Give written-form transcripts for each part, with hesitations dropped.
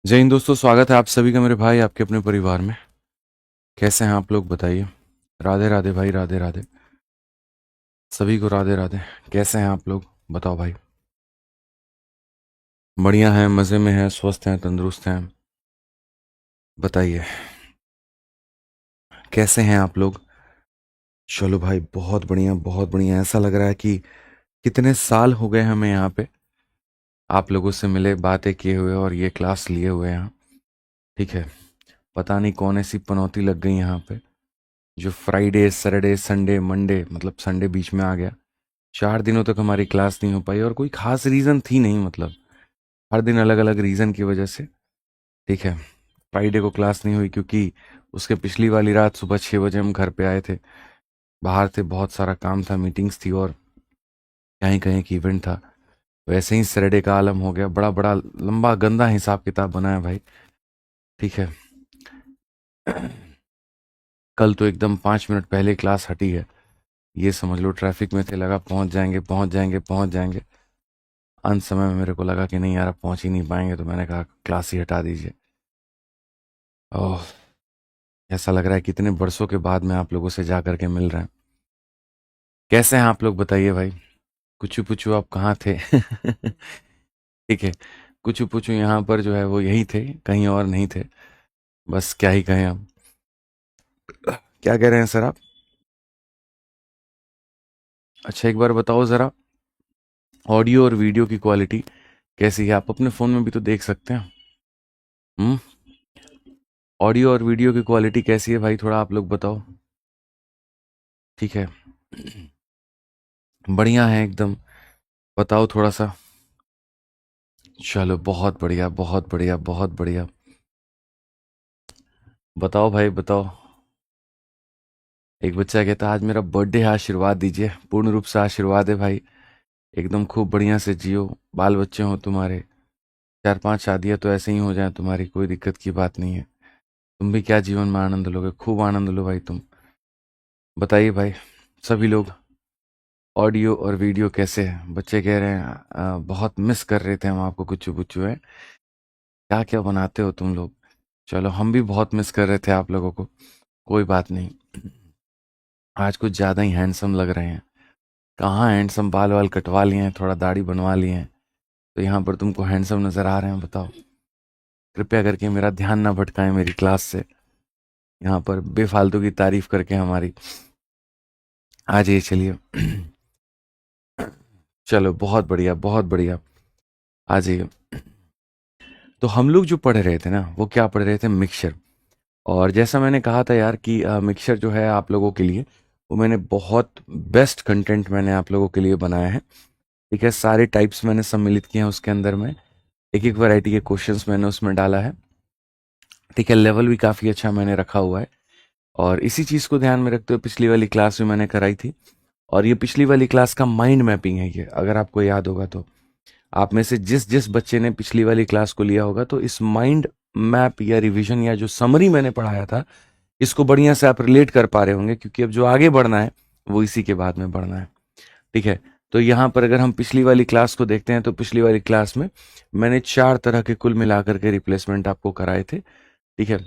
जय हिंद दोस्तों, स्वागत है आप सभी का मेरे भाई आपके अपने परिवार में। कैसे हैं आप लोग बताइए। राधे राधे भाई, राधे राधे। सभी को राधे राधे। कैसे हैं आप लोग बताओ भाई। बढ़िया हैं, मज़े में हैं, स्वस्थ हैं, तंदुरुस्त हैं। बताइए कैसे हैं आप लोग। चलो भाई, बहुत बढ़िया बहुत बढ़िया। ऐसा लग रहा है कि कितने साल हो गए हमें यहाँ पे आप लोगों से मिले, बातें किए हुए और ये क्लास लिए हुए यहाँ। ठीक है। पता नहीं कौन ऐसी पनौती लग गई यहाँ पे जो फ्राइडे सैटरडे संडे मंडे, मतलब संडे बीच में आ गया। 4 दिनों तक हमारी क्लास नहीं हो पाई और कोई खास रीज़न थी नहीं, मतलब हर दिन अलग अलग रीज़न की वजह से। ठीक है। फ्राइडे को क्लास नहीं हुई क्योंकि उसके पिछली वाली रात सुबह 6 बजे हम घर पे आए थे। बाहर थे, बहुत सारा काम था, मीटिंग्स थी और कहीं कहीं एक इवेंट था। वैसे ही सैटरडे का आलम हो गया, बड़ा बड़ा लंबा गंदा हिसाब किताब बना है भाई। ठीक है। कल तो एकदम 5 मिनट पहले क्लास हटी है। ये समझ लो ट्रैफिक में थे, लगा पहुंच जाएंगे पहुंच जाएंगे पहुंच जाएंगे। अंत समय में मेरे को लगा कि नहीं यार, अब पहुंच ही नहीं पाएंगे, तो मैंने कहा क्लास ही हटा दीजिए। ओह, ऐसा लग रहा है कितने बरसों के बाद में आप लोगों से जा करके मिल रहे हैं। कैसे हैं आप लोग बताइए भाई। कुछू पुचू आप कहाँ थे। ठीक है। कुछू पुचू यहाँ पर जो है वो यही थे, कहीं और नहीं थे। बस क्या ही कहें अब। क्या कह रहे हैं सर आप। अच्छा एक बार बताओ ज़रा, ऑडियो और वीडियो की क्वालिटी कैसी है। आप अपने फ़ोन में भी तो देख सकते हैं। हम्म। ऑडियो और वीडियो की क्वालिटी कैसी है भाई, थोड़ा आप लोग बताओ। ठीक है। बढ़िया है एकदम। बताओ थोड़ा सा। चलो बहुत बढ़िया बहुत बढ़िया बहुत बढ़िया। बताओ भाई बताओ। एक बच्चा कहता आज मेरा बर्थडे है, आशीर्वाद दीजिए। पूर्ण रूप से आशीर्वाद है भाई। एकदम खूब बढ़िया से जियो। बाल बच्चे हो तुम्हारे, 4-5 शादियां तो ऐसे ही हो जाए तुम्हारी, कोई दिक्कत की बात नहीं है। तुम भी क्या जीवन में आनंद लोगे, खूब आनंद लो भाई तुम। बताइए भाई। सभी लोग ऑडियो और वीडियो कैसे है। बच्चे कह रहे हैं बहुत मिस कर रहे थे हम आपको, कुछ बुच्चू है। क्या क्या बनाते हो तुम लोग। चलो हम भी बहुत मिस कर रहे थे आप लोगों को। कोई बात नहीं। आज कुछ ज़्यादा ही हैंडसम लग रहे हैं। कहाँ हैंडसम, बाल वाल कटवा लिए हैं, थोड़ा दाढ़ी बनवा लिए हैं, तो यहाँ पर तुमको हैंडसम नज़र आ रहे हैं बताओ। कृपया करके मेरा ध्यान ना भटकाएं मेरी क्लास से, यहाँ पर बेफालतू की तारीफ करके हमारी। आ जाइए चलिए। चलो बहुत बढ़िया बहुत बढ़िया। आ जाइए। तो हम लोग जो पढ़ रहे थे ना, वो क्या पढ़ रहे थे, मिक्सचर। और जैसा मैंने कहा था यार कि मिक्सचर जो है आप लोगों के लिए, वो मैंने बहुत बेस्ट कंटेंट मैंने आप लोगों के लिए बनाया है। ठीक है। सारे टाइप्स मैंने सम्मिलित किए हैं उसके अंदर में। एक एक वैरायटी के क्वेश्चंस मैंने उसमें डाला है। ठीक है। लेवल भी काफ़ी अच्छा मैंने रखा हुआ है। और इसी चीज़ को ध्यान में रखते हुए पिछली वाली क्लास भी मैंने कराई थी। और ये पिछली वाली क्लास का माइंड मैपिंग है ये, अगर आपको याद होगा तो। आप में से जिस जिस बच्चे ने पिछली वाली क्लास को लिया होगा, तो इस माइंड मैप या रिवीजन या जो समरी मैंने पढ़ाया था, इसको बढ़िया से आप रिलेट कर पा रहे होंगे, क्योंकि अब जो आगे बढ़ना है वो इसी के बाद में बढ़ना है। ठीक है। तो यहाँ पर अगर हम पिछली वाली क्लास को देखते हैं, तो पिछली वाली क्लास में मैंने 4 तरह के कुल मिलाकर के रिप्लेसमेंट आपको कराए थे। ठीक है।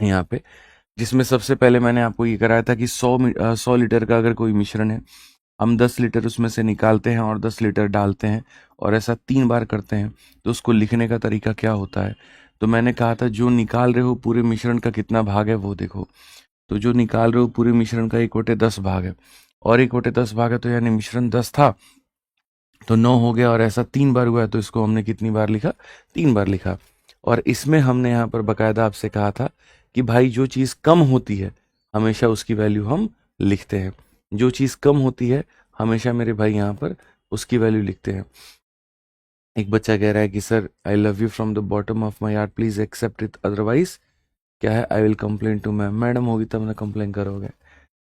यहाँ पे जिसमें सबसे पहले मैंने आपको ये कराया था कि 100 लीटर का अगर कोई मिश्रण है, हम 10 लीटर उसमें से निकालते हैं और 10 लीटर डालते हैं, और ऐसा 3 बार करते हैं, तो उसको लिखने का तरीका क्या होता है। तो मैंने कहा था जो निकाल रहे हो पूरे मिश्रण का कितना भाग है वो देखो। तो जो निकाल रहे हो पूरे मिश्रण का 1/10 भाग है, और 1/10 भाग है, तो यानी मिश्रण 10 था तो 9 हो गया, और ऐसा 3 बार हुआ है, तो इसको हमने कितनी बार लिखा, 3 बार लिखा। और इसमें हमने यहाँ पर बकायदा आपसे कहा था कि भाई जो चीज़ कम होती है हमेशा उसकी वैल्यू हम लिखते हैं। जो चीज़ कम होती है हमेशा मेरे भाई यहाँ पर उसकी वैल्यू लिखते हैं। एक बच्चा कह रहा है कि sir I love you from the bottom of my heart, please accept it, otherwise क्या है, I will complain to ma'am. Madam होगी तब ना कंप्लेन करोगे।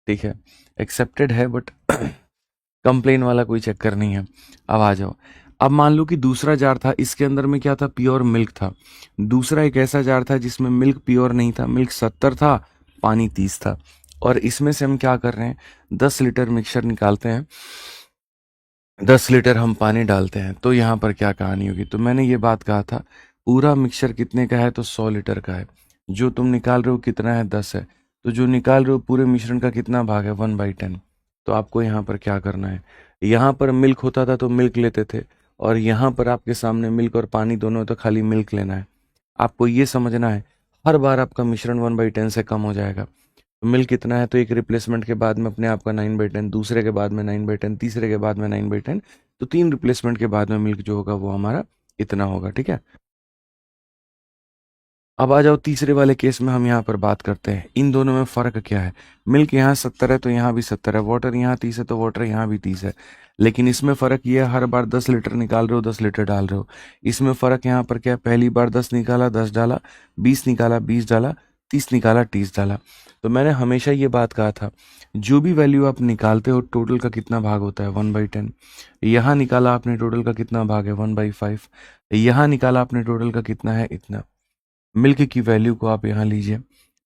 ठीक है। एक्सेप्टेड है बट कंप्लेन वाला कोई चक्कर नहीं है। अब आ जाओ। अब मान लो कि दूसरा जार था, इसके अंदर में क्या था, प्योर मिल्क था। दूसरा एक ऐसा जार था जिसमें मिल्क प्योर नहीं था, मिल्क 70 था, पानी 30 था। और इसमें से हम क्या कर रहे हैं, 10 लीटर मिक्सचर निकालते हैं, 10 लीटर हम पानी डालते हैं, तो यहाँ पर क्या कहानी होगी। तो मैंने ये बात कहा था, पूरा मिक्सचर कितने का है? तो 100 लीटर का है। जो तुम निकाल रहे हो कितना है? 10 है। तो जो निकाल रहे हो पूरे मिश्रण का कितना भाग है? 1/10। तो आपको यहाँ पर क्या करना है, यहाँ पर मिल्क होता था तो मिल्क लेते थे, और यहाँ पर आपके सामने मिल्क और पानी दोनों है तो खाली मिल्क लेना है। आपको ये समझना है हर बार आपका मिश्रण 1/10 से कम हो जाएगा। तो मिल्क कितना है? तो एक रिप्लेसमेंट के बाद में अपने आप का 9/10, दूसरे के बाद में 9/10, तीसरे के बाद में 9/10, तो 3 रिप्लेसमेंट के बाद में मिल्क जो होगा वो हमारा इतना होगा। ठीक है, अब आ जाओ तीसरे वाले केस में, हम यहाँ पर बात करते हैं इन दोनों में फ़र्क क्या है। मिल्क यहाँ 70 है तो यहाँ भी 70 है, वाटर यहाँ 30 है तो वाटर यहाँ भी 30 है। लेकिन इसमें फ़र्क ये है, हर बार 10 लीटर निकाल रहे हो 10 लीटर डाल रहे हो। इसमें फ़र्क यहाँ पर क्या है, पहली बार 10 निकाला 10 डाला, 20 निकाला 20 डाला, 30 निकाला 30 डाला। तो मैंने हमेशा ये बात कहा था, जो भी वैल्यू आप निकालते हो टोटल का कितना भाग होता है? 1/10। यहाँ निकाला आपने टोटल का कितना भाग है? 1/5। यहाँ निकाला आपने टोटल का कितना है? इतना। मिल्क की वैल्यू को आप यहाँ लीजिए,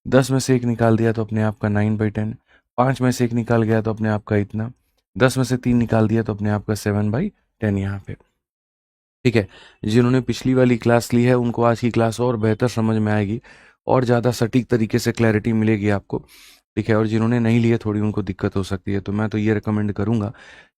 10 में से एक निकाल दिया तो अपने आप का 9/10, 5 में से एक निकाल गया तो अपने आप का इतना, 10 में से 3 निकाल दिया तो अपने आप का 7/10 यहाँ पे। ठीक है, जिन्होंने पिछली वाली क्लास ली है उनको आज की क्लास और बेहतर समझ में आएगी और ज़्यादा सटीक तरीके से क्लैरिटी मिलेगी आपको। ठीक है, और जिन्होंने नहीं लिए थोड़ी उनको दिक्कत हो सकती है, तो मैं तो ये रिकमेंड करूँगा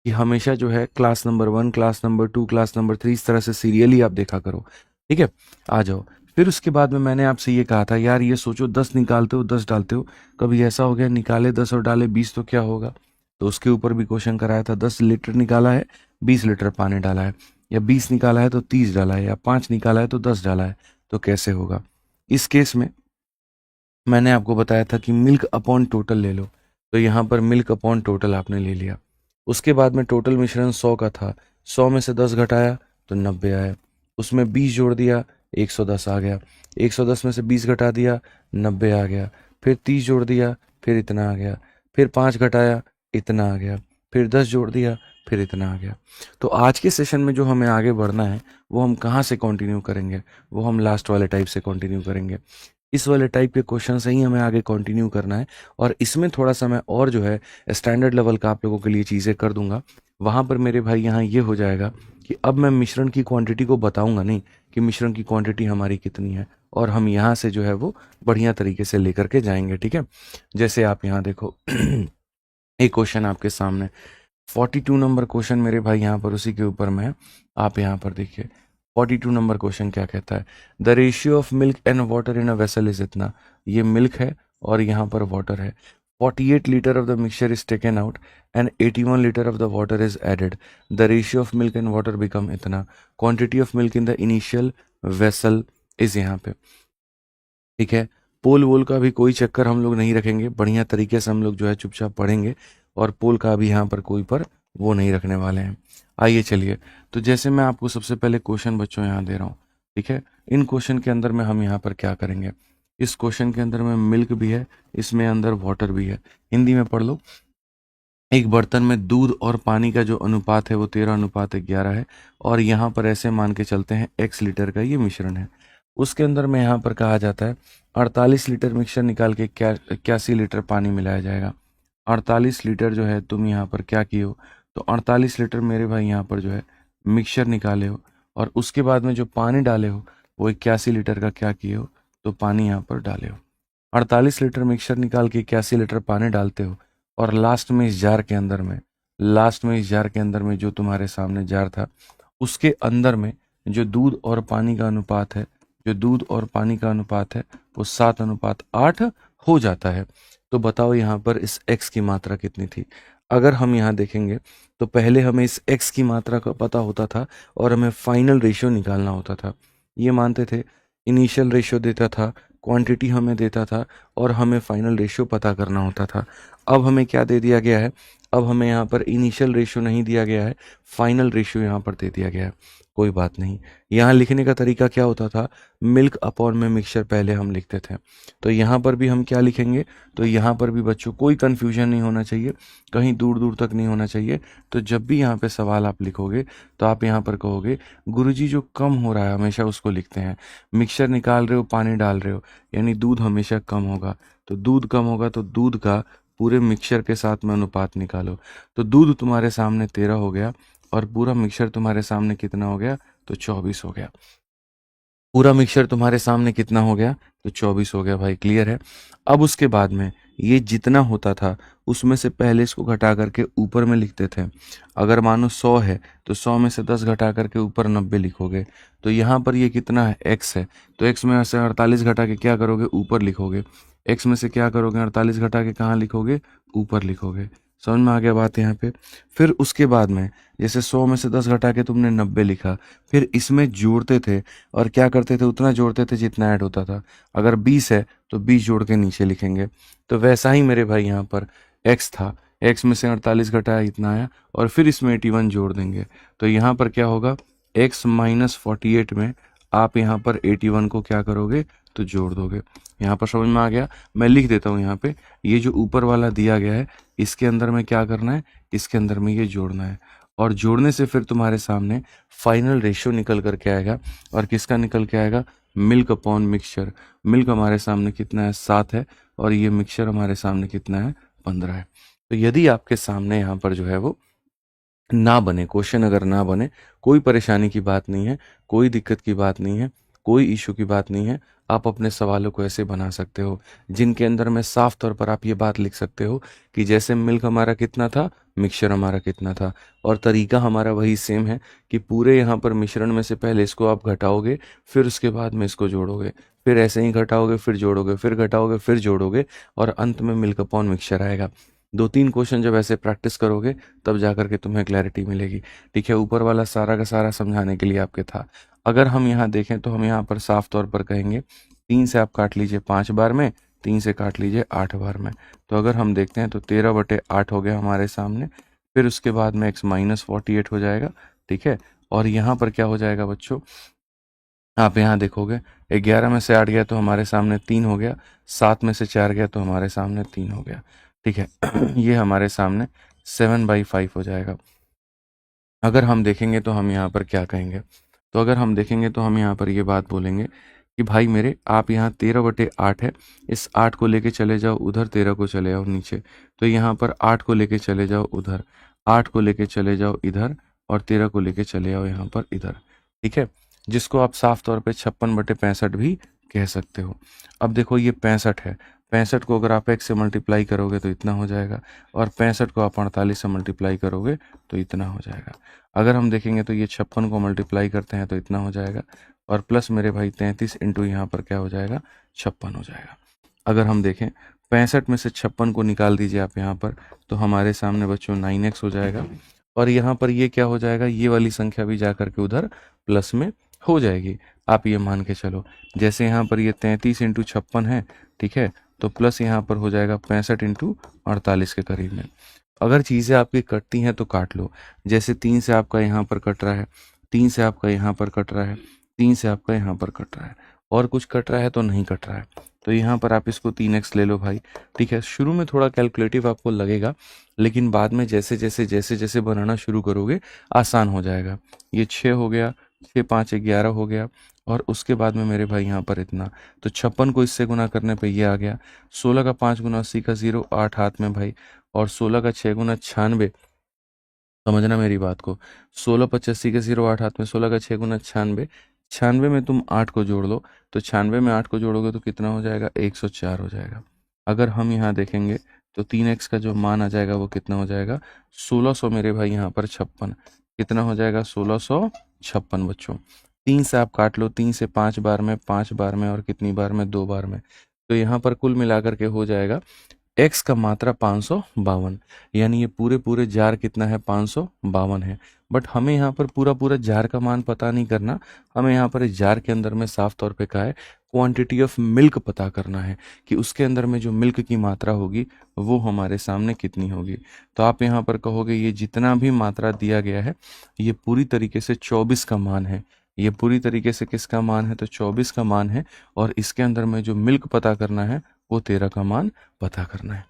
कि हमेशा जो है class number 1, class number 2, class number 3 इस तरह से सीरियली आप देखा करो। ठीक है, आ जाओ। फिर उसके बाद में मैंने आपसे ये कहा था, यार ये सोचो 10 निकालते हो 10 डालते हो, कभी ऐसा हो गया निकाले 10 और डाले 20 तो क्या होगा? तो उसके ऊपर भी क्वेश्चन कराया था, 10 लीटर निकाला है 20 लीटर पानी डाला है, या 20 निकाला है तो 30 डाला है, या 5 निकाला है तो 10 डाला है, तो कैसे होगा? इस केस में मैंने आपको बताया था कि मिल्क अपॉन टोटल ले लो, तो यहाँ पर मिल्क अपॉन टोटल आपने ले लिया। उसके बाद में टोटल मिश्रण 100 का था, 100 में से 10 घटाया तो 90 आया, उसमें 20 जोड़ दिया 110 आ गया, 110 में से 20 घटा दिया 90 आ गया, फिर 30 जोड़ दिया फिर इतना आ गया, फिर 5 घटाया इतना आ गया, फिर 10 जोड़ दिया फिर इतना आ गया। तो आज के सेशन में जो हमें आगे बढ़ना है वो हम कहाँ से कंटिन्यू करेंगे? वो हम लास्ट वाले टाइप से कंटिन्यू करेंगे। इस वाले टाइप के क्वेश्चन से ही हमें आगे कंटिन्यू करना है, और इसमें थोड़ा सा मैं और जो है स्टैंडर्ड लेवल का आप लोगों के लिए चीज़ें कर दूंगा। वहाँ पर मेरे भाई यहाँ ये हो जाएगा कि अब मैं मिश्रण की क्वांटिटी को बताऊंगा नहीं कि मिश्रण की क्वांटिटी हमारी कितनी है, और हम यहाँ से जो है वो बढ़िया तरीके से लेकर के जाएंगे। ठीक है, जैसे आप यहाँ देखो एक क्वेश्चन आपके सामने 42 नंबर क्वेश्चन मेरे भाई यहाँ पर उसी के ऊपर में है। आप यहाँ पर देखिए 42 नंबर क्वेश्चन क्या कहता है, the ratio of milk and water in a vessel is इतना। ये मिल्क है और यहाँ पर वाटर है। 48 litre of the mixture is taken out and 81 litre of the water is added. The ratio of milk and water become इतना। Quantity of milk in the initial vessel is यहाँ पे। ठीक है, पोल वोल का भी कोई चक्कर हम लोग नहीं रखेंगे, बढ़िया तरीके से हम लोग जो है चुपचाप पढ़ेंगे, और पोल का भी यहाँ पर कोई पर वो नहीं रखने वाले हैं। आइए चलिए, तो जैसे मैं आपको सबसे पहले क्वेश्चन बच्चों यहाँ दे रहा हूँ। ठीक है, इन क्वेश्चन के अंदर में हम यहाँ पर क्या करेंगे, इस क्वेश्चन के अंदर में मिल्क भी है, इसमें अंदर वाटर भी है। हिंदी में पढ़ लो, एक बर्तन में दूध और पानी का जो अनुपात है वो 13:11 है, और यहाँ पर ऐसे मान के चलते हैं x लीटर का ये मिश्रण है। उसके अंदर में यहाँ पर कहा जाता है 48 लीटर मिक्सचर निकाल के क्या 81 लीटर पानी मिलाया जाएगा। 48 लीटर जो है तुम यहाँ पर क्या किए हो, तो 48 लीटर मेरे भाई यहाँ पर जो है मिक्सचर निकाले हो, और उसके बाद में जो पानी डाले हो वो 81 लीटर का क्या किए हो, तो पानी यहाँ पर डाले हो। 48 लीटर मिक्सचर निकाल के 81 लीटर पानी डालते हो, और लास्ट में इस जार के अंदर में, लास्ट में इस जार के अंदर में जो तुम्हारे सामने जार था उसके अंदर में जो दूध और पानी का अनुपात है, जो दूध और पानी का अनुपात है वो 7:8 हो जाता है। तो बताओ यहाँ पर इस x की मात्रा कितनी थी? अगर हम यहाँ देखेंगे तो पहले हमें इस x की मात्रा का पता होता था और हमें फाइनल रेशियो निकालना होता था। ये मानते थे, इनिशियल रेशियो देता था, क्वांटिटी हमें देता था, और हमें फाइनल रेशियो पता करना होता था। अब हमें क्या दे दिया गया है, अब हमें यहाँ पर इनिशियल रेशियो नहीं दिया गया है, फाइनल रेशियो यहाँ पर दे दिया गया है। कोई बात नहीं, यहाँ लिखने का तरीका क्या होता था, मिल्क अपॉन में मिक्सचर पहले हम लिखते थे। तो यहाँ पर भी हम क्या लिखेंगे, तो यहाँ पर भी बच्चों कोई कन्फ्यूजन नहीं होना चाहिए, कहीं दूर दूर तक नहीं होना चाहिए। तो जब भी यहाँ पे सवाल आप लिखोगे तो आप यहाँ पर कहोगे गुरुजी जो कम हो रहा है हमेशा उसको लिखते हैं, मिक्सचर निकाल रहे हो पानी डाल रहे हो यानी दूध हमेशा कम होगा, तो दूध कम होगा तो दूध का पूरे मिक्सचर के साथ में अनुपात निकालो। तो दूध तुम्हारे सामने 13 हो गया और पूरा मिक्सचर तुम्हारे सामने कितना हो गया, तो 24 हो गया। पूरा मिक्सचर तुम्हारे सामने कितना हो गया, तो 24 हो गया भाई, क्लियर है। अब उसके बाद में ये जितना होता था उसमें से पहले इसको घटा करके ऊपर में लिखते थे। अगर मानो 100 है तो 100 में से 10 घटा करके ऊपर 90 लिखोगे। तो यहाँ पर ये कितना है, x है, तो x में से 48 घटा के क्या करोगे, ऊपर लिखोगे। x में से क्या करोगे, 48 घटा के कहाँ लिखोगे, ऊपर लिखोगे। समझ में आ गया बात यहाँ पे। फिर उसके बाद में जैसे 100 में से 10 घटा के तुमने 90 लिखा, फिर इसमें जोड़ते थे और क्या करते थे, उतना जोड़ते थे जितना ऐड होता था। अगर 20 है तो 20 जोड़ के नीचे लिखेंगे। तो वैसा ही मेरे भाई यहाँ पर x था, x में से 48 घटाया इतना आया, और फिर इसमें 81 जोड़ देंगे। तो यहाँ पर क्या होगा, x माइनस 48 में आप यहाँ पर 81 को क्या करोगे, तो जोड़ दोगे। यहाँ पर समझ में आ गया। मैं लिख देता हूँ यहाँ पे, ये जो ऊपर वाला दिया गया है इसके अंदर में क्या करना है, इसके अंदर में ये जोड़ना है, और जोड़ने से फिर तुम्हारे सामने फाइनल रेशियो निकल करके आएगा। और किसका निकल के आएगा, मिल्क अपॉन मिक्सचर। मिल्क हमारे सामने कितना है, 7 है, और ये मिक्सचर हमारे सामने कितना है, 15 है। तो यदि आपके सामने यहाँ पर जो है वो ना बने, क्वेश्चन अगर ना बने, कोई परेशानी की बात नहीं है, कोई दिक्कत की बात नहीं है, कोई इशू की बात नहीं है। आप अपने सवालों को ऐसे बना सकते हो जिनके अंदर में साफ तौर पर आप ये बात लिख सकते हो कि जैसे मिल्क हमारा कितना था, मिक्सचर हमारा कितना था, और तरीका हमारा वही सेम है कि पूरे यहाँ पर मिश्रण में से पहले इसको आप घटाओगे, फिर उसके बाद में इसको जोड़ोगे, फिर ऐसे ही घटाओगे, फिर जोड़ोगे, फिर घटाओगे, फिर जोड़ोगे, और अंत में मिल्क अपॉन मिक्सचर आएगा। 2-3 क्वेश्चन जब ऐसे प्रैक्टिस करोगे तब जाकर के तुम्हें क्लैरिटी मिलेगी। ठीक है, ऊपर वाला सारा का सारा समझाने के लिए आपके था। अगर हम यहाँ देखें तो हम यहाँ पर साफ तौर पर कहेंगे 3 से आप काट लीजिए 5 बार में, 3 से काट लीजिए 8 बार में। तो अगर हम देखते हैं तो 13/8 हो गया हमारे सामने। फिर उसके बाद में x माइनस 48 हो जाएगा। ठीक है, और यहाँ पर क्या हो जाएगा बच्चों, आप यहाँ देखोगे 11 में से 8 गया तो हमारे सामने 3 हो गया, 7 में से 4 गया तो हमारे सामने 3 हो गया। ठीक है ये हमारे सामने 7/5 हो जाएगा। अगर हम देखेंगे तो हम यहाँ पर क्या कहेंगे, तो अगर हम देखेंगे तो हम यहाँ पर ये बात बोलेंगे कि भाई मेरे आप यहाँ 13/8 है, इस 8 को लेके चले जाओ उधर, 13 को चले जाओ नीचे, तो यहाँ पर 8 को लेके चले जाओ उधर, 8 को लेके चले जाओ इधर, और 13 को लेके चले जाओ यहाँ पर इधर। ठीक है, जिसको आप साफ तौर पे 56/65 भी कह सकते हो। अब देखो ये 65 है, 65 को अगर आप x से मल्टीप्लाई करोगे तो इतना हो जाएगा, और 65 को आप 48 से मल्टीप्लाई करोगे तो इतना हो जाएगा। अगर हम देखेंगे तो ये 56 को मल्टीप्लाई करते हैं तो इतना हो जाएगा, और प्लस मेरे भाई 33 इंटू यहाँ पर क्या हो जाएगा, 56 हो जाएगा। अगर हम देखें 65 में से 56 को निकाल दीजिए आप यहाँ पर, तो हमारे सामने बच्चों 9x हो जाएगा, और यहाँ पर ये क्या हो जाएगा, ये वाली संख्या भी जा करके उधर प्लस में हो जाएगी। आप ये मान के चलो, जैसे यहाँ पर ये 33 इंटू 56 है, ठीक है, तो प्लस यहाँ पर हो जाएगा 65 इंटू 48 के करीब में। अगर चीज़ें आपकी कटती हैं तो काट लो, जैसे 3 से आपका यहाँ पर कट रहा है, 3 से आपका यहाँ पर कट रहा है, 3 से आपका यहाँ पर कट रहा है, और कुछ कट रहा है तो नहीं कट रहा है, तो यहाँ पर आप इसको 3x ले लो भाई। ठीक है, शुरू में थोड़ा कैलकुलेटिव आपको लगेगा, लेकिन बाद में जैसे जैसे जैसे जैसे बनाना शुरू करोगे आसान हो जाएगा। ये 6 हो गया, 6 5 11 हो गया, और उसके बाद में मेरे भाई यहाँ पर इतना, तो 56 को इससे गुना करने पे ये आ गया। 16 का 5 गुना 80 का 0, 8 हाथ में भाई, और 16 का 6 गुना 96, समझना मेरी बात को, 16 85 के 0, 8 हाथ में, 16 का 6 गुना 96, 96 में तुम 8 को जोड़ लो, तो 96 में 8 को जोड़ोगे तो कितना हो जाएगा, 104 हो जाएगा। अगर हम यहाँ देखेंगे तो 3x का जो मान आ जाएगा वो कितना हो जाएगा, 1600 मेरे भाई यहाँ पर 56, कितना हो जाएगा, 1656 बच्चों। 3 से आप काट लो, 3 से 5 बार में, 5 बार में, और कितनी बार में, 2 बार में, तो यहाँ पर कुल मिलाकर के हो जाएगा x का मात्रा 552, यानी ये पूरे पूरे जार कितना है, 552 है। बट हमें यहाँ पर पूरा पूरा जार का मान पता नहीं करना, हमें यहाँ पर इस जार के अंदर में साफ तौर पे कहा है क्वांटिटी ऑफ मिल्क पता करना है, कि उसके अंदर में जो मिल्क की मात्रा होगी वो हमारे सामने कितनी होगी। तो आप यहाँ पर कहोगे ये जितना भी मात्रा दिया गया है ये पूरी तरीके से 24 का मान है, ये पूरी तरीके से किसका मान है, तो 24 का मान है, और इसके अंदर में जो मिल्क पता करना है वो 13 का मान पता करना है।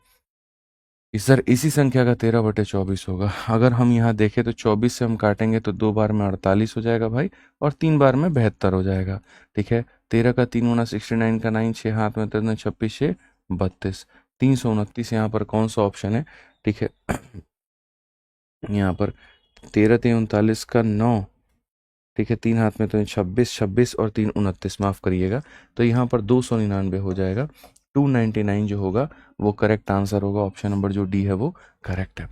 सर इसी संख्या का 13/24 होगा। अगर हम यहाँ देखें तो 24 से हम काटेंगे तो 2 बार में 48 हो जाएगा भाई, और 3 बार में 72 हो जाएगा। ठीक है, 13 का 3 गुना 69 का 9, 6 हाथ में 13 26 6 32, 329 यहाँ पर कौन सा ऑप्शन है। ठीक है यहाँ पर 13 3 39 का 9, ठीक है, 3 हाथ में तो 26, 26 और 3 29, माफ़ करिएगा। तो यहाँ पर 299 हो जाएगा। 299 जो होगा वो करेक्ट आंसर होगा। ऑप्शन नंबर जो डी है वो करेक्ट है।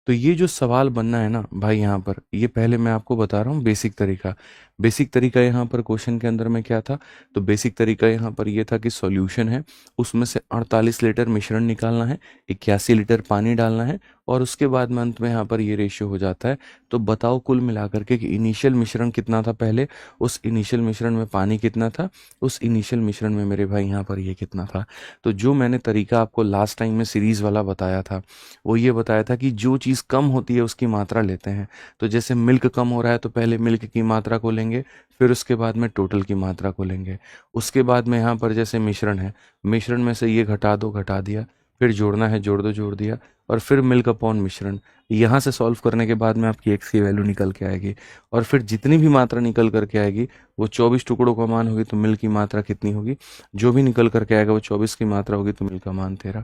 तो ये जो सवाल बनना है ना भाई, यहाँ पर ये पहले मैं आपको बता रहा हूँ बेसिक तरीका। बेसिक तरीका यहाँ पर क्वेश्चन के अंदर में क्या था? तो बेसिक तरीका यहाँ पर ये था कि सॉल्यूशन है, उसमें से 48 लीटर मिश्रण निकालना है, 81 लीटर पानी डालना है, और उसके बाद में अंत में यहाँ पर ये रेशियो हो जाता है। तो बताओ कुल मिलाकर के कि इनिशियल मिश्रण कितना था पहले, उस इनिशियल मिश्रण में पानी कितना था, उस इनिशियल मिश्रण में मेरे भाई यहाँ पर ये कितना था। तो जो मैंने तरीका आपको लास्ट टाइम में सीरीज वाला बताया था, वो ये बताया था कि जो चीज़ कम होती है उसकी मात्रा लेते हैं। तो जैसे मिल्क कम हो रहा है तो पहले मिल्क की मात्रा को लेंगे, फिर उसके बाद में टोटल की मात्रा को लेंगे। उसके बाद में यहाँ पर जैसे मिश्रण है, मिश्रण में से ये घटा दो, घटा दिया, फिर जोड़ना है, जोड़ दो, जोड़ दिया, और फिर मिल्क अपॉन मिश्रण। यहाँ से सॉल्व करने के बाद में आपकी एक्स की वैल्यू निकल के आएगी, और फिर जितनी भी मात्रा निकल करके आएगी वो 24 टुकड़ों का मान होगी, तो मिल्क की मात्रा कितनी होगी? जो भी निकल करके आएगा वो 24 की मात्रा होगी, तो मिल्क का मान 13।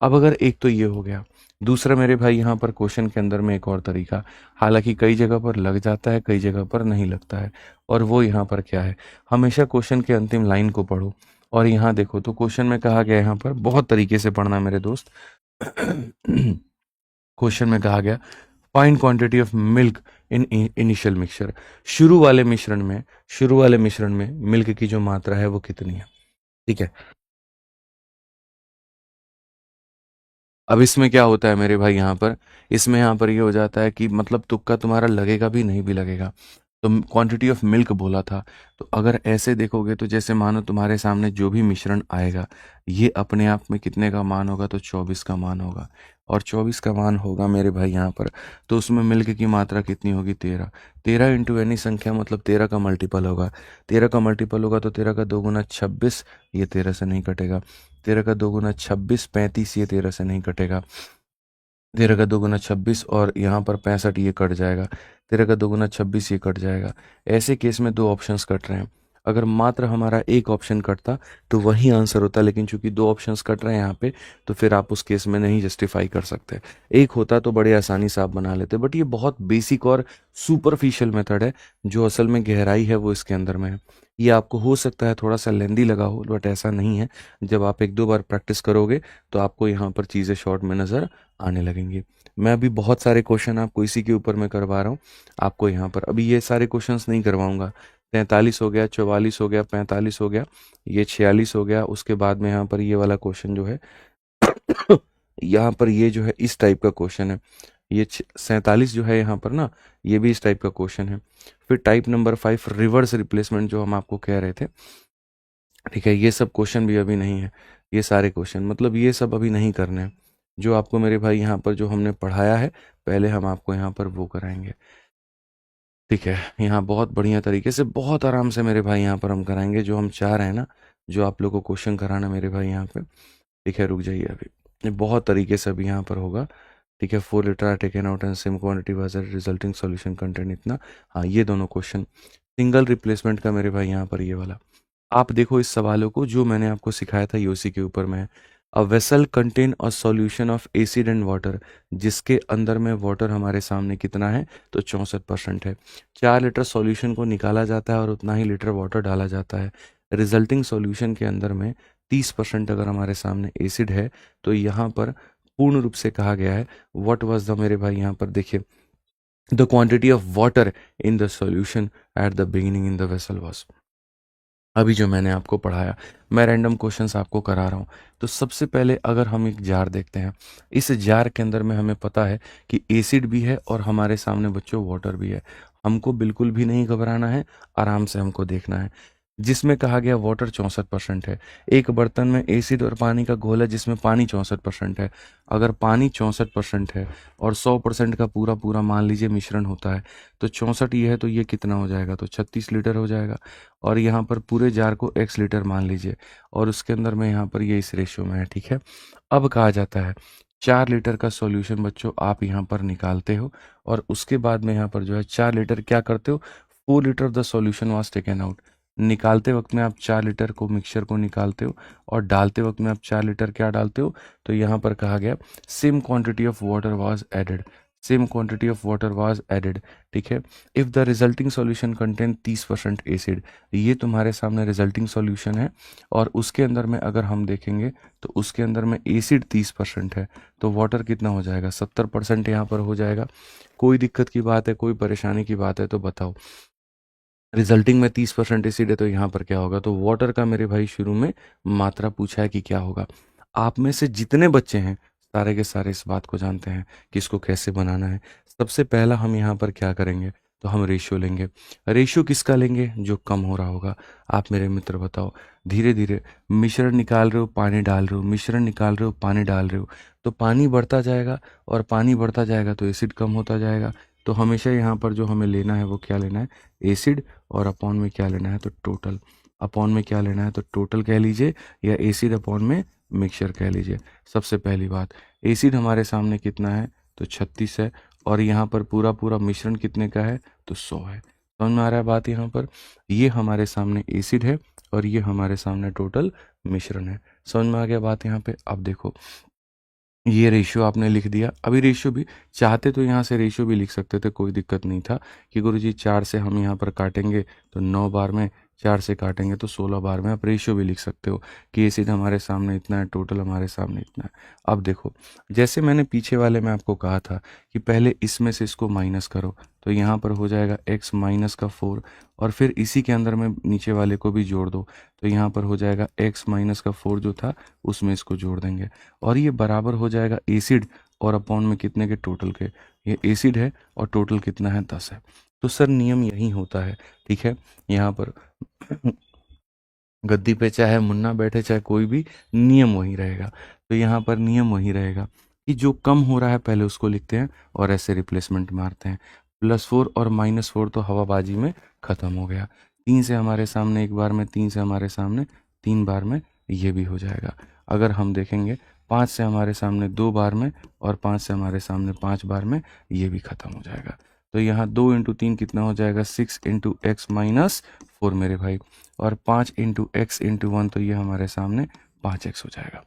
अब अगर एक तो ये हो गया, दूसरा मेरे भाई यहाँ पर क्वेश्चन के अंदर में एक और तरीका, हालांकि कई जगह पर लग जाता है, कई जगह पर नहीं लगता है, और वो यहाँ पर क्या है? हमेशा क्वेश्चन के अंतिम लाइन को पढ़ो, और यहाँ देखो तो क्वेश्चन में कहा गया, यहाँ पर बहुत तरीके से पढ़ना मेरे दोस्त। क्वेश्चन में कहा गया find quantity of milk in initial mixture. शुरू वाले मिश्रण में मिल्क की जो मात्रा है वो कितनी है? ठीक है। अब इसमें क्या होता है मेरे भाई, यहाँ पर इसमें यहाँ पर ये हो जाता है कि मतलब तुक्का तुम्हारा लगेगा भी, नहीं भी लगेगा। तो क्वांटिटी ऑफ मिल्क बोला था, तो अगर ऐसे देखोगे तो जैसे मानो तुम्हारे सामने जो भी मिश्रण आएगा ये अपने आप में कितने का मान होगा? तो 24 का मान होगा, और 24 का मान होगा मेरे भाई यहाँ पर। तो उसमें मिल्क की मात्रा कितनी होगी? 13। 13 इंटू एनी संख्या मतलब 13 का मल्टीपल होगा। 13 का मल्टीपल होगा तो 13 का 2 गुना 26, ये 13 से नहीं कटेगा। 13 का 2 गुना 26, 35, ये 13 से नहीं कटेगा। 13 का 2 गुना 26, और यहाँ पर 65, ये कट जाएगा। 13 का 2 गुना 26, ये कट जाएगा। ऐसे केस में दो ऑप्शंस कट रहे हैं। अगर मात्र हमारा एक ऑप्शन कटता तो वही आंसर होता, लेकिन चूंकि दो ऑप्शंस कट रहे हैं यहाँ पे, तो फिर आप उस केस में नहीं जस्टिफाई कर सकते। एक होता तो बड़े आसानी से आप बना लेते, बट ये बहुत बेसिक और सुपरफिशियल मेथड है। जो असल में गहराई है वो इसके अंदर में है। ये आपको हो सकता है थोड़ा सा लेंदी लगा हो, बट ऐसा नहीं है। जब आप एक दो बार प्रैक्टिस करोगे तो आपको यहाँ पर चीज़ें शॉर्ट में नज़र आने लगेंगे। मैं अभी बहुत सारे क्वेश्चन आपको इसी के ऊपर मैं करवा रहा हूँ। आपको यहाँ पर अभी ये सारे क्वेश्चंस नहीं करवाऊंगा। 43 हो गया, 44 हो गया, 45 हो गया, ये 46 हो गया। उसके बाद में यहाँ पर ये वाला क्वेश्चन जो है यहाँ पर ये जो है इस टाइप का क्वेश्चन है। ये 47 जो है यहाँ पर ना, ये भी इस टाइप का क्वेश्चन है। फिर टाइप नंबर 5 रिवर्स रिप्लेसमेंट जो हम आपको कह रहे थे, ठीक है, ये सब क्वेश्चन भी अभी नहीं है। ये सारे क्वेश्चन मतलब ये सब अभी नहीं करने हैं। जो आपको मेरे भाई यहाँ पर जो हमने पढ़ाया है पहले, हम आपको यहाँ पर वो कराएंगे। ठीक है, यहाँ बहुत बढ़िया तरीके से बहुत आराम से मेरे भाई यहाँ पर हम कराएंगे जो हम चाह रहे हैं ना, जो आप लोगों को क्वेश्चन कराना मेरे भाई यहाँ पे। ठीक है, रुक जाइए अभी, ये बहुत तरीके से अभी यहाँ पर होगा। ठीक है, 4 litre are taken out and same quantity was resulting solution content इतना। हाँ, ये दोनों क्वेश्चन सिंगल रिप्लेसमेंट का मेरे भाई यहाँ पर ये वाला। आप देखो इस सवालों को, जो मैंने आपको सिखाया था यूसी के ऊपर में। A vessel contain a solution of acid and water, जिसके अंदर में वाटर हमारे सामने कितना है? तो 64% है। 4 लीटर सॉल्यूशन को निकाला जाता है और उतना ही लीटर वाटर डाला जाता है। रिजल्टिंग सॉल्यूशन के अंदर में 30% अगर हमारे सामने एसिड है, तो यहाँ पर पूर्ण रूप से कहा गया है व्हाट वाज द, मेरे भाई यहाँ पर देखिए, the quantity of water in the solution at the beginning in the vessel was. अभी जो मैंने आपको पढ़ाया, मैं रैंडम क्वेश्चंस आपको करा रहा हूँ। तो सबसे पहले अगर हम एक जार देखते हैं, इस जार के अंदर में हमें पता है कि एसिड भी है और हमारे सामने बच्चों वाटर भी है। हमको बिल्कुल भी नहीं घबराना है, आराम से हमको देखना है। जिसमें कहा गया वाटर 64% है, एक बर्तन में एसिड और पानी का घोल है जिसमें पानी 64% है। अगर पानी 64% है और 100% का पूरा पूरा मान लीजिए मिश्रण होता है, तो 64 ये है तो ये कितना हो जाएगा? तो 36 लीटर हो जाएगा। और यहाँ पर पूरे जार को x लीटर मान लीजिए, और उसके अंदर में यहाँ पर ये इस रेशियो में है। ठीक है, अब कहा जाता है 4 लीटर का सॉल्यूशन बच्चों आप यहाँ पर निकालते हो, और उसके बाद में यहाँ पर जो है 4 लीटर क्या करते हो? 4 litre of the solution was taken out. निकालते वक्त में आप 4 लीटर को मिक्सचर को निकालते हो, और डालते वक्त में आप 4 लीटर क्या डालते हो? तो यहाँ पर कहा गया same quantity of water was added. Same quantity of water was added, ठीक है। If the resulting solution contain 30% acid, ये तुम्हारे सामने रिजल्टिंग सॉल्यूशन है और उसके अंदर में अगर हम देखेंगे तो उसके अंदर में एसिड 30% है, तो वाटर कितना हो जाएगा, 70% यहाँ पर हो जाएगा। कोई दिक्कत की बात है, कोई परेशानी की बात है तो बताओ। रिजल्टिंग में 30% एसिड है तो यहाँ पर क्या होगा, तो वाटर का मेरे भाई शुरू में मात्रा पूछा है कि क्या होगा। आप में से जितने बच्चे हैं सारे के सारे इस बात को जानते हैं कि इसको कैसे बनाना है। सबसे पहला हम यहाँ पर क्या करेंगे, तो हम रेशियो लेंगे। रेशियो किसका लेंगे, जो कम हो रहा होगा। आप मेरे मित्र बताओ, धीरे धीरे मिश्रण निकाल रहे हो, पानी डाल रहे हो, मिश्रण निकाल रहे हो, पानी डाल रहे हो, तो पानी बढ़ता जाएगा और पानी बढ़ता जाएगा तो एसिड कम होता जाएगा। तो हमेशा यहाँ पर जो हमें लेना है वो क्या लेना है, एसिड, और अपॉन में क्या लेना है, तो टोटल। अपॉन में क्या लेना है, तो टोटल कह लीजिए या एसिड अपॉन में मिक्सचर कह लीजिए। सबसे पहली बात, एसिड हमारे सामने कितना है, तो 36 है, और यहाँ पर पूरा पूरा मिश्रण कितने का है, तो 100 है। समझ में आ रहा है बात यहाँ पर। ये हमारे सामने एसिड है और ये हमारे सामने टोटल मिश्रण है। समझ में आ गया बात यहाँ पे। अब देखो, ये रेशियो आपने लिख दिया। अभी रेशियो भी चाहते तो यहाँ से रेशियो भी लिख सकते थे, कोई दिक्कत नहीं था कि गुरुजी 4 से हम यहाँ पर काटेंगे तो 9 बार में, 4 से काटेंगे तो 16 बार में। आप रेशियो भी लिख सकते हो कि एसिड हमारे सामने इतना है, टोटल हमारे सामने इतना है। अब देखो, जैसे मैंने पीछे वाले में आपको कहा था कि पहले इसमें से इसको माइनस करो, तो यहाँ पर हो जाएगा x माइनस का 4, और फिर इसी के अंदर में नीचे वाले को भी जोड़ दो, तो यहाँ पर हो जाएगा x माइनस का 4 जो था उसमें इसको जोड़ देंगे, और ये बराबर हो जाएगा एसिड और अपॉन में कितने के, टोटल के। ये एसिड है और टोटल कितना है, 10 है। तो सर नियम यही होता है, ठीक है। यहाँ पर गद्दी पे चाहे मुन्ना बैठे चाहे कोई भी, नियम वही रहेगा। तो यहाँ पर नियम वही रहेगा कि जो कम हो रहा है पहले उसको लिखते हैं और ऐसे रिप्लेसमेंट मारते हैं। +4 और -4 तो हवाबाजी में ख़त्म हो गया। 3 से हमारे सामने एक बार में, 3 से हमारे सामने 3 बार में, ये भी हो जाएगा। अगर हम देखेंगे 5 से हमारे सामने 2 बार में और 5 से हमारे सामने 5 बार में, ये भी ख़त्म हो जाएगा। तो यहाँ 2 × 3 कितना हो जाएगा, 6 × x - 4 मेरे भाई, और 5 × x × 1 तो ये हमारे सामने 5x हो जाएगा।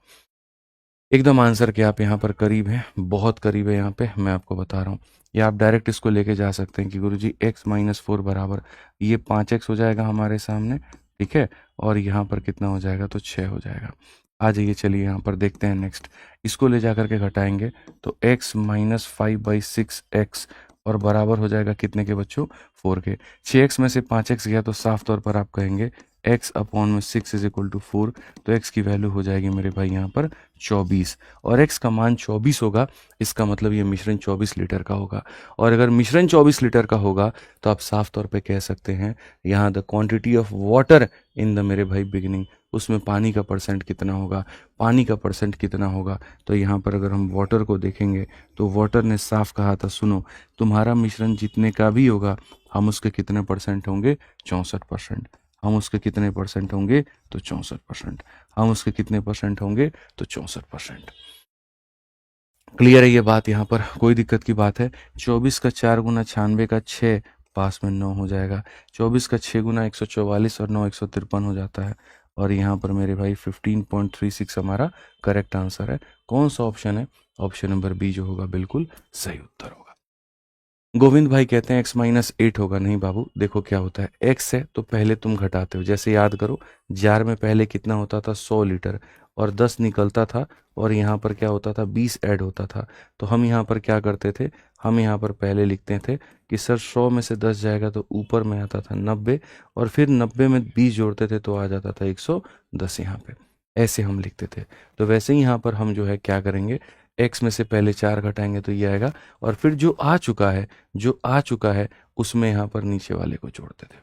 एकदम आंसर के आप यहाँ पर करीब हैं, बहुत करीब है। यहाँ पे मैं आपको बता रहा हूँ, या आप डायरेक्ट इसको लेके जा सकते हैं कि गुरुजी x - 4 बराबर ये 5x हो जाएगा हमारे सामने, ठीक है। और यहाँ पर कितना हो जाएगा, तो 6 हो जाएगा। आ जाइए, चलिए यहाँ पर देखते हैं नेक्स्ट। इसको ले जा करके घटाएंगे तो x - 5/6x, और बराबर हो जाएगा कितने के बच्चों, 4 के। 6x में से 5x गया तो साफ तौर पर आप कहेंगे x अपॉन में 6 = 4, तो x की वैल्यू हो जाएगी मेरे भाई यहाँ पर 24, और x का मान 24 होगा। इसका मतलब ये मिश्रण 24 लीटर का होगा, और अगर मिश्रण 24 लीटर का होगा तो आप साफ तौर पे कह सकते हैं यहाँ the quantity of water in the मेरे भाई बिगिनिंग, उसमें पानी का परसेंट कितना होगा, पानी का परसेंट कितना होगा। तो यहाँ पर अगर हम वाटर को देखेंगे तो वाटर ने साफ कहा था, सुनो तुम्हारा मिश्रण जितने का भी होगा, हम उसके कितने परसेंट होंगे, 64%। हम उसके कितने परसेंट होंगे, तो 64%। हम उसके कितने परसेंट होंगे, तो 64%। क्लियर है ये बात, यहाँ पर कोई दिक्कत की बात है। 24 का 4 गुना 96 का 6, पास में 9 हो जाएगा। 24 का 6 गुना 144 और 9 153 हो जाता है, और यहाँ पर मेरे भाई 15.36 हमारा करेक्ट आंसर है। कौन सा ऑप्शन है, ऑप्शन नंबर बी जो होगा बिल्कुल सही उत्तर होगा। गोविंद भाई कहते हैं x - 8 होगा। नहीं बाबू, देखो क्या होता है, x है तो पहले तुम घटाते हो। जैसे याद करो, जार में पहले कितना होता था, 100 लीटर, और 10 निकलता था, और यहाँ पर क्या होता था, 20 ऐड होता था। तो हम यहाँ पर क्या करते थे, हम यहाँ पर पहले लिखते थे कि सर 100 में से 10 जाएगा तो ऊपर में आता था 90, और फिर 90 में 20 जोड़ते थे तो आ जाता था 110 यहाँ पे। ऐसे हम लिखते थे। तो वैसे ही यहाँ पर हम जो है क्या करेंगे, x में से पहले 4 घटाएंगे तो ये आएगा, और फिर जो आ चुका है, जो आ चुका है उसमें यहाँ पर नीचे वाले को जोड़ते थे।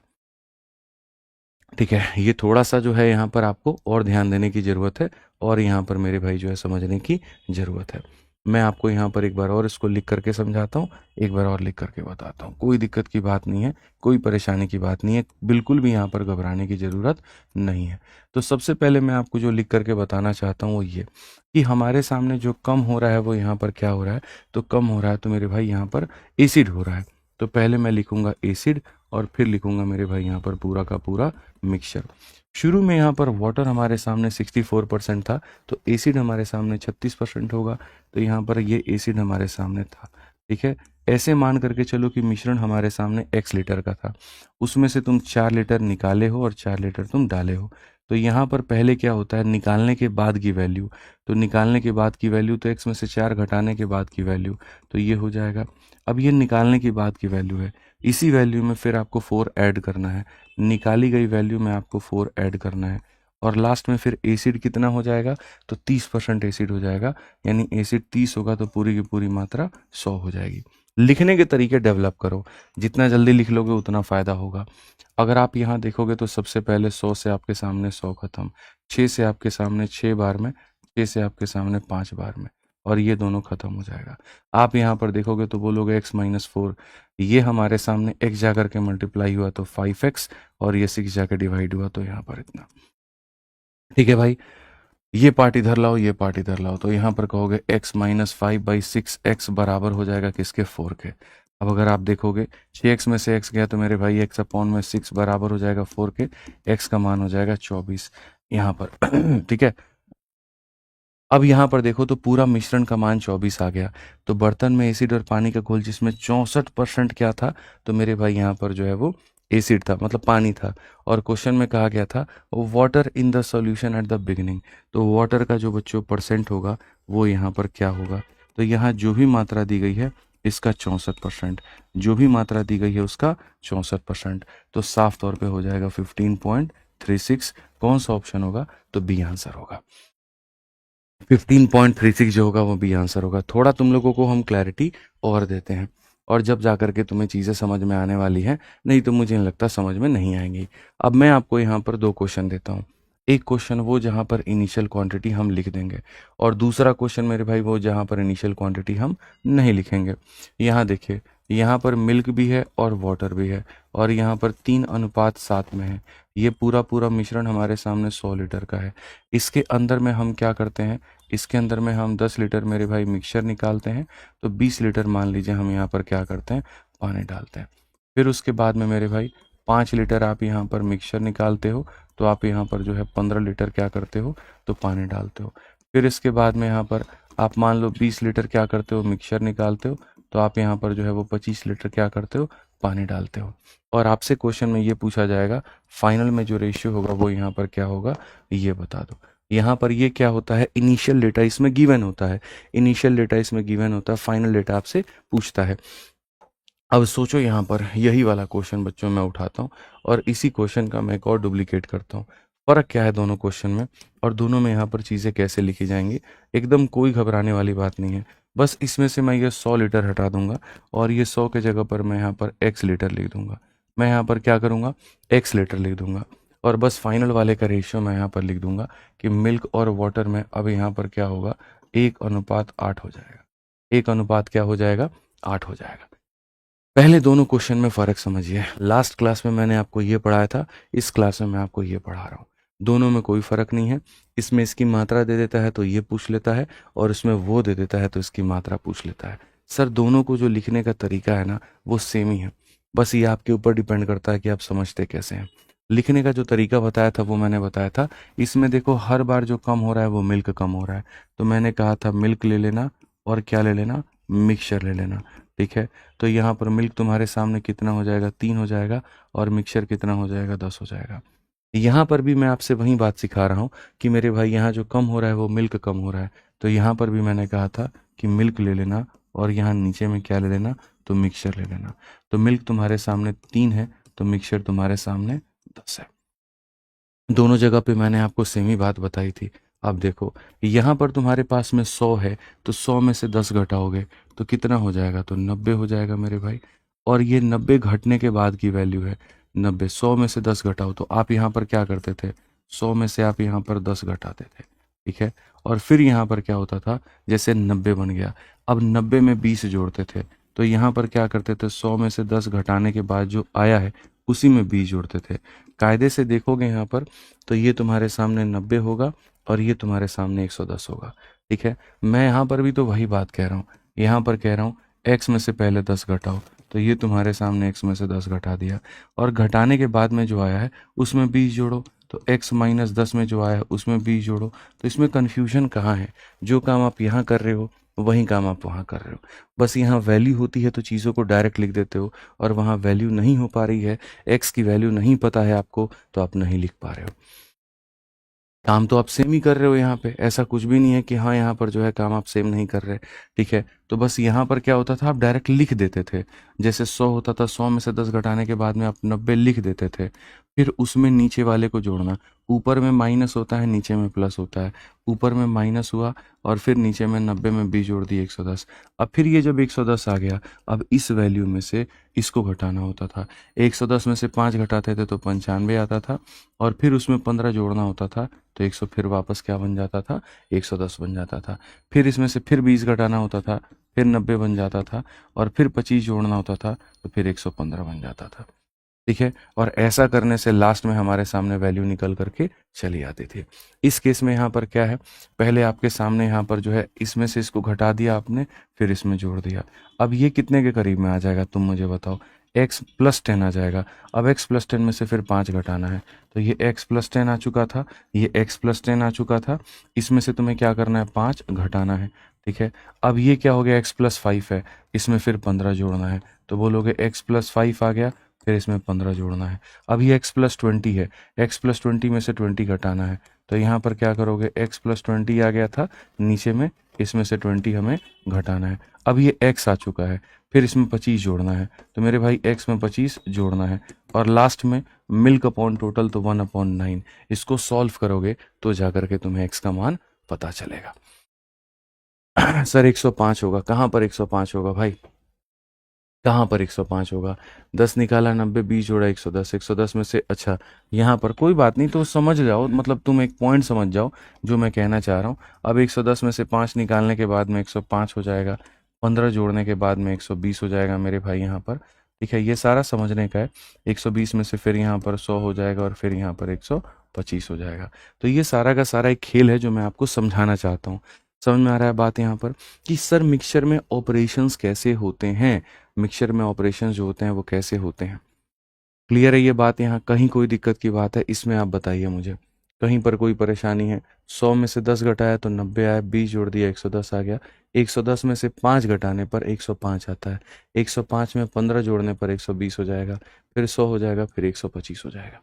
ठीक है, ये थोड़ा सा जो है यहाँ पर आपको और ध्यान देने की ज़रूरत है, और यहाँ पर मेरे भाई जो है समझने की ज़रूरत है। मैं आपको यहाँ पर एक बार और इसको लिख करके समझाता हूँ, एक बार और लिख करके बताता हूँ। कोई दिक्कत की बात नहीं है, कोई परेशानी की बात नहीं है, बिल्कुल भी यहाँ पर घबराने की ज़रूरत नहीं है। तो सबसे पहले मैं आपको जो लिख करके बताना चाहता हूँ वो ये कि हमारे सामने जो कम हो रहा है वो यहाँ पर क्या हो रहा है, तो कम हो रहा है तो मेरे भाई यहाँ पर एसिड हो रहा है। तो पहले मैं लिखूंगा एसिड, और फिर लिखूंगा मेरे भाई यहाँ पर पूरा का पूरा मिक्सचर। शुरू में यहाँ पर वाटर हमारे सामने 64% था, तो एसिड हमारे सामने 36% होगा। तो यहाँ पर ये एसिड हमारे सामने था, ठीक है। ऐसे मान करके चलो कि मिश्रण हमारे सामने x लीटर का था, उसमें से तुम 4 लीटर निकाले हो और 4 लीटर तुम डाले हो। तो यहाँ पर पहले क्या होता है, निकालने के बाद की वैल्यू, तो निकालने के बाद की वैल्यू तो x में से 4 घटाने के बाद की वैल्यू, तो ये हो जाएगा। अब ये निकालने के बाद की वैल्यू है, इसी वैल्यू में फिर आपको 4 ऐड करना है, निकाली गई वैल्यू में आपको 4 ऐड करना है, और लास्ट में फिर एसिड कितना हो जाएगा, तो 30% एसिड हो जाएगा, यानी एसिड 30 होगा तो पूरी की पूरी मात्रा 100 हो जाएगी। लिखने के तरीके डेवलप करो, जितना जल्दी लिख लोगे उतना फ़ायदा होगा। अगर आप यहाँ देखोगे तो सबसे पहले 100 से आपके सामने 100 खत्म, 6 से आपके सामने 6 बार में, 6 से आपके सामने 5 बार में, और ये दोनों खत्म हो जाएगा। आप यहाँ पर देखोगे तो बोलोगे x-4, ये हमारे सामने x जाकर के मल्टीप्लाई हुआ तो 5x, और ये 6 जाकर डिवाइड हुआ तो यहाँ पर इतना। ठीक है भाई, ये पार्ट इधर लाओ, ये पार्ट इधर लाओ, तो यहाँ पर कहोगे x-5/6x बराबर हो जाएगा किसके, 4 के। अब अगर आप देखोगे 6x में से x गया तो मेरे भाई x/6 बराबर हो जाएगा 4 के, x का मान हो जाएगा 24 यहाँ पर। ठीक है। अब यहाँ पर देखो तो पूरा मिश्रण का मान 24 आ गया, तो बर्तन में एसिड और पानी का घोल जिसमें 64% क्या था, तो मेरे भाई यहाँ पर जो है वो एसिड था, मतलब पानी था। और क्वेश्चन में कहा गया था water in the solution at the beginning, तो वाटर का जो बच्चों परसेंट होगा वो यहाँ पर क्या होगा, तो यहाँ जो भी मात्रा दी गई है इसका 64%, जो भी मात्रा दी गई है उसका 64%, तो साफ तौर पे हो जाएगा 15.36। कौन सा ऑप्शन होगा, तो बी आंसर होगा। 15.36 जो होगा वो बी आंसर होगा। थोड़ा तुम लोगों को हम क्लैरिटी और देते हैं, और जब जाकर के तुम्हें चीज़ें समझ में आने वाली हैं, नहीं तो मुझे नहीं लगता समझ में नहीं आएंगी। अब मैं आपको यहाँ पर 2 क्वेश्चन देता हूँ। एक क्वेश्चन वो जहाँ पर इनिशियल क्वांटिटी हम लिख देंगे, और दूसरा क्वेश्चन मेरे भाई वो जहाँ पर इनिशियल क्वांटिटी हम नहीं लिखेंगे। यहाँ देखिए, यहाँ पर मिल्क भी है और वाटर भी है, और यहाँ पर 3:7 में है। ये पूरा पूरा मिश्रण हमारे सामने 100 लीटर का है। इसके अंदर में हम क्या करते हैं, इसके अंदर में हम 10 लीटर मेरे भाई मिक्सचर निकालते हैं, तो 20 लीटर मान लीजिए हम यहाँ पर क्या करते हैं, पानी डालते हैं। फिर उसके बाद में मेरे भाई 5 लीटर आप यहाँ पर मिक्सचर निकालते हो, तो आप यहाँ पर जो है 15 लीटर क्या करते हो, तो पानी डालते हो। फिर इसके बाद में यहाँ पर आप मान लो 20 लीटर क्या करते हो, मिक्सचर निकालते हो, तो आप यहाँ पर जो है वो 25 लीटर क्या करते हो, पानी डालते हो। और आपसे क्वेश्चन में ये पूछा जाएगा फाइनल में जो रेशियो होगा वो यहाँ पर क्या होगा, ये बता दो। यहाँ पर ये क्या होता है, इनिशियल डेटा इसमें गिवन होता है, इनिशियल डेटा इसमें गिवन होता है, फाइनल डेटा आपसे पूछता है। अब सोचो यहाँ पर यही वाला क्वेश्चन बच्चों मैं उठाता हूँ, और इसी क्वेश्चन का मैं एक और डुप्लीकेट करता हूँ। फ़र्क क्या है दोनों क्वेश्चन में, और दोनों में यहाँ पर चीज़ें कैसे लिखी जाएंगी, एकदम कोई घबराने वाली बात नहीं है। बस इसमें से मैं ये 100 लीटर हटा दूंगा, और ये 100 के जगह पर मैं यहाँ पर x लीटर लिख दूंगा। मैं यहाँ पर क्या करूँगा, x लीटर लिख दूंगा, और बस फाइनल वाले का रेशियो मैं यहाँ पर लिख दूंगा कि मिल्क और वाटर में अब यहाँ पर क्या होगा, 1:8 हो जाएगा। 1:8 क्या हो जाएगा, 8 हो जाएगा। पहले दोनों क्वेश्चन में फ़र्क समझिए। लास्ट क्लास में मैंने आपको ये पढ़ाया था, इस क्लास में मैं आपको ये पढ़ा रहा हूँ। दोनों में कोई फ़र्क नहीं है। इसमें इसकी मात्रा दे देता है तो ये पूछ लेता है, और इसमें वो दे देता है तो इसकी मात्रा पूछ लेता है। सर दोनों को जो लिखने का तरीका है ना वो सेम ही है, बस ये आपके ऊपर डिपेंड करता है कि आप समझते कैसे हैं। लिखने का जो तरीका बताया था वो मैंने बताया था। इसमें देखो हर बार जो कम हो रहा है वो मिल्क कम हो रहा है, तो मैंने कहा था मिल्क ले लेना, और क्या ले लेना, मिक्सचर ले लेना। ठीक है, तो यहाँ पर मिल्क तुम्हारे सामने कितना हो जाएगा, 3 हो जाएगा, और मिक्सचर कितना हो जाएगा, 10 हो जाएगा। यहाँ पर भी मैं आपसे वही बात सिखा रहा हूँ कि मेरे भाई यहाँ जो कम हो रहा है वो मिल्क कम हो रहा है, तो यहाँ पर भी मैंने कहा था कि मिल्क ले लेना, और यहाँ नीचे में क्या ले लेना, तो मिक्सचर ले लेना। तो मिल्क तुम्हारे सामने 3 है, तो मिक्सचर तुम्हारे सामने 10 है। दोनों जगह पे मैंने आपको सेम ही बात बताई थी। अब देखो यहाँ पर तुम्हारे पास में 100 है, तो 100 में से 10 घटाओगे तो कितना हो जाएगा, तो 90 हो जाएगा मेरे भाई। और ये 90 घटने के बाद की वैल्यू है 90। 100 में से 10 घटाओ तो आप यहाँ पर क्या करते थे, 100 में से आप यहाँ पर 10 घटाते थे। ठीक है, और फिर यहाँ पर क्या होता था, जैसे 90 बन गया, अब 90 में 20 जोड़ते थे, तो यहाँ पर क्या करते थे, 100 में से 10 घटाने के बाद जो आया है उसी में 20 जोड़ते थे। कायदे से देखोगे यहाँ पर तो ये तुम्हारे सामने 90 होगा, और ये तुम्हारे सामने 110 होगा। ठीक है, मैं यहाँ पर भी तो वही बात कह रहा हूँ, यहाँ पर कह रहा हूँ x में से पहले 10 घटाओ, तो ये तुम्हारे सामने x में से 10 घटा दिया, और घटाने के बाद में जो आया है उसमें 20 जोड़ो, तो x -10 में जो आया है उसमें 20 जोड़ो। तो इसमें कन्फ्यूजन कहाँ है, जो काम आप यहाँ कर रहे हो वही काम आप वहाँ कर रहे हो। बस यहाँ वैल्यू होती है तो चीज़ों को डायरेक्ट लिख देते हो, और वहाँ वैल्यू नहीं हो पा रही है, एक्स की वैल्यू नहीं पता है आपको, तो आप नहीं लिख पा रहे हो। काम तो आप सेम ही कर रहे हो यहाँ पे, ऐसा कुछ भी नहीं है कि हाँ यहाँ पर जो है काम आप सेम नहीं कर रहे। ठीक है, तो बस यहाँ पर क्या होता था, आप डायरेक्ट लिख देते थे। जैसे 100 होता था, 100 में से 10 घटाने के बाद में आप 90 लिख देते थे। फिर उसमें नीचे वाले को जोड़ना, ऊपर में माइनस होता है, नीचे में प्लस होता है। ऊपर में माइनस हुआ और फिर नीचे में 90 में 20 जोड़ दिए 110। अब फिर ये जब 110 आ गया, अब इस वैल्यू में से इसको घटाना होता था। 110 में से 5 घटाते थे तो 95 आता था, और फिर उसमें 15 जोड़ना होता था, तो 100 फिर वापस क्या बन जाता था, 110 बन जाता था। फिर इसमें से फिर 20 घटाना होता था, फिर 90 बन जाता था, और फिर 25 जोड़ना होता था, तो फिर 115 बन जाता था। ठीक है, और ऐसा करने से लास्ट में हमारे सामने वैल्यू निकल करके चली आती थी। इस केस में यहाँ पर क्या है, पहले आपके सामने यहाँ पर जो है इसमें से इसको घटा दिया आपने, फिर इसमें जोड़ दिया। अब ये कितने के करीब में आ जाएगा, तुम मुझे बताओ। x प्लस 10 आ जाएगा। अब x प्लस 10 में से फिर 5 घटाना है, तो ये x प्लस 10 आ चुका था, ये x प्लस 10 आ चुका था। इसमें से तुम्हें क्या करना है, 5 घटाना है। ठीक है, अब ये क्या हो गया, x प्लस 5 है, इसमें फिर 15 जोड़ना है, तो बोलोगे x प्लस 5 आ गया, फिर इसमें 15 जोड़ना है। अब ये x प्लस 20 है, x प्लस 20 में से 20 घटाना है, तो यहाँ पर क्या करोगे, x प्लस 20 आ गया था नीचे में, इसमें से 20 हमें घटाना है। अब ये x आ चुका है, फिर इसमें 25 जोड़ना है, तो मेरे भाई x में 25 जोड़ना है, और लास्ट में मिल्क अपॉन टोटल, तो 1/9। इसको सॉल्व करोगे तो जाकर के तुम्हें x का मान पता चलेगा। सर 105 होगा, कहाँ पर 105 होगा भाई, कहाँ पर 105 होगा, 10 निकाला 90, 20 जोड़ा 110, 110 में से, अच्छा यहाँ पर कोई बात नहीं, तो समझ जाओ, मतलब तुम एक पॉइंट समझ जाओ जो मैं कहना चाह रहा हूँ। अब 110 में से 5 निकालने के बाद में 105 हो जाएगा, 15 जोड़ने के बाद में 120 हो जाएगा मेरे भाई यहाँ पर। ठीक है, ये सारा समझने का है। 120 में से फिर यहाँ पर 100 हो जाएगा, और फिर यहाँ पर 125 हो जाएगा। तो ये सारा का सारा एक खेल है जो मैं आपको समझाना चाहता हूँ। समझ में आ रहा है बात यहाँ पर, कि सर मिक्सचर में ऑपरेशंस कैसे होते हैं, मिक्सचर में ऑपरेशंस जो होते हैं वो कैसे होते हैं। क्लियर है ये बात, यहाँ कहीं कोई दिक्कत की बात है इसमें आप बताइए मुझे, कहीं पर कोई परेशानी है। 100 में से 10 घटाया तो 90 आया, 20 जोड़ दिया 110 आ गया। 110 में से 5 घटाने पर 105 आता है, 105 में 15 जोड़ने पर 120 हो जाएगा, फिर 100 हो जाएगा, फिर 125 हो जाएगा।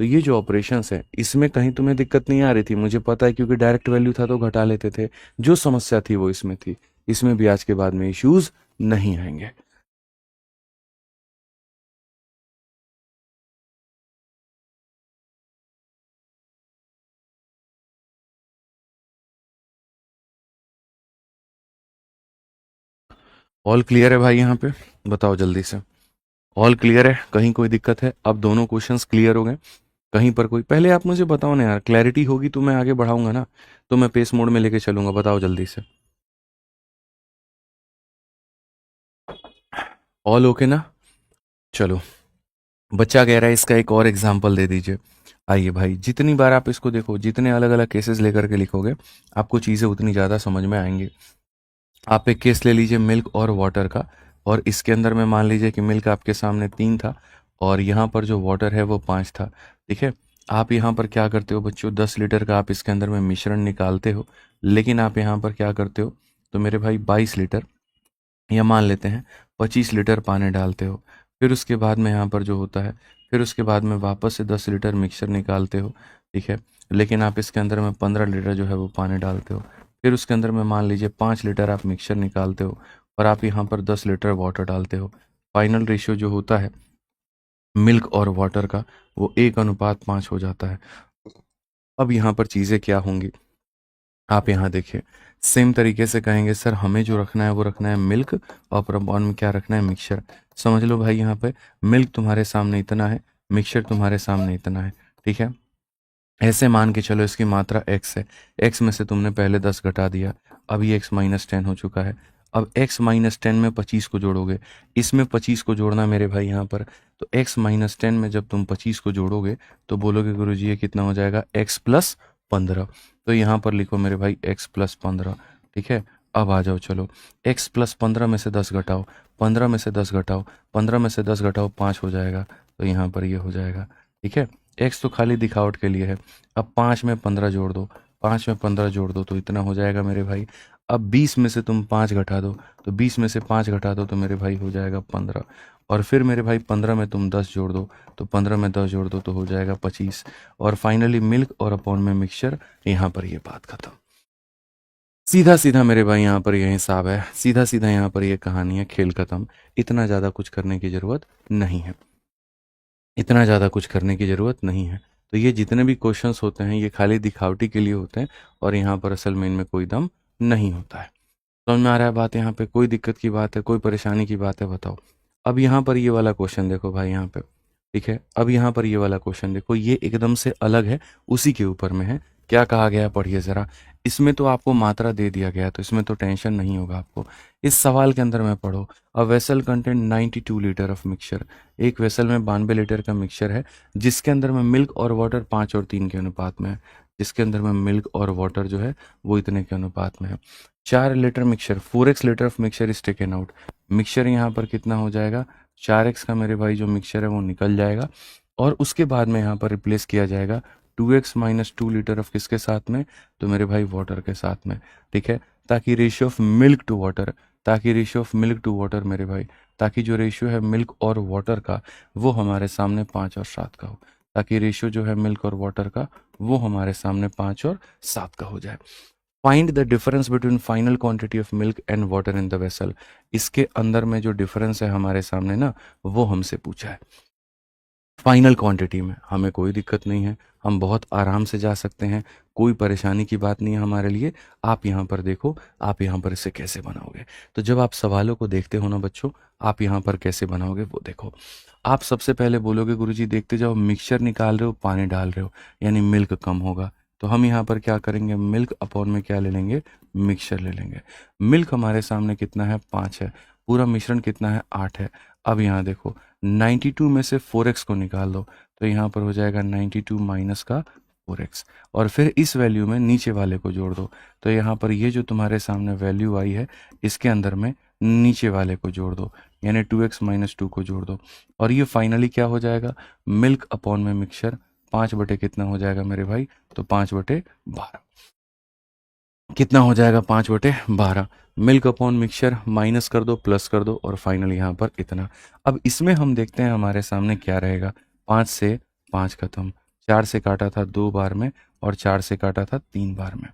तो ये जो ऑपरेशंस है इसमें कहीं तुम्हें दिक्कत नहीं आ रही थी, मुझे पता है, क्योंकि डायरेक्ट वैल्यू था तो घटा लेते थे। जो समस्या थी वो इसमें थी, इसमें भी आज के बाद में इश्यूज नहीं आएंगे। ऑल क्लियर है भाई यहाँ पे, बताओ जल्दी से। ऑल क्लियर है, कहीं कोई दिक्कत है, अब दोनों क्वेश्चंस क्लियर हो गए, कहीं पर कोई, पहले आप मुझे बताओ ना यार, क्लैरिटी होगी तो मैं आगे बढ़ाऊंगा ना, तो मैं पेस मोड में लेके चलूंगा, बताओ जल्दी से। ऑल ओके ना, चलो। बच्चा कह रहा है इसका एक और एग्जाम्पल दे दीजिए। आइए भाई, जितनी बार आप इसको देखो, जितने अलग अलग केसेस लेकर के लिखोगे, आपको चीज़ें उतनी ज़्यादा समझ में आएंगी। आप एक केस ले लीजिए मिल्क और वाटर का, और इसके अंदर में मान लीजिए कि मिल्क आपके सामने 3 था, और यहाँ पर जो वाटर है वो 5 था। ठीक है, आप यहाँ पर क्या करते हो बच्चों, 10 लीटर का आप इसके अंदर में मिश्रण निकालते हो, लेकिन आप यहाँ पर क्या करते हो, तो मेरे भाई 22 लीटर, या मान लेते हैं 25 लीटर पानी डालते हो। फिर उसके बाद में यहाँ पर जो होता है, फिर उसके बाद में वापस से 10 लीटर मिक्सर निकालते हो। ठीक है, लेकिन आप इसके अंदर में 15 लीटर जो है वो पानी डालते हो। फिर उसके अंदर में मान लीजिए 5 लीटर आप मिक्सर निकालते हो, और आप यहाँ पर 10 लीटर वाटर डालते हो। फाइनल रेशियो जो होता है मिल्क और वाटर का, वो 1:5 हो जाता है। अब यहाँ पर चीज़ें क्या होंगी, आप यहाँ देखिए, सेम तरीके से कहेंगे सर हमें जो रखना है वो रखना है मिल्क, और प्रमाण में क्या रखना है, मिक्सचर। समझ लो भाई, यहाँ पे मिल्क तुम्हारे सामने इतना है, मिक्सचर तुम्हारे सामने इतना है। ठीक है, ऐसे मान के चलो इसकी मात्रा x है, x में से तुमने पहले 10 घटा दिया, अब ये x-10 हो चुका है। अब x-10 में 25 को जोड़ोगे, इसमें 25 को जोड़ना मेरे भाई यहाँ पर, तो x-10 में जब तुम 25 को जोड़ोगे तो बोलोगे गुरुजी ये कितना हो जाएगा, x प्लस 15। तो यहाँ पर लिखो मेरे भाई x प्लस 15। ठीक है, अब आ जाओ चलो, x प्लस 15 में से 10 घटाओ, 15 में से 10 घटाओ, 15 में से 10 घटाओ, 5 हो जाएगा, तो यहाँ पर ये हो जाएगा। ठीक है, x तो खाली दिखावट के लिए है। अब 5 में 15 जोड़ दो, 5 में 15 जोड़ दो, तो इतना हो जाएगा मेरे भाई। अब 20 में से तुम 5 घटा दो, तो 20 में से 5 घटा दो तो मेरे भाई हो जाएगा 15। और फिर मेरे भाई 15 में तुम 10 जोड़ दो, तो 15 में 10 जोड़ दो तो हो जाएगा 25। और फाइनली मिल्क और अपॉन में मिक्सचर, यहाँ पर ये बात खत्म। सीधा सीधा मेरे भाई यहाँ पर ये हिसाब है, सीधा सीधा यहाँ पर ये कहानी है, खेल खत्म। इतना ज़्यादा कुछ करने की ज़रूरत नहीं है, इतना ज़्यादा कुछ करने की ज़रूरत नहीं है। तो ये जितने भी क्वेश्चंस होते हैं ये खाली दिखावटी के लिए होते हैं, और यहाँ पर असल में इनमें कोई दम नहीं होता है। समझ में आ रहा है बात? यहाँ पे कोई दिक्कत की बात है, कोई परेशानी की बात है, बताओ। अब यहाँ पर ये वाला क्वेश्चन देखो भाई यहाँ पे, ठीक है। अब यहाँ पर ये वाला क्वेश्चन देखो, ये एकदम से अलग है, उसी के ऊपर में है। क्या कहा गया है पढ़िए ज़रा। इसमें तो आपको मात्रा दे दिया गया है, तो इसमें तो टेंशन नहीं होगा आपको। इस सवाल के अंदर में पढ़ो, a vessel content 92 litre of mixture. एक वेसल में 92 लीटर का मिक्सचर है, जिसके अंदर में मिल्क और वाटर 5 और 3 के अनुपात में है। जिसके अंदर में मिल्क और वाटर जो है वो इतने के अनुपात में है। 4 litre mixture, 4x litre of mixture is taken out. Mixture यहाँ पर कितना हो जाएगा, 4x का मेरे भाई जो मिक्सचर है वो निकल जाएगा, और उसके बाद में यहाँ पर रिप्लेस किया जाएगा 2x माइनस 2 लीटर ऑफ किसके साथ में, तो मेरे भाई वाटर के साथ में, ठीक है। ताकि ratio of milk to water, ताकि ratio of milk to water मेरे भाई, ताकि जो रेशियो है मिल्क और वाटर का वो हमारे सामने 5 और 7 का हो, ताकि रेशियो जो है मिल्क और वाटर का वो हमारे सामने 5 और 7 का हो जाए। Find the difference between final quantity of milk and water in the vessel. इसके अंदर में जो डिफरेंस है हमारे सामने ना, वो हमसे पूछा है। फाइनल क्वांटिटी में हमें कोई दिक्कत नहीं है, हम बहुत आराम से जा सकते हैं, कोई परेशानी की बात नहीं है हमारे लिए। आप यहाँ पर देखो, आप यहाँ पर इसे कैसे बनाओगे। तो जब आप सवालों को देखते हो ना बच्चों, आप यहाँ पर कैसे बनाओगे वो देखो। आप सबसे पहले बोलोगे गुरुजी देखते जाओ, मिक्सचर निकाल रहे हो, पानी डाल रहे हो, यानी मिल्क कम होगा। तो हम यहाँ पर क्या करेंगे, मिल्क अपॉन में क्या ले लेंगे, मिक्सचर ले लेंगे। मिल्क हमारे सामने कितना है, 5 है। पूरा मिश्रण कितना है, 8 है। अब यहाँ देखो, 92 में से 4x को निकाल दो, तो यहाँ पर हो जाएगा 92 माइनस का 4x, और फिर इस वैल्यू में नीचे वाले को जोड़ दो। तो यहाँ पर ये जो तुम्हारे सामने वैल्यू आई है, इसके अंदर में नीचे वाले को जोड़ दो, यानी 2x माइनस 2 को जोड़ दो। और ये फाइनली क्या हो जाएगा, मिल्क अपॉन में मिक्सचर, 5 बटे कितना हो जाएगा मेरे भाई, तो 5 बटे 12। कितना हो जाएगा, 5 बटे 12। मिल्क अपॉन मिक्सचर माइनस कर दो, प्लस कर दो, और फाइनल यहाँ पर इतना। अब इसमें हम देखते हैं हमारे सामने क्या रहेगा। 5 से 5 खत्म, 4 से काटा था 2 बार में, और 4 से काटा था 3 बार में।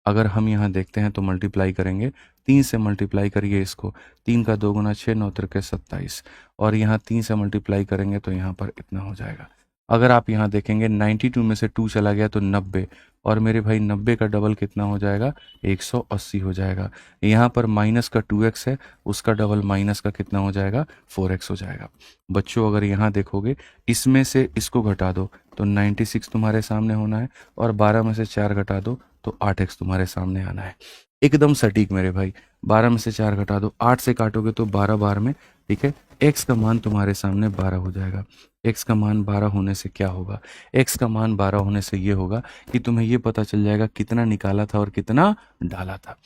अगर हम यहाँ देखते हैं तो मल्टीप्लाई करेंगे, 3 से मल्टीप्लाई करिए इसको, 3 का 2 गुना 6, 9 त्रिके 27, और यहाँ 3 से मल्टीप्लाई करेंगे तो यहाँ पर इतना हो जाएगा। अगर आप यहाँ देखेंगे 92 में से 2 चला गया तो 90, और मेरे भाई 90 का डबल कितना हो जाएगा, 180 हो जाएगा। यहाँ पर माइनस का 2x है, उसका डबल माइनस का कितना हो जाएगा, 4x हो जाएगा। बच्चों अगर यहाँ देखोगे, इसमें से इसको घटा दो तो 96 तुम्हारे सामने होना है, और 12 में से 4 घटा दो तो 8x तुम्हारे सामने आना है। एकदम सटीक मेरे भाई, 12 में से 4 घटा दो, 8 से काटोगे तो 12 बार में, ठीक है। x का मान तुम्हारे सामने 12 हो जाएगा। x का मान 12 होने से क्या होगा, x का मान 12 होने से ये होगा कि तुम्हें ये पता चल जाएगा कितना निकाला था और कितना डाला था,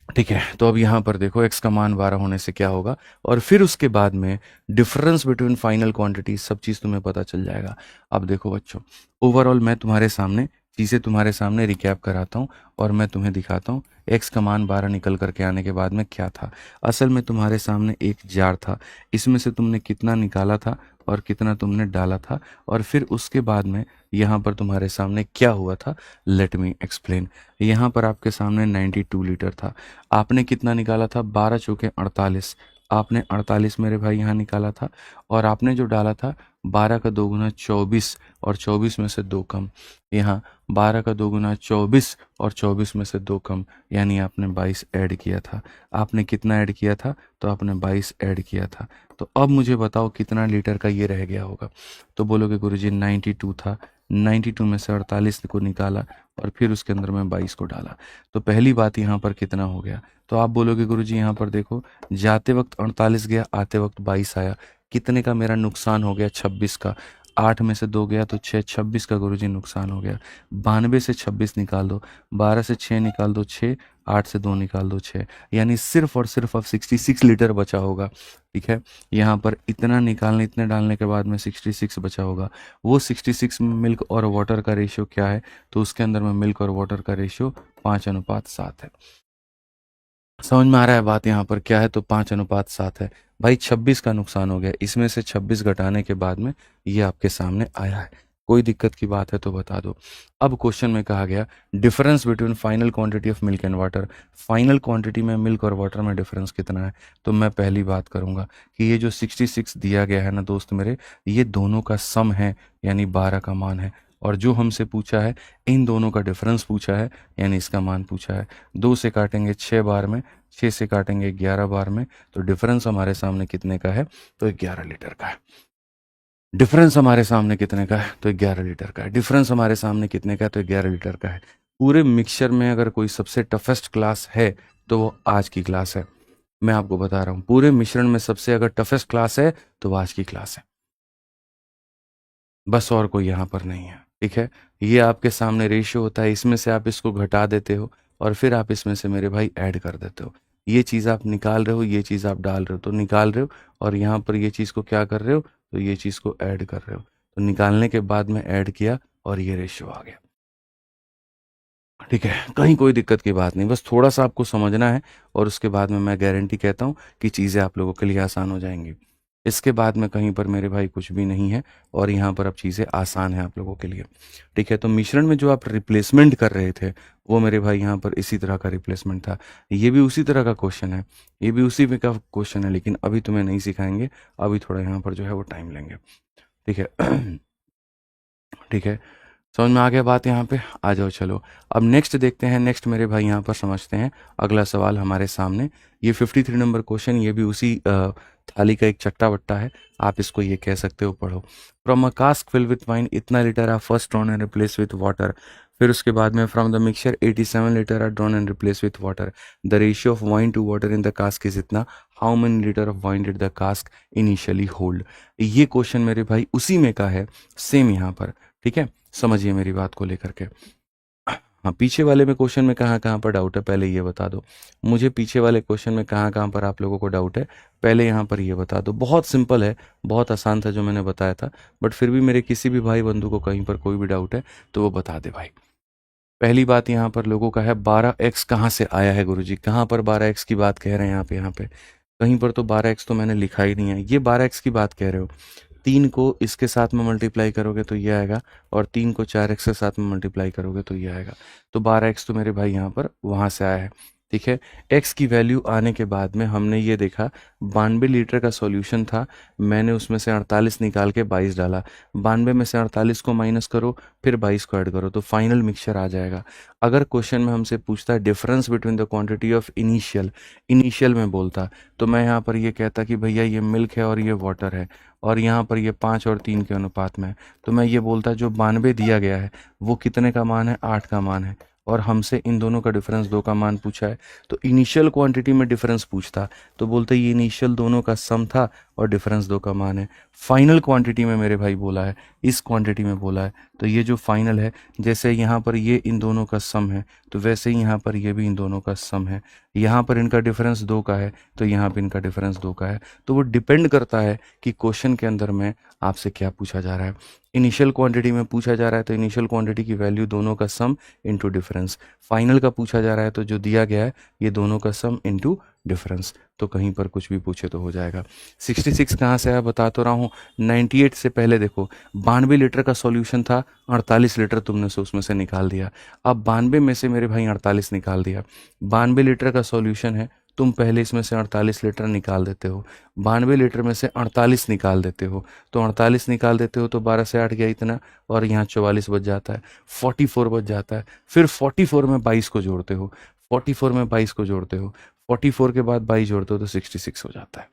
ठीक है। तो अब यहाँ पर देखो x का मान 12 होने से क्या होगा, और फिर उसके बाद में डिफरेंस बिटवीन फाइनल क्वांटिटी, सब चीज़ तुम्हें पता चल जाएगा। अब देखो बच्चों, ओवरऑल मैं तुम्हारे सामने चीज़ें तुम्हारे सामने रिकैप कराता हूँ, और मैं तुम्हें दिखाता हूँ x का मान 12 निकल करके आने के बाद में क्या था। असल में तुम्हारे सामने एक जार था, इसमें से तुमने कितना निकाला था और कितना तुमने डाला था, और फिर उसके बाद में यहाँ पर तुम्हारे सामने क्या हुआ था, लेट मी एक्सप्लेन। यहाँ पर आपके सामने 92 लीटर था, आपने कितना निकाला था, 12 चौके 48, आपने 48 मेरे भाई यहाँ निकाला था, और आपने जो डाला था 12 का 2 गुना 24, और 24 में से 2 कम, यहाँ 12 का 2 गुना 24 और 24 में से 2 कम, यानी आपने 22 ऐड किया था। आपने कितना ऐड किया था, तो आपने 22 ऐड किया था। तो अब मुझे बताओ कितना लीटर का ये रह गया होगा। तो बोलोगे गुरुजी 92 था, 92 में से 48 को निकाला, और फिर उसके अंदर में 22 को डाला। तो पहली बात यहाँ पर कितना हो गया, तो आप बोलोगे गुरुजी यहाँ पर देखो, जाते वक्त 48 गया, आते वक्त 22 आया, कितने का मेरा नुकसान हो गया, 26 का। 8 में से 2 गया तो 6, 26 का गुरुजी नुकसान हो गया। 92 से 26 निकाल दो, 12 से 6 निकाल दो 6, 8 से 2 निकाल दो 6, यानी सिर्फ और सिर्फ अब 66 लीटर बचा होगा, ठीक है। यहाँ पर इतना निकालने, इतने डालने के बाद में 66 बचा होगा। वो 66 में मिल्क और वाटर का रेशियो क्या है, तो उसके अंदर में मिल्क और वाटर का रेशियो 5:7 है। समझ में आ रहा है बात यहाँ पर क्या है? तो 5:7 है भाई। 26 का नुकसान हो गया, इसमें से 26 घटाने के बाद में ये आपके सामने आया है। कोई दिक्कत की बात है तो बता दो। अब क्वेश्चन में कहा गया difference between final quantity of milk and water. Final quantity में मिल्क और वाटर में डिफरेंस कितना है? तो मैं पहली बात करूंगा कि ये जो 66 दिया गया है ना दोस्त मेरे, ये दोनों का सम है, यानी 12 का मान है। और जो हमसे पूछा है, इन दोनों का डिफरेंस पूछा है, यानी इसका मान पूछा है। 2 से काटेंगे 6 बार में, 6 से काटेंगे 11 बार में, तो डिफरेंस हमारे सामने कितने का है? तो 11 लीटर का है। डिफरेंस हमारे सामने कितने का है? तो 11 लीटर का है। डिफरेंस हमारे सामने कितने का है? तो 11 लीटर का है। पूरे मिक्सचर में अगर कोई सबसे टफेस्ट क्लास है तो वो आज की क्लास है। मैं आपको बता रहा हूँ, पूरे मिश्रण में सबसे अगर टफेस्ट क्लास है तो वो आज की क्लास है, बस और कोई यहाँ पर नहीं है। ठीक है, ये आपके सामने रेशियो होता है, इसमें से आप इसको घटा देते हो और फिर आप इसमें से मेरे भाई ऐड कर देते हो। ये चीज़ आप निकाल रहे हो, ये चीज़ आप डाल रहे हो, तो निकाल रहे हो और यहाँ पर ये चीज़ को क्या कर रहे हो? तो ये चीज़ को ऐड कर रहे हो। तो निकालने के बाद में ऐड किया और ये रेशियो आ गया। ठीक है, कहीं कोई दिक्कत की बात नहीं, बस थोड़ा सा आपको समझना है और उसके बाद में मैं गारंटी कहता हूँ कि चीज़ें आप लोगों के लिए आसान हो जाएंगी। इसके बाद में कहीं पर मेरे भाई कुछ भी नहीं है और यहाँ पर अब चीज़ें आसान हैं आप लोगों के लिए। ठीक है, तो मिश्रण में जो आप रिप्लेसमेंट कर रहे थे वो मेरे भाई यहाँ पर इसी तरह का रिप्लेसमेंट था। ये भी उसी तरह का क्वेश्चन है, ये भी उसी का क्वेश्चन है, लेकिन अभी तुम्हें नहीं सिखाएंगे, अभी थोड़ा यहाँ पर जो है वो टाइम लेंगे। ठीक है। ठीक है, समझ में आ गया बात यहाँ पे? आ जाओ चलो, अब नेक्स्ट देखते हैं। नेक्स्ट मेरे भाई यहाँ पर समझते हैं अगला सवाल हमारे सामने। ये 53 नंबर क्वेश्चन, ये भी उसी थाली का एक चट्टा बट्टा है, आप इसको ये कह सकते हो। पढ़ो। From a cask fill with wine इतना litre are first drawn and replace with water. फिर उसके बाद में from the mixture 87 litre are drawn and replace with water. The ratio of wine to water in the cask is इतना। How many litre of wine did the cask initially hold. ये question मेरे भाई उसी में का है, same यहाँ पर। ठीक है, समझिए मेरी बात को लेकर के। हाँ, पीछे वाले में क्वेश्चन में कहाँ कहाँ पर डाउट है पहले ये बता दो मुझे। पीछे वाले क्वेश्चन में कहाँ कहाँ पर आप लोगों को डाउट है पहले यहाँ पर ये बता दो। बहुत सिंपल है, बहुत आसान था जो मैंने बताया था, बट फिर भी मेरे किसी भी भाई बंधु को कहीं पर कोई भी डाउट है तो वो बता दे भाई। पहली बात यहाँ पर लोगों का है 12x कहाँ से आया है गुरुजी? कहाँ पर 12x की बात कह रहे हैं? यहाँ पे कहीं पर तो 12x तो मैंने लिखा ही नहीं है। ये 12x की बात कह रहे हो, 3 को इसके साथ में मल्टीप्लाई करोगे तो ये आएगा, और 3 को 4x के साथ में मल्टीप्लाई करोगे तो ये आएगा। तो 12x तो मेरे भाई यहाँ पर वहाँ से आया है। ठीक है, x की वैल्यू आने के बाद में हमने ये देखा 92 लीटर का सॉल्यूशन था, मैंने उसमें से 48 निकाल के 22 डाला। 92 में से 48 को माइनस करो, फिर 22 को ऐड करो, तो फाइनल मिक्सचर आ जाएगा। अगर क्वेश्चन में हमसे पूछता है difference between the quantity of initial में बोलता, तो मैं यहाँ पर ये कहता कि भैया ये मिल्क है और ये वाटर है, और यहाँ पर ये 5 और 3 के अनुपात में है। तो मैं ये बोलता जो 92 दिया गया है वो कितने का मान है? 8 का मान है, और हमसे इन दोनों का डिफरेंस 2 का मान पूछा है। तो इनिशियल क्वांटिटी में डिफरेंस पूछता तो बोलते ये इनिशियल दोनों का सम था और डिफरेंस 2 का मान है। फाइनल क्वांटिटी में मेरे भाई बोला है, इस क्वांटिटी में बोला है, तो ये जो फाइनल है, जैसे यहाँ पर ये इन दोनों का सम है तो वैसे ही यहाँ पर ये भी इन दोनों का सम है। यहाँ पर इनका डिफरेंस 2 का है तो यहाँ पर इनका डिफरेंस 2 का है। तो वो डिपेंड करता है कि क्वेश्चन के अंदर में आपसे क्या पूछा जा रहा है। इनिशियल क्वांटिटी में पूछा जा रहा है तो इनिशियल क्वांटिटी की वैल्यू दोनों का सम इनटू डिफरेंस। फाइनल का पूछा जा रहा है तो जो दिया गया है ये दोनों का सम इनटू डिफरेंस। तो कहीं पर कुछ भी पूछे तो हो जाएगा। 66 कहाँ से आया बता तो रहा हूँ। 98 से पहले देखो 92 लीटर का सॉल्यूशन था, 48 लीटर तुमने से उसमें से निकाल दिया। अब 92 में से मेरे भाई 48 निकाल दिया। 92 लीटर का सॉल्यूशन है, तुम पहले इसमें से 48 लीटर निकाल देते हो, 92 लीटर में से 48 निकाल देते हो, तो 48 निकाल देते हो तो 12 से 8 गया इतना, और यहाँ 44 बच जाता है, 44 बच जाता है। फिर 44 में 22 को जोड़ते हो, 44 में 22 को जोड़ते हो, 44 के बाद 22 जोड़ते हो तो 66 हो जाता है।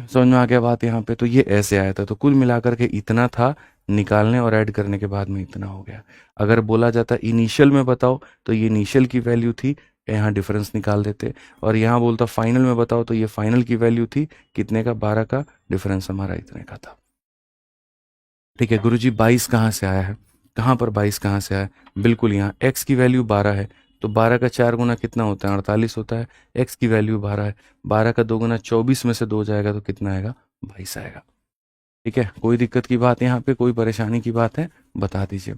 समझ में आ गया बात यहाँ पे? तो ये ऐसे आया था, तो कुल मिलाकर के इतना था, निकालने और ऐड करने के बाद में इतना हो गया। अगर बोला जाता इनिशियल में बताओ तो ये इनिशियल की वैल्यू थी, यहाँ डिफरेंस निकाल देते, और यहाँ बोलता फाइनल में बताओ तो ये फाइनल की वैल्यू थी कितने का? 12 का। डिफरेंस हमारा इतने का था। ठीक है गुरुजी, 22 कहाँ से आया है? कहाँ पर 22 कहाँ से आया है? बिल्कुल यहाँ x की वैल्यू 12 है, तो 12 का 4 गुना कितना होता है? 48 होता है। x की वैल्यू 12 है, 12 का 2 गुना 24 में से 2 जाएगा तो कितना आएगा? 22 आएगा। ठीक है, कोई दिक्कत की बात यहाँ पे, कोई परेशानी की बात है? बता दीजिए।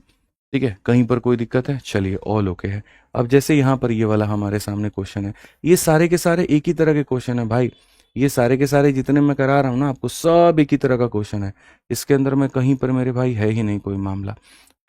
ठीक है, कहीं पर कोई दिक्कत है? चलिए, ऑल ओके है। अब जैसे यहाँ पर ये वाला हमारे सामने क्वेश्चन है, ये सारे के सारे एक ही तरह के क्वेश्चन है भाई। ये सारे के सारे जितने मैं करा रहा हूँ ना आपको, सब एक ही तरह का क्वेश्चन है। इसके अंदर में कहीं पर मेरे भाई है ही नहीं कोई मामला।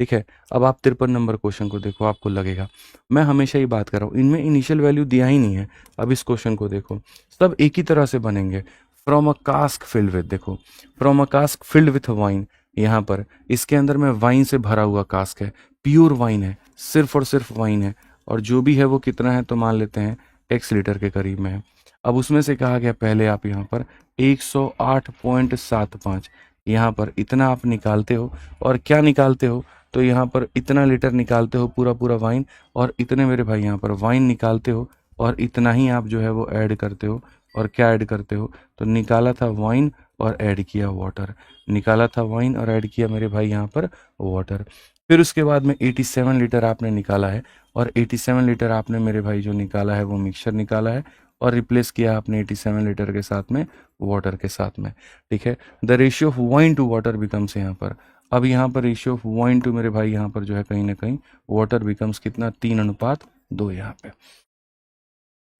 ठीक है, अब आप 53 नंबर क्वेश्चन को देखो, आपको लगेगा मैं हमेशा ही बात कर रहा हूँ, इनमें इनिशियल वैल्यू दिया ही नहीं है। अब इस क्वेश्चन को देखो, सब एक ही तरह से बनेंगे। From a cask filled with, देखो, from a cask filled with wine, यहाँ पर इसके अंदर में वाइन से भरा हुआ कास्क है, प्योर वाइन है, सिर्फ और सिर्फ वाइन है, और जो भी है वो कितना है तो मान लेते हैं x लीटर के करीब में है। अब उसमें से कहा गया पहले आप यहाँ पर 108.75, यहाँ पर इतना आप निकालते हो, और क्या निकालते हो तो यहाँ पर इतना लीटर निकालते हो पूरा पूरा वाइन, और इतने मेरे भाई यहाँ पर वाइन निकालते हो, और इतना ही आप जो है वो ऐड करते हो। और क्या ऐड करते हो तो निकाला था वाइन और ऐड किया वाटर, निकाला था वाइन और ऐड किया मेरे भाई यहाँ पर वाटर। फिर उसके बाद में 87 लीटर आपने निकाला है, और 87 लीटर आपने मेरे भाई जो निकाला है वो मिक्सचर निकाला है, और रिप्लेस किया आपने 87 लीटर के साथ में वाटर के साथ में। ठीक है, the ratio of wine to water becomes, यहाँ पर अब यहाँ पर रेशियो ऑफ वाइन टू मेरे भाई यहाँ पर जो है कहीं ना कहीं वाटर बिकम्स कितना, 3:2 यहाँ पे।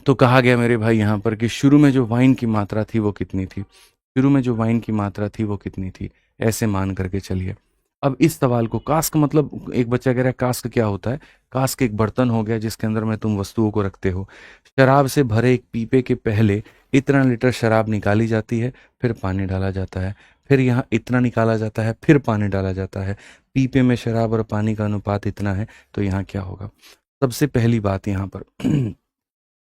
तो कहा गया मेरे भाई यहाँ पर कि शुरू में जो वाइन की मात्रा थी वो कितनी थी, शुरू में जो वाइन की मात्रा थी वो कितनी थी, ऐसे मान करके चलिए। अब इस सवाल को, कास्क मतलब, एक बच्चा कह रहा है कास्क क्या होता है? कास्क एक बर्तन हो गया जिसके अंदर में तुम वस्तुओं को रखते हो। शराब से भरे एक पीपे के पहले इतना लीटर शराब निकाली जाती है, फिर पानी डाला जाता है, फिर यहाँ इतना निकाला जाता है, फिर पानी डाला जाता है। पीपे में शराब और पानी का अनुपात इतना है, तो यहाँ क्या होगा? सबसे पहली बात यहाँ पर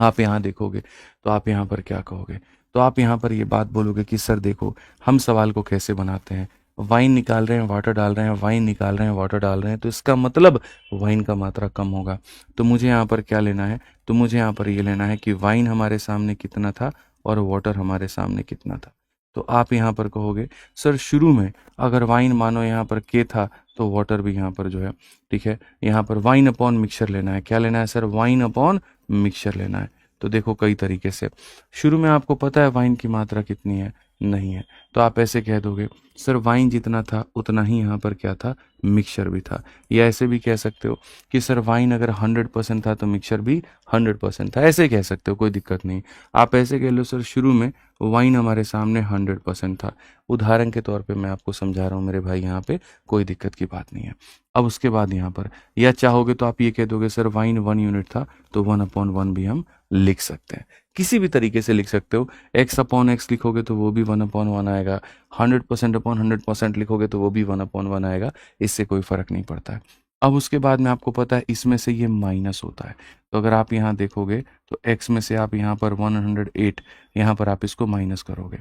आप यहाँ देखोगे तो आप यहाँ पर क्या कहोगे? तो आप यहाँ पर ये बात बोलोगे कि सर देखो, हम सवाल को कैसे बनाते हैं, वाइन निकाल रहे हैं, वाटर डाल रहे हैं, वाइन निकाल रहे हैं, वाटर डाल रहे हैं, तो इसका मतलब वाइन का मात्रा कम होगा। तो मुझे यहाँ पर क्या लेना है, तो मुझे यहाँ पर ये लेना है कि वाइन हमारे सामने कितना था और वाटर हमारे सामने कितना था। तो आप यहाँ पर कहोगे सर शुरू में अगर वाइन मानो यहाँ पर के था, तो वाटर भी यहाँ पर जो है, ठीक है, यहाँ पर वाइन अपॉन मिक्सचर लेना है। क्या लेना है सर? वाइन अपॉन मिक्सचर लेना है। तो देखो कई तरीके से, शुरू में आपको पता है वाइन की मात्रा कितनी है? नहीं है, तो आप ऐसे कह दोगे सर वाइन जितना था उतना ही यहाँ पर क्या था, मिक्सचर भी था। या ऐसे भी कह सकते हो कि सर वाइन अगर 100% था तो मिक्सचर भी 100% था, ऐसे कह सकते हो, कोई दिक्कत नहीं। आप ऐसे कह लो सर शुरू में वाइन हमारे सामने 100% था, उदाहरण के तौर पे मैं आपको समझा रहा हूँ मेरे भाई, यहाँ पे कोई दिक्कत की बात नहीं है। अब उसके बाद यहाँ पर, या चाहोगे तो आप ये कह दोगे सर वाइन 1 यूनिट था, तो 1/1 भी हम लिख सकते हैं, किसी भी तरीके से लिख सकते हो। x अपॉन एक्स लिखोगे तो वो भी 1/1 आएगा, 100% अपॉन 100% लिखोगे तो वो भी 1/1 आएगा, इससे कोई फर्क नहीं पड़ता है। अब उसके बाद में आपको पता है इसमें से ये माइनस होता है, तो अगर आप यहाँ देखोगे तो x में से आप यहाँ पर 108, यहाँ पर आप इसको माइनस करोगे,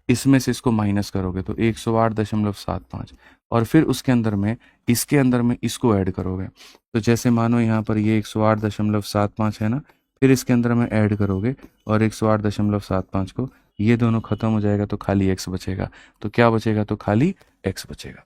इसमें से इसको माइनस करोगे तो 108.75, और फिर उसके अंदर में, इसके अंदर में इसको ऐड करोगे। तो जैसे मानो यहाँ पर ये 108.75 है ना, फिर इसके अंदर में ऐड करोगे, और 108.75 को, ये दोनों खत्म हो जाएगा तो खाली x बचेगा। तो क्या बचेगा? तो खाली x बचेगा।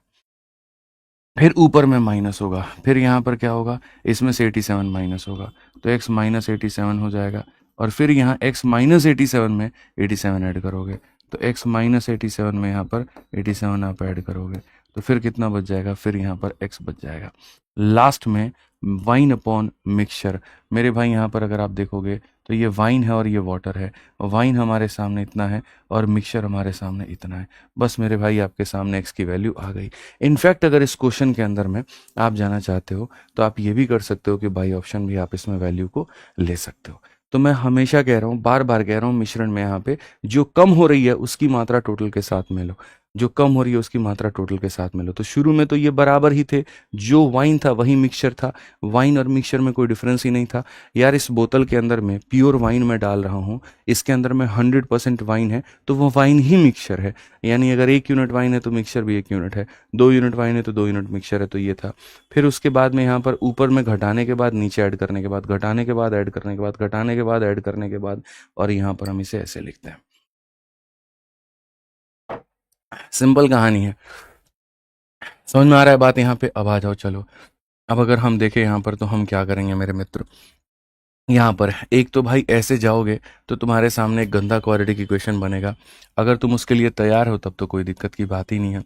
फिर ऊपर में माइनस होगा, फिर यहाँ पर क्या होगा, इसमें से 87 माइनस होगा, तो x माइनस 87 हो जाएगा, और फिर यहाँ x माइनस 87 में 87 ऐड करोगे, तो x माइनस 87 में यहाँ पर 87 आप ऐड करोगे, तो फिर कितना बच जाएगा? फिर यहाँ पर x बच जाएगा। लास्ट में वाइन अपॉन मिक्सचर, मेरे भाई यहाँ पर अगर आप देखोगे तो ये वाइन है और ये वाटर है, वाइन हमारे सामने इतना है और मिक्सचर हमारे सामने इतना है। बस मेरे भाई आपके सामने x की वैल्यू आ गई। इनफैक्ट अगर इस क्वेश्चन के अंदर में आप जाना चाहते हो तो आप ये भी कर सकते हो कि बाई ऑप्शन भी आप इसमें वैल्यू को ले सकते हो। तो मैं हमेशा कह रहा हूँ, बार बार कह रहा हूँ, मिश्रण में यहाँ पे जो कम हो रही है उसकी मात्रा टोटल के साथ में लो, जो कम हो रही है उसकी मात्रा टोटल के साथ में लो। तो शुरू में तो ये बराबर ही थे, जो वाइन था वही मिक्सचर था, वाइन और मिक्सचर में कोई डिफरेंस ही नहीं था। यार इस बोतल के अंदर में प्योर वाइन में डाल रहा हूँ, इसके अंदर में 100% वाइन है, तो वो वाइन ही मिक्सचर है। यानी अगर 1 यूनिट वाइन है तो मिक्सचर भी 1 यूनिट है, 2 यूनिट वाइन है तो 2 यूनिट मिक्सचर है, तो ये था। फिर उसके बाद में यहाँ पर ऊपर में घटाने के बाद, नीचे ऐड करने के बाद, घटाने के बाद, ऐड करने के बाद, घटाने के बाद, ऐड करने के बाद, और यहाँ पर हम इसे ऐसे लिखते हैं। सिंपल कहानी है, समझ में आ रहा है बात यहाँ पे? अब आ जाओ चलो, अब अगर हम देखें यहाँ पर तो हम क्या करेंगे मेरे मित्र, यहाँ पर एक तो भाई ऐसे जाओगे तो तुम्हारे सामने एक गंदा क्वालिटी की क्वेश्चन बनेगा। अगर तुम उसके लिए तैयार हो तब तो कोई दिक्कत की बात ही नहीं है।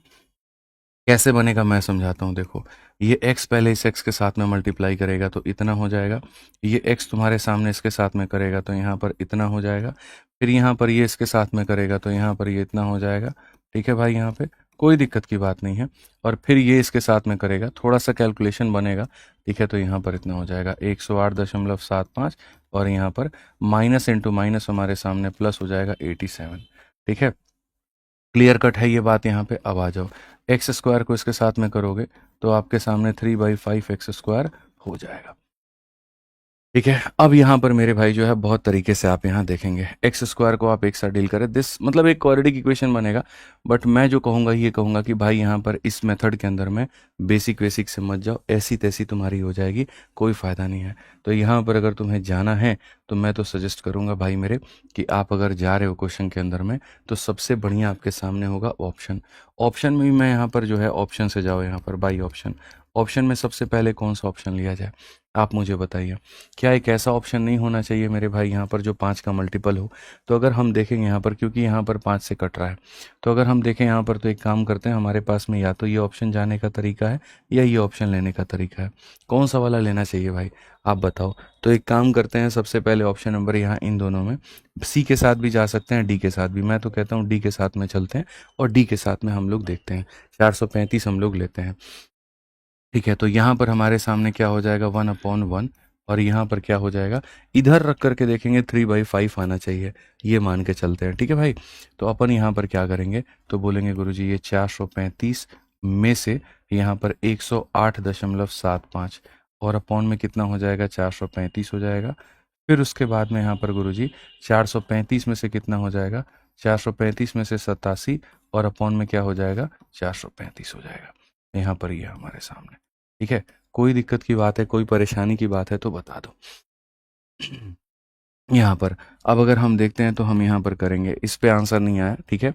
कैसे बनेगा मैं समझाता हूँ। देखो, ये x पहले इस x के साथ में मल्टीप्लाई करेगा तो इतना हो जाएगा, ये x तुम्हारे सामने इसके साथ में करेगा तो यहाँ पर इतना हो जाएगा, फिर यहाँ पर ये इसके साथ में करेगा तो यहाँ पर ये इतना हो जाएगा। ठीक है भाई, यहाँ पे कोई दिक्कत की बात नहीं है। और फिर ये इसके साथ में करेगा, थोड़ा सा कैलकुलेशन बनेगा। ठीक है, तो यहाँ पर इतना हो जाएगा 108.75, और यहाँ पर माइनस इंटू माइनस हमारे सामने प्लस हो जाएगा 87। ठीक है, क्लियर कट है ये बात यहाँ पे। अब आ जाओ, एक्स स्क्वायर को इसके साथ में करोगे तो आपके सामने 3/5 x² हो जाएगा। ठीक है, अब यहाँ पर मेरे भाई जो है बहुत तरीके से आप यहाँ देखेंगे, एक्स स्क्वायर को आप एक साथ डील करें, दिस मतलब एक क्वाड्रेटिक इक्वेशन बनेगा। बट मैं जो कहूँगा ये कहूँगा कि भाई यहाँ पर इस मेथड के अंदर में बेसिक बेसिक से मत जाओ, ऐसी तैसी तुम्हारी हो जाएगी, कोई फ़ायदा नहीं है। तो यहाँ पर अगर तुम्हें जाना है तो मैं तो सजेस्ट करूँगा भाई मेरे कि आप अगर जा रहे हो क्वेश्चन के अंदर में तो सबसे बढ़िया आपके सामने होगा ऑप्शन। ऑप्शन में भी मैं यहाँ पर जो है ऑप्शन से जाओ, यहाँ पर बाई ऑप्शन। ऑप्शन में सबसे पहले कौन सा ऑप्शन लिया जाए आप मुझे बताइए। क्या एक ऐसा ऑप्शन नहीं होना चाहिए मेरे भाई यहाँ पर जो 5 का मल्टीपल हो? तो अगर हम देखेंगे यहाँ पर, क्योंकि यहाँ पर 5 से कट रहा है, तो अगर हम देखें यहाँ पर तो एक काम करते हैं, हमारे पास में या तो ये ऑप्शन जाने का तरीका है या ये ऑप्शन लेने का तरीका है। कौन सा वाला लेना चाहिए भाई, आप बताओ। तो एक काम करते हैं, सबसे पहले ऑप्शन नंबर यहाँ इन दोनों में, सी के साथ भी जा सकते हैं, डी के साथ भी। मैं तो कहता हूँ डी के साथ में चलते हैं और डी के साथ में हम लोग देखते हैं, 435 हम लोग लेते हैं। ठीक है, तो यहाँ पर हमारे सामने क्या हो जाएगा, 1/1, और यहाँ पर क्या हो जाएगा, इधर रख करके देखेंगे 3/5 आना चाहिए, ये मान के चलते हैं। ठीक है भाई, तो अपन यहाँ पर क्या करेंगे, तो बोलेंगे गुरुजी ये 435 में से यहाँ पर 108.75, और अपॉन में कितना हो जाएगा, 435 हो जाएगा। फिर उसके बाद में यहाँ पर गुरुजी 435 में से कितना हो जाएगा, 435 में से 87, और अपॉन में क्या हो जाएगा, 435 हो जाएगा। यहाँ पर ये हमारे सामने। ठीक है, कोई दिक्कत की बात है, कोई परेशानी की बात है तो बता दो। यहाँ पर अब अगर हम देखते हैं तो हम यहाँ पर करेंगे, इस पे आंसर नहीं आया, ठीक है,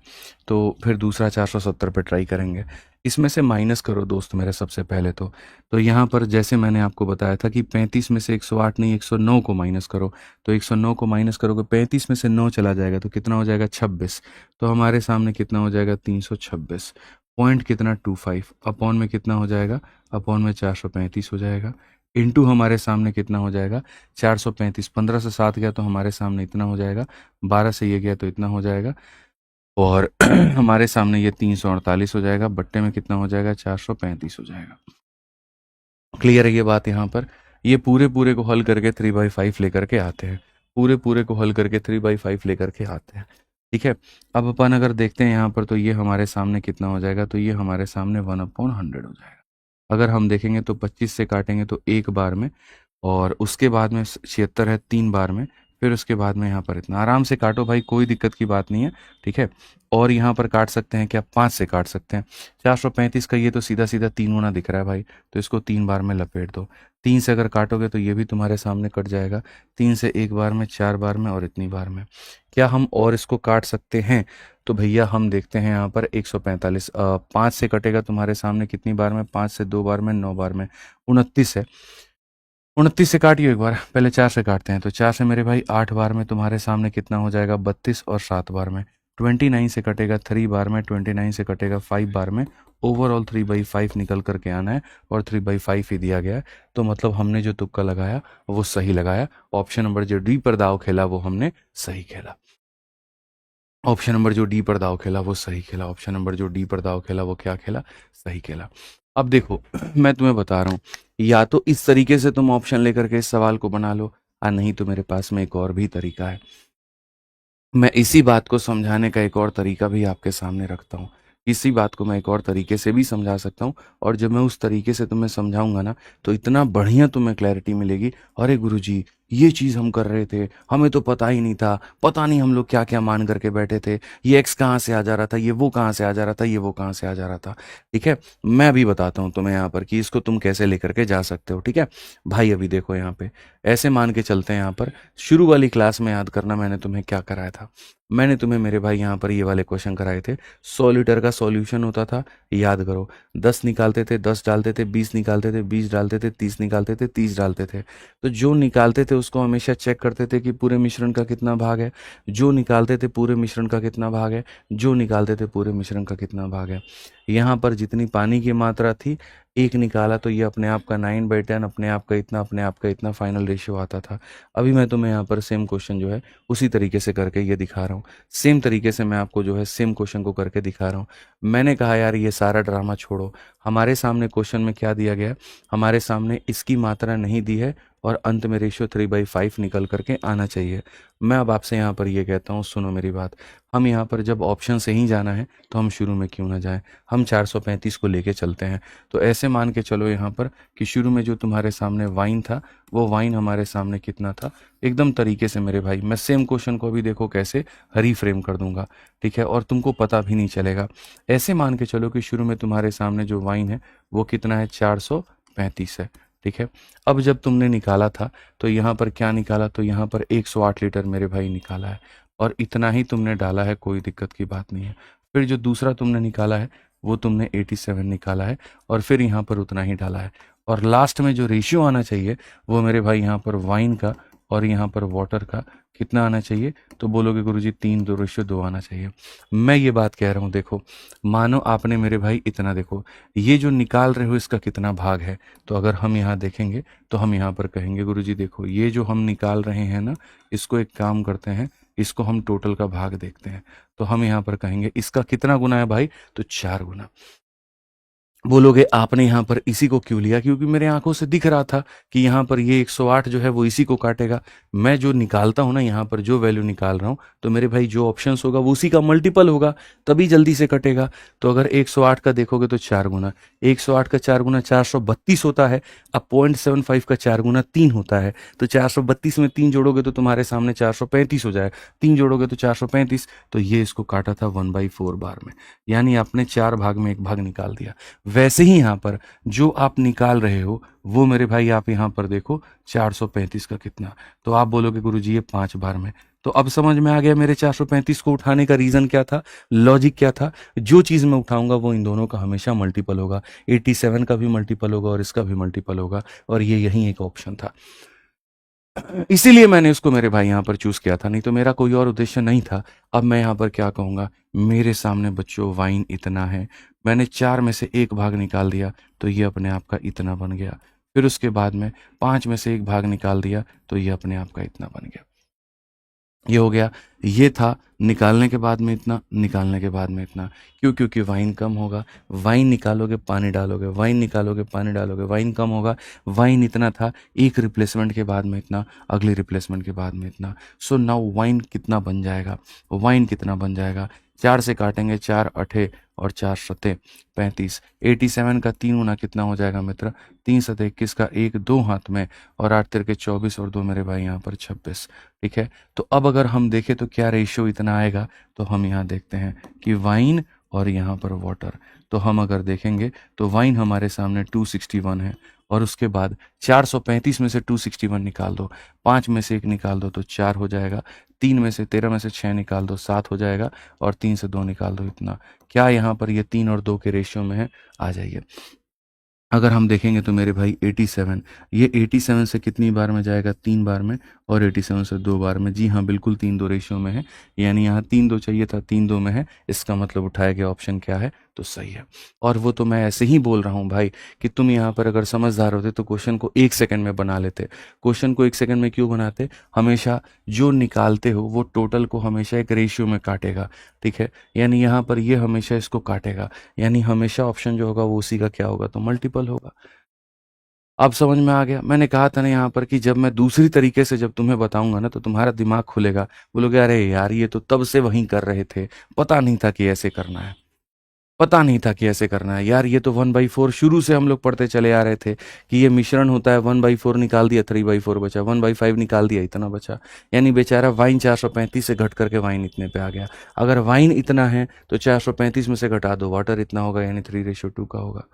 तो फिर दूसरा 470 पे ट्राई करेंगे। इसमें से माइनस करो दोस्त मेरे सबसे पहले तो यहाँ पर जैसे मैंने आपको बताया था कि 35 में से 108 नहीं 109 को माइनस करो, तो 109 को माइनस करोगे, 35 में से 9 चला जाएगा तो कितना हो जाएगा, 26। तो हमारे सामने कितना हो जाएगा, 326 पॉइंट कितना, 25, अपॉन में कितना हो जाएगा, अपॉन में 435 हो जाएगा, इनटू हमारे सामने कितना हो जाएगा, 435, 15 से 7 गया तो हमारे सामने इतना हो जाएगा, 12 से ये गया तो इतना हो जाएगा, और हमारे सामने ये 348 हो जाएगा, बट्टे में कितना हो जाएगा, 435 हो जाएगा। क्लियर है ये बात यहाँ पर। ये पूरे पूरे को हल करके 3/5 लेकर के आते हैं, पूरे पूरे को हल करके 3/5 लेकर के आते हैं। ठीक है, अब अपन अगर देखते हैं यहाँ पर तो ये हमारे सामने कितना हो जाएगा, तो ये हमारे सामने 1/100 हो जाएगा। अगर हम देखेंगे तो 25 से काटेंगे तो एक बार में, और उसके बाद में 76 है 3 बार में, फिर उसके बाद में यहाँ पर इतना, आराम से काटो भाई, कोई दिक्कत की बात नहीं है। ठीक है, और यहाँ पर काट सकते हैं क्या, 5 से काट सकते हैं। 435 का ये तो सीधा सीधा 3 गुना दिख रहा है भाई, तो इसको 3 बार में लपेट दो। 3 से अगर काटोगे तो ये भी तुम्हारे सामने कट जाएगा, 3 से एक बार में, 4 बार में, और इतनी बार में। क्या हम और इसको काट सकते हैं? तो भैया हम देखते हैं यहाँ पर 145, 5 से कटेगा तुम्हारे सामने कितनी बार में, 5 से 2 बार में, 9 बार में, 29 है। 29 से काटियो एक बार, पहले 4 से काटते हैं, तो 4 से मेरे भाई 8 बार में तुम्हारे सामने कितना हो जाएगा, 32, और 7 बार में 29 से कटेगा 3 बार में, 29 से कटेगा 5 बार में, ओवरऑल 3/5 निकल करके आना है, और 3/5 ही दिया गया है। तो मतलब हमने जो तुक्का लगाया वो सही लगाया, ऑप्शन नंबर जो डी पर दाव खेला वो हमने सही खेला, ऑप्शन नंबर जो डी पर दाव खेला वो सही खेला, ऑप्शन नंबर जो डी पर दाव खेला वो क्या खेला, सही खेला। अब देखो मैं तुम्हें बता रहा हूँ, या तो इस तरीके से तुम ऑप्शन लेकर के इस सवाल को बना लो, और नहीं तो मेरे पास में एक और भी तरीका है। मैं इसी बात को समझाने का एक और तरीका भी आपके सामने रखता हूँ, इसी बात को मैं एक और तरीके से भी समझा सकता हूँ, और जब मैं उस तरीके से तुम्हें समझाऊंगा ना तो इतना बढ़िया तुम्हें क्लैरिटी मिलेगी। अरे गुरुजी ये चीज़ हम कर रहे थे, हमें तो पता ही नहीं था, पता नहीं हम लोग क्या क्या मान करके बैठे थे, ये एक्स कहाँ से आ जा रहा था, ये वो कहाँ से आ जा रहा था, ये वो कहाँ से आ जा रहा था। ठीक है, मैं अभी बताता हूँ तुम्हें यहाँ पर कि इसको तुम कैसे लेकर के जा सकते हो। ठीक है भाई, अभी देखो यहाँ पे ऐसे मान के चलते हैं, यहाँ पर शुरू वाली क्लास में याद करना मैंने तुम्हें क्या कराया था। मैंने तुम्हें मेरे भाई यहाँ पर ये वाले क्वेश्चन कराए थे, 100 लीटर का सॉल्यूशन होता था, याद करो, 10 निकालते थे, 10 डालते थे, 20 निकालते थे, 20 डालते थे, 30 निकालते थे, 30 डालते थे। तो जो निकालते थे उसको हमेशा चेक करते थे कि पूरे मिश्रण का कितना भाग है, जो निकालते थे पूरे मिश्रण का कितना भाग है, जो निकालते थे पूरे मिश्रण का कितना भाग है। यहाँ पर जितनी पानी की मात्रा थी, एक निकाला तो ये अपने आप का 9/10, अपने आप का इतना, अपने आप का इतना फाइनल रेशियो आता था। अभी मैं तुम्हें यहाँ पर सेम क्वेश्चन जो है उसी तरीके से करके ये दिखा रहा हूँ। सेम तरीके से मैं आपको जो है सेम क्वेश्चन को करके दिखा रहा हूँ। मैंने कहा यार ये सारा ड्रामा छोड़ो, हमारे सामने क्वेश्चन में क्या दिया गया, हमारे सामने इसकी मात्रा नहीं दी है और अंत में रेशियो 3/5 निकल करके आना चाहिए। मैं अब आपसे यहाँ पर ये कहता हूँ, सुनो मेरी बात, हम यहाँ पर जब ऑप्शन से ही जाना है तो हम शुरू में क्यों ना जाएं, हम 435 को लेके चलते हैं। तो ऐसे मान के चलो यहाँ पर कि शुरू में जो तुम्हारे सामने वाइन था, वो वाइन हमारे सामने कितना था, एकदम तरीके से मेरे भाई मैं सेम क्वेश्चन को भी देखो कैसे रीफ्रेम कर दूंगा, ठीक है, और तुमको पता भी नहीं चलेगा। ऐसे मान के चलो कि शुरू में तुम्हारे सामने जो वाइन है वो कितना है, 435 है, ठीक है। अब जब तुमने निकाला था तो यहाँ पर क्या निकाला, तो यहाँ पर 108 लीटर मेरे भाई निकाला है और इतना ही तुमने डाला है, कोई दिक्कत की बात नहीं है। फिर जो दूसरा तुमने निकाला है वो तुमने 87 निकाला है और फिर यहाँ पर उतना ही डाला है। और लास्ट में जो रेशियो आना चाहिए वो मेरे भाई यहाँ पर वाइन का और यहाँ पर वाटर का कितना आना चाहिए, तो बोलोगे गुरुजी 3:2 आना चाहिए। मैं ये बात कह रहा हूँ, देखो मानो आपने मेरे भाई इतना, देखो ये जो निकाल रहे हो इसका कितना भाग है, तो अगर हम यहाँ देखेंगे तो हम यहाँ पर कहेंगे गुरुजी देखो ये जो हम निकाल रहे हैं ना, इसको एक काम करते हैं, इसको हम टोटल का भाग देखते हैं। तो हम यहाँ पर कहेंगे इसका कितना गुना है भाई, तो 4 गुना। बोलोगे आपने यहाँ पर इसी को क्यों लिया, क्योंकि मेरे आंखों से दिख रहा था कि यहाँ पर ये 108 जो है वो इसी को काटेगा। मैं जो निकालता हूँ ना, यहाँ पर जो वैल्यू निकाल रहा हूँ, तो मेरे भाई जो ऑप्शंस होगा वो उसी का मल्टीपल होगा, तभी जल्दी से कटेगा। तो अगर 108 का देखोगे तो 4 गुना, 108 का 4 गुना 432 होता है। अब 0.75 का 4 गुना 3 होता है, तो 432 में 3 जोड़ोगे तो तुम्हारे सामने 435 हो जाए, 3 जोड़ोगे तो 435। तो ये इसको काटा था 1/4 बार में, यानी आपने 4 भाग में 1 भाग निकाल दिया। वैसे ही यहाँ पर जो आप निकाल रहे हो वो मेरे भाई आप यहाँ पर देखो 435 का कितना, तो आप बोलोगे गुरुजी ये 5 बार में। तो अब समझ में आ गया मेरे 435 को उठाने का रीजन क्या था, लॉजिक क्या था। जो चीज मैं उठाऊंगा वो इन दोनों का हमेशा मल्टीपल होगा, 87 का भी मल्टीपल होगा और इसका भी मल्टीपल होगा, और ये यही एक ऑप्शन था। इसीलिए मैंने उसको मेरे भाई यहाँ पर चूज किया था, नहीं तो मेरा कोई और उद्देश्य नहीं था। अब मैं यहाँ पर क्या कहूँगा, मेरे सामने बच्चों वाइन इतना है, मैंने 4 में से 1 भाग निकाल दिया तो ये अपने आप का इतना बन गया। फिर उसके बाद में 5 में से 1 भाग निकाल दिया तो ये अपने आप का इतना बन गया। ये हो गया, ये था निकालने के बाद में इतना, निकालने के बाद में इतना। क्यों, क्योंकि वाइन कम होगा, वाइन निकालोगे पानी डालोगे, वाइन निकालोगे पानी डालोगे, वाइन कम होगा। वाइन इतना था, एक रिप्लेसमेंट के बाद में इतना, अगले रिप्लेसमेंट के बाद में इतना। सो नाउ वाइन कितना बन जाएगा, वाइन कितना बन जाएगा, 4 से काटेंगे, 4 अठे और 4 सते 35। 87 का 3 गुना कितना हो जाएगा मित्र, 3 सते 21 का 1 2 हाथ में, और 8 तिरके 24 और 2 मेरे भाई यहाँ पर 26, ठीक है। तो अब अगर हम देखें तो क्या रेशियो इतना आएगा, तो हम यहाँ देखते हैं कि वाइन और यहाँ पर वाटर, तो हम अगर देखेंगे तो वाइन हमारे सामने 261 है, और उसके बाद 435 में से 261 निकाल दो, 5 में से 1 निकाल दो तो 4 हो जाएगा, 3 में से 13 में से 6 निकाल दो 7 हो जाएगा, और 3 से 2 निकाल दो इतना। क्या यहाँ पर ये 3 और 2 के रेशियो में है, आ जाइए। अगर हम देखेंगे तो मेरे भाई 87, ये 87 से कितनी बार में जाएगा, 3 बार में, और 87 से 2 बार में। जी हाँ बिल्कुल 3-2 रेशियो में है, यानी यहाँ 3-2 चाहिए था, 3-2 में है, इसका मतलब उठाया गया ऑप्शन क्या है, तो सही है। और वो तो मैं ऐसे ही बोल रहा हूँ भाई कि तुम यहाँ पर अगर समझदार होते तो क्वेश्चन को 1 सेकंड में बना लेते। क्वेश्चन को 1 सेकंड में क्यों बनाते, हमेशा जो निकालते हो वो टोटल को हमेशा एक रेशियो में काटेगा, ठीक है, यानी यहाँ पर ये हमेशा इसको काटेगा, यानी हमेशा ऑप्शन जो होगा वो उसी का क्या होगा, तो मल्टीपल होगा। अब समझ में आ गया। मैंने कहा था ना यहाँ पर कि जब मैं दूसरी तरीके से जब तुम्हें बताऊंगा ना तो तुम्हारा दिमाग खुलेगा, बोलोगे अरे यार ये तो तब से वहीं कर रहे थे, पता नहीं था कि ऐसे करना है, पता नहीं था कि ऐसे करना है। यार ये तो 1/4 शुरू से हम लोग पढ़ते चले आ रहे थे कि ये मिश्रण होता है, 1/4 निकाल दिया 3/4 बचा, 1/5 निकाल दिया इतना बचा, यानी बेचारा वाइन 435 से घट करके वाइन इतने पे आ गया। अगर वाइन इतना है तो 435 में से घटा दो, वाटर इतना होगा, यानी 3:2 का होगा।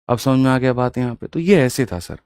अब समझ में आ गया बात यहाँ पे, तो ये ऐसे था सर।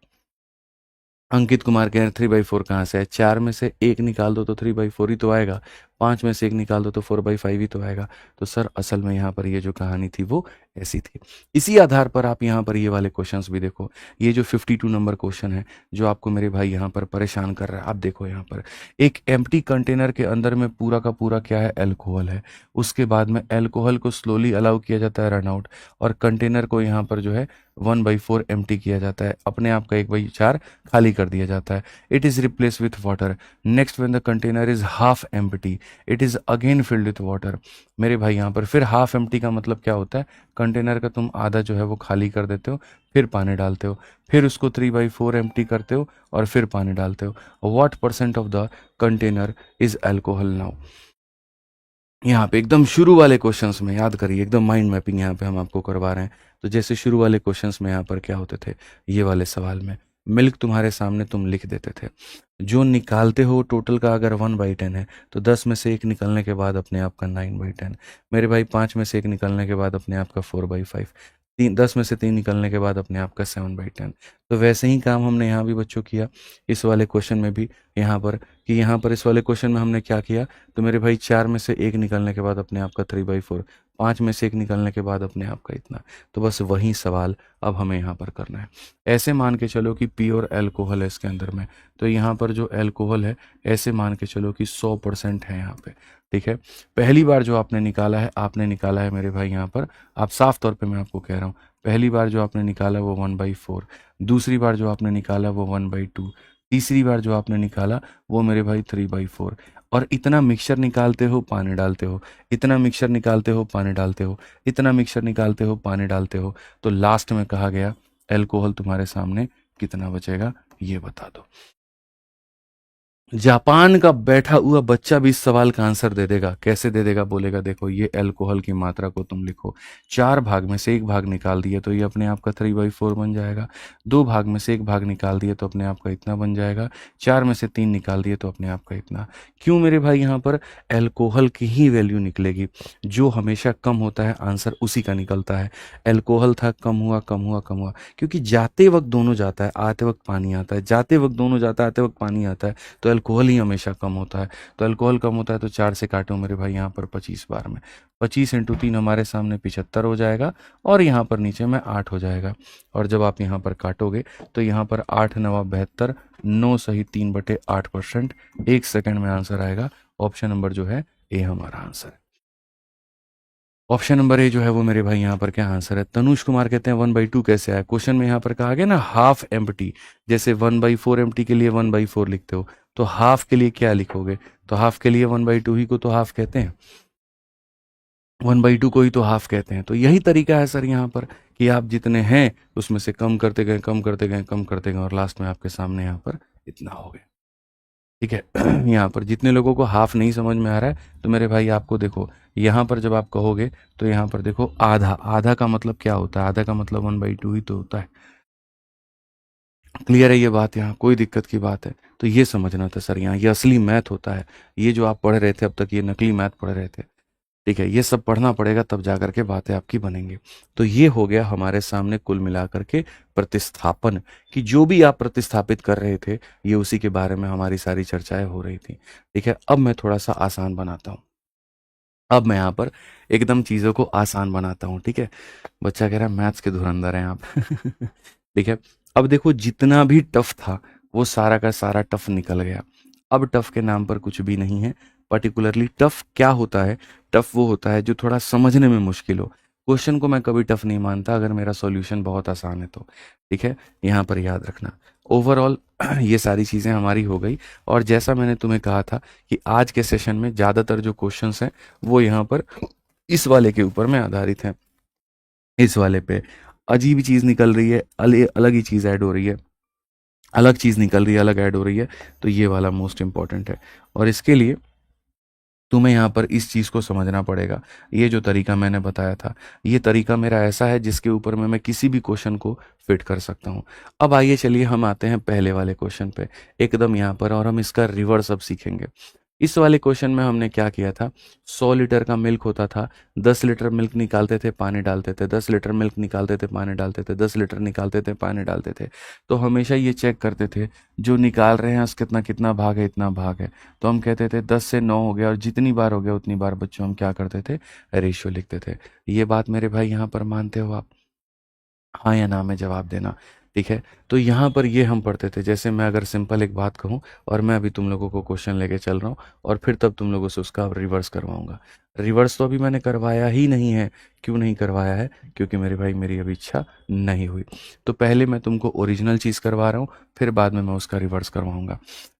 अंकित कुमार कह रहे 3/4 कहाँ से है, 4 में से 1 निकाल दो तो 3/4 ही तो आएगा। 5 में से 1 निकाल दो तो 4/5 ही तो आएगा। तो सर असल में यहाँ पर ये जो कहानी थी वो ऐसी थी। इसी आधार पर आप यहाँ पर ये वाले क्वेश्चंस भी देखो। ये जो 52 नंबर क्वेश्चन है जो आपको मेरे भाई यहाँ पर परेशान कर रहा है, आप देखो यहाँ पर एक एम्प्टी कंटेनर के अंदर में पूरा का पूरा क्या है, अल्कोहल है। उसके बाद में अल्कोहल को स्लोली अलाउ किया जाता है रन आउट, और कंटेनर को यहाँ पर जो है 1/4 एम्प्टी किया जाता है, अपने आप का 1/4 खाली कर दिया जाता है। It is replace with water. Next when the container is half empty it is again field with water. मेरे भाई यहाँ पर फिर हाफ एम्प्टी का मतलब क्या होता है, कंटेनर का तुम आधा जो है वो खाली कर देते हो, फिर पानी डालते हो, फिर उसको 3/4 एम्प्टी करते हो और फिर पानी डालते हो। What percent of the container is alcohol now. यहाँ पे एकदम शुरू वाले क्वेश्चंस में याद करिए, एकदम माइंड मैपिंग यहाँ पे हम आपको करवा रहे हैं। तो जैसे शुरू वाले क्वेश्चंस में यहाँ पर क्या होते थे, ये वाले सवाल में मिल्क तुम्हारे सामने तुम लिख देते थे, जो निकालते हो टोटल का अगर 1/10 है तो 10 में से 1 निकलने के बाद अपने आप का 9/10। मेरे भाई 5 में से 1 निकलने के बाद अपने आप का 4/5। 10 में से 3 निकलने के बाद अपने आप का 7/10। तो वैसे ही काम हमने यहाँ भी बच्चों किया, इस वाले क्वेश्चन में भी यहाँ पर, कि यहाँ पर इस वाले क्वेश्चन में हमने क्या किया, तो मेरे भाई 4 में से 1 निकलने के बाद अपने आप का 3/4, 5 में से 1 निकलने के बाद अपने आप का इतना। तो बस वही सवाल अब हमें यहाँ पर करना है। ऐसे मान के चलो कि प्योर अल्कोहल है इसके अंदर में, तो यहाँ पर जो अल्कोहल है ऐसे मान के चलो कि 100% है यहाँ पे, ठीक है। पहली बार जो आपने निकाला है, आपने निकाला है मेरे भाई यहाँ पर, आप साफ तौर पे मैं आपको कह रहा हूँ, पहली बार जो आपने निकाला वो 1/4, दूसरी बार जो आपने निकाला वो 1/2, तीसरी बार जो आपने निकाला वो मेरे भाई 3/4। और इतना मिक्सचर निकालते हो पानी डालते हो, इतना मिक्सचर निकालते हो पानी डालते हो, इतना मिक्सचर निकालते हो पानी डालते हो, तो लास्ट में कहा गया अल्कोहल तुम्हारे सामने कितना बचेगा ये बता दो। जापान का बैठा हुआ बच्चा भी इस सवाल का आंसर दे देगा। कैसे दे देगा बोलेगा, देखो ये अल्कोहल की मात्रा को तुम लिखो, 4 भाग में से 1 भाग निकाल दिए तो ये अपने आप का 3/4 बन जाएगा, 2 भाग में से 1 भाग निकाल दिए तो अपने आप का इतना बन जाएगा, 4 में से 3 निकाल दिए तो अपने आप का इतना। क्यों मेरे भाई, यहाँ पर अल्कोहल की ही वैल्यू निकलेगी, जो हमेशा कम होता है आंसर उसी का निकलता है। अल्कोहल था, कम हुआ कम हुआ कम हुआ, क्योंकि जाते वक्त दोनों जाता है, आते वक्त पानी आता है, जाते वक्त दोनों जाता है, आते वक्त पानी आता है, तो अल्कोहल ही हमेशा कम होता है। तो अल्कोहल कम होता है तो 4 से काटो मेरे भाई यहाँ पर 25 बार में, 25 × 3 हमारे सामने 75 हो जाएगा, और यहाँ पर नीचे में 8 हो जाएगा। और जब आप यहाँ पर काटोगे तो यहाँ पर 8 × 9 = 72, 9 सही 3/8%, 1 सेकंड में आंसर आएगा। ऑप्शन नंबर जो है ए हमारा आंसर है। ऑप्शन नंबर ए जो है वो मेरे भाई यहाँ पर क्या आंसर है। तनुष कुमार कहते हैं 1/2 कैसे आया, क्वेश्चन में यहाँ पर कहा गया ना हाफ एम्प्टी, जैसे 1/4 एम्प्टी के लिए 1/4 लिखते हो, तो हाफ के लिए क्या लिखोगे, तो हाफ के लिए 1/2 ही को तो हाफ कहते हैं, 1/2 को ही तो हाफ कहते हैं। तो यही तरीका है सर यहाँ पर, कि आप जितने हैं उसमें से कम करते गए कम करते गए कम करते गए, और लास्ट में आपके सामने यहाँ पर इतना हो गया, ठीक है। यहाँ पर जितने लोगों को हाफ नहीं समझ में आ रहा है, तो मेरे भाई आपको देखो यहाँ पर जब आप कहोगे तो यहाँ पर देखो आधा, आधा का मतलब क्या होता है, आधा का मतलब 1/2 ही तो होता है। क्लियर है ये बात, यहाँ कोई दिक्कत की बात है, तो ये समझना था सर, यहाँ ये असली मैथ होता है। ये जो आप पढ़ रहे थे अब तक, ये नकली मैथ पढ़ रहे थे, ठीक है। ये सब पढ़ना पड़ेगा तब जा करके बातें आपकी बनेंगी। तो ये हो गया हमारे सामने कुल मिलाकर के प्रतिस्थापन, कि जो भी आप प्रतिस्थापित कर रहे थे ये उसी के बारे में हमारी सारी चर्चाएं हो रही थी, ठीक है। अब मैं थोड़ा सा आसान बनाता हूँ, अब मैं यहाँ पर एकदम चीज़ों को आसान बनाता हूँ, ठीक है। बच्चा कह रहा है मैथ्स के धुरंधर हैं आप। ठीक है। अब देखो जितना भी टफ था वो सारा का सारा टफ निकल गया। अब टफ के नाम पर कुछ भी नहीं है। पर्टिकुलरली टफ क्या होता है, टफ वो होता है जो थोड़ा समझने में मुश्किल हो। क्वेश्चन को मैं कभी टफ नहीं मानता अगर मेरा सॉल्यूशन बहुत आसान है तो, ठीक है। यहाँ पर याद रखना। ओवरऑल ये सारी चीज़ें हमारी हो गई, और जैसा मैंने तुम्हें कहा था कि आज के सेशन में ज़्यादातर जो क्वेश्चंस हैं वो यहाँ पर इस वाले के ऊपर में आधारित हैं। इस वाले पे अजीब चीज़ निकल रही है, अलग ही चीज़ ऐड हो रही है, अलग चीज़ निकल रही है, अलग ऐड हो रही है, तो ये वाला मोस्ट इंपॉर्टेंट है। और इसके लिए तुम्हें यहाँ पर इस चीज़ को समझना पड़ेगा। ये जो तरीका मैंने बताया था, ये तरीका मेरा ऐसा है जिसके ऊपर में मैं किसी भी क्वेश्चन को फिट कर सकता हूँ। अब आइए चलिए हम आते हैं पहले वाले क्वेश्चन पे एकदम यहाँ पर, और हम इसका रिवर्स अब सीखेंगे। इस वाले क्वेश्चन में हमने क्या किया था, 100 लीटर का मिल्क होता था, 10 लीटर मिल्क निकालते थे, पानी डालते थे, 10 लीटर मिल्क निकालते थे, पानी डालते थे, 10 लीटर निकालते थे, पानी डालते थे। तो हमेशा ये चेक करते थे जो निकाल रहे हैं उसका कितना कितना भाग है, इतना भाग है। तो हम कहते थे 10 से 9 हो गया, और जितनी बार हो गया उतनी बार बच्चों हम क्या करते थे, रेशियो लिखते थे। ये बात मेरे भाई यहाँ पर मानते हो आप? हाँ या ना में जवाब देना। ठीक है, तो यहाँ पर ये हम पढ़ते थे। जैसे मैं अगर सिंपल एक बात कहूँ, और मैं अभी तुम लोगों को क्वेश्चन लेके चल रहा हूँ, और फिर तब तुम लोगों से उसका रिवर्स करवाऊंगा। रिवर्स तो अभी मैंने करवाया ही नहीं है। क्यों नहीं करवाया है? क्योंकि मेरे भाई मेरी अभी इच्छा नहीं हुई। तो पहले मैं तुमको ओरिजिनल चीज़ करवा रहा हूँ, फिर बाद में मैं उसका रिवर्स करवाऊंगा।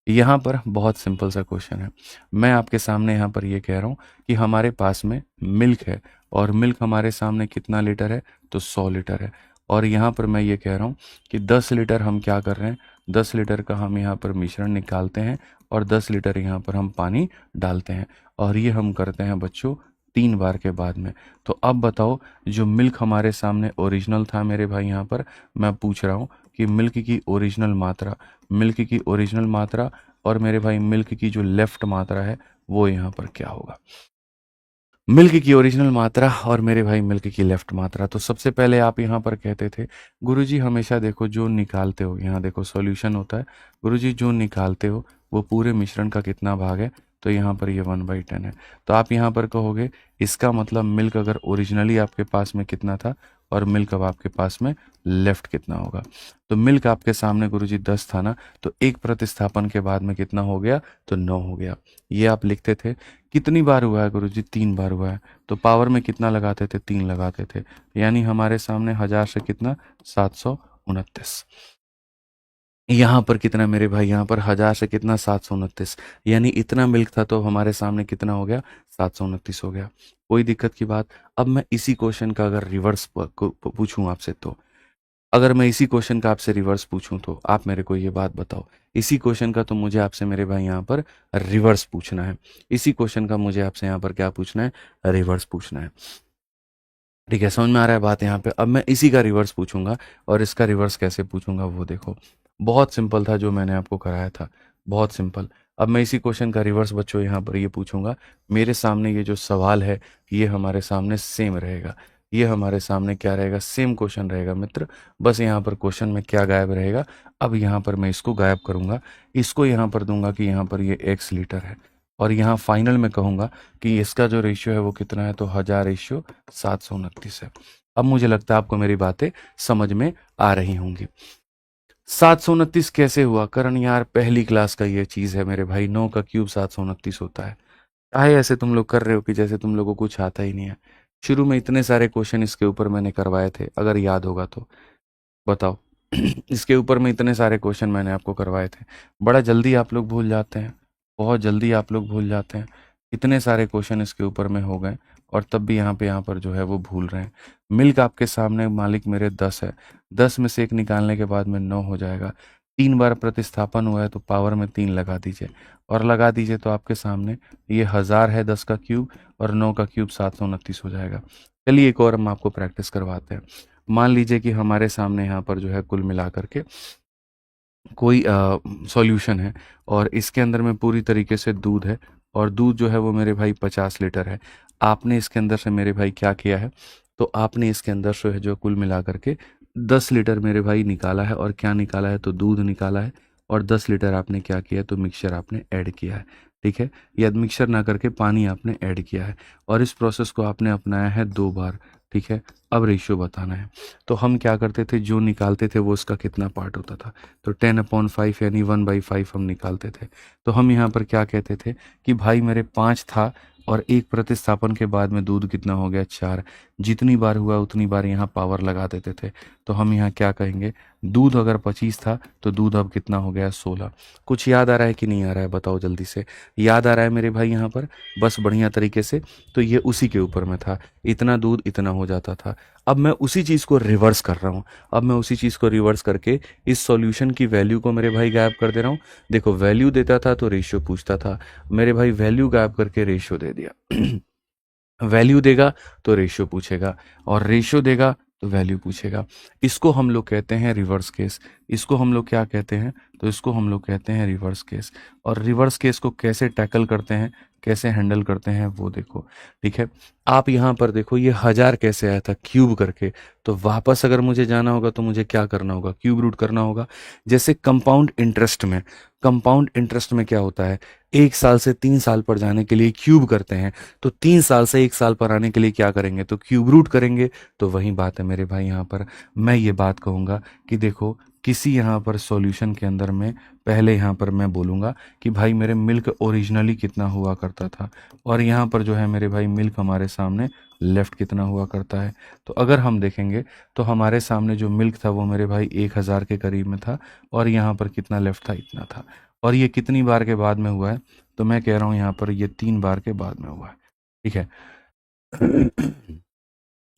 यहाँ पर बहुत सिंपल सा क्वेश्चन है। मैं आपके सामने यहाँ पर ये कह रहा हूँ कि हमारे पास में मिल्क है, और मिल्क हमारे सामने कितना लीटर है, तो 100 लीटर है। और यहाँ पर मैं ये कह रहा हूँ कि 10 लीटर हम क्या कर रहे हैं, 10 लीटर का हम यहाँ पर मिश्रण निकालते हैं, और 10 लीटर यहाँ पर हम पानी डालते हैं, और ये हम करते हैं बच्चों 3 बार के बाद में। तो अब बताओ, जो मिल्क हमारे सामने ओरिजिनल था मेरे भाई, यहाँ पर मैं पूछ रहा हूँ कि मिल्क की ओरिजिनल मात्रा, मिल्क की ओरिजिनल मात्रा, और मेरे भाई मिल्क की जो लेफ्ट मात्रा है वो यहाँ पर क्या होगा? मिल्क की ओरिजिनल मात्रा और मेरे भाई मिल्क की लेफ्ट मात्रा। तो सबसे पहले आप यहाँ पर कहते थे गुरुजी हमेशा देखो जो निकालते हो, यहाँ देखो सॉल्यूशन होता है, गुरुजी जो निकालते हो वो पूरे मिश्रण का कितना भाग है, तो यहाँ पर ये 1/10 है। तो आप यहाँ पर कहोगे इसका मतलब मिल्क अगर ओरिजिनली आपके पास में कितना था, और मिल्क अब आपके पास में लेफ्ट कितना होगा। तो मिल्क आपके सामने गुरुजी 10 था ना, तो एक प्रतिस्थापन के बाद में कितना हो गया, तो 9 हो गया। ये आप लिखते थे। कितनी बार हुआ है गुरुजी? 3 बार हुआ है। तो पावर में कितना लगाते थे? 3 लगाते थे। यानी हमारे सामने 1000 से कितना, 729। यहाँ पर कितना मेरे भाई, यहाँ पर 1000 से कितना, 729। यानी इतना मिल्क था, तो हमारे सामने कितना हो गया, 729 हो गया। कोई दिक्कत की बात? अब मैं इसी क्वेश्चन का अगर रिवर्स पूछूं आपसे, तो अगर मैं इसी क्वेश्चन का आपसे रिवर्स पूछूं, तो आप मेरे को ये बात बताओ, इसी क्वेश्चन का तो मुझे आपसे मेरे भाई यहाँ पर रिवर्स पूछना है। इसी क्वेश्चन का मुझे आपसे यहाँ पर क्या पूछना है, रिवर्स पूछना है। ठीक है, समझ में आ रहा है बात यहाँ पे? अब मैं इसी का रिवर्स पूछूंगा, और इसका रिवर्स कैसे पूछूंगा वो देखो। बहुत सिंपल था जो मैंने आपको कराया था, बहुत सिंपल। अब मैं इसी क्वेश्चन का रिवर्स बच्चों यहाँ पर ये पूछूंगा। मेरे सामने ये जो सवाल है, ये हमारे सामने सेम रहेगा। ये हमारे सामने क्या रहेगा, सेम क्वेश्चन रहेगा मित्र। बस यहाँ पर क्वेश्चन में क्या गायब रहेगा, अब यहाँ पर मैं इसको गायब करूंगा। इसको यहाँ पर दूंगा कि यहाँ पर ये x लीटर है, और यहाँ फाइनल में कहूंगा कि इसका जो रेशियो है वो कितना है, तो 1000:729 है। अब मुझे लगता है आपको मेरी बातें समझ में आ रही होंगी। 729 कैसे हुआ? करण यार पहली क्लास का ये चीज है मेरे भाई, 9 का क्यूब 729 होता है। काहे ऐसे तुम लोग कर रहे हो कि जैसे तुम लोगों को कुछ आता ही नहीं है? शुरू में इतने सारे क्वेश्चन इसके ऊपर मैंने करवाए थे, अगर याद होगा तो बताओ। इसके ऊपर में इतने सारे क्वेश्चन मैंने आपको करवाए थे। बड़ा जल्दी आप लोग भूल जाते हैं, बहुत जल्दी आप लोग भूल जाते हैं। इतने सारे क्वेश्चन इसके ऊपर में हो गए, और तब भी यहाँ पर जो है वो भूल रहे हैं। मिल्क आपके सामने मालिक मेरे 10 है, 10 में से एक निकालने के बाद में 9 हो जाएगा। 3 बार प्रतिस्थापन हुआ है, तो पावर में 3 लगा दीजिए, और लगा दीजिए तो आपके सामने ये 1000 है, 10 का क्यूब, और 9 का क्यूब 729 हो जाएगा। चलिए एक और हम आपको प्रैक्टिस करवाते हैं। मान लीजिए कि हमारे सामने यहाँ पर जो है कुल मिला करके कोई सॉल्यूशन है, और इसके अंदर में पूरी तरीके से दूध है, और दूध जो है वो मेरे भाई 50 लीटर है। आपने इसके अंदर से मेरे भाई क्या किया है, तो आपने इसके अंदर से जो कुल मिला करके 10 लीटर मेरे भाई निकाला है। और क्या निकाला है, तो दूध निकाला है, और 10 लीटर आपने क्या किया, तो मिक्सचर आपने ऐड किया है। ठीक है, या मिक्सचर ना करके पानी आपने ऐड किया है, और इस प्रोसेस को आपने अपनाया है 2 बार। ठीक है, अब रेशियो बताना है। तो हम क्या करते थे, जो निकालते थे वो उसका कितना पार्ट होता था, तो 10/5 यानी 1/5 हम निकालते थे। तो हम यहाँ पर क्या कहते थे कि भाई मेरे 5 था, और एक प्रतिस्थापन के बाद में दूध कितना हो गया, 4। जितनी बार हुआ उतनी बार यहाँ पावर लगा देते थे। तो हम यहाँ क्या कहेंगे, दूध अगर 25 था, तो दूध अब कितना हो गया, 16। कुछ याद आ रहा है कि नहीं आ रहा है, बताओ जल्दी से। याद आ रहा है मेरे भाई यहाँ पर? बस बढ़िया तरीके से। तो ये उसी के ऊपर में था, इतना दूध इतना हो जाता था। अब मैं उसी चीज़ को रिवर्स कर रहा हूँ। अब मैं उसी चीज़ को रिवर्स करके इस सॉल्यूशन की वैल्यू को मेरे भाई गायब कर दे रहा हूँ। देखो, वैल्यू देता था तो रेशियो पूछता था, मेरे भाई वैल्यू गायब करके रेशियो दे दिया। वैल्यू देगा तो रेशियो पूछेगा, और रेशियो देगा तो वैल्यू पूछेगा। इसको हम लोग कहते हैं रिवर्स केस। इसको हम लोग क्या कहते हैं, तो इसको हम लोग कहते हैं रिवर्स केस। और रिवर्स केस को कैसे टैकल करते हैं, कैसे हैंडल करते हैं वो देखो। ठीक है, आप यहाँ पर देखो ये 1000 कैसे आया था क्यूब करके, तो वापस अगर मुझे जाना होगा तो मुझे क्या करना होगा, क्यूब रूट करना होगा। जैसे कंपाउंड इंटरेस्ट में क्या होता है, 1 साल से 3 साल पर जाने के लिए क्यूब करते हैं, तो 3 साल से 1 साल पर आने के लिए क्या करेंगे, तो क्यूब रूट करेंगे। तो वही बात है मेरे भाई, यहाँ पर मैं ये बात कहूँगा कि देखो किसी यहाँ पर सॉल्यूशन के अंदर में पहले यहाँ पर मैं बोलूँगा कि भाई मेरे मिल्क ओरिजिनली कितना हुआ करता था, और यहाँ पर जो है मेरे भाई मिल्क हमारे सामने लेफ्ट कितना हुआ करता है। तो अगर हम देखेंगे तो हमारे सामने जो मिल्क था वो मेरे भाई 1000 के करीब में था, और यहाँ पर कितना लेफ्ट था, इतना था। और ये कितनी बार के बाद में हुआ है, तो मैं कह रहा हूँ यहाँ पर ये 3 बार के बाद में हुआ है। ठीक है।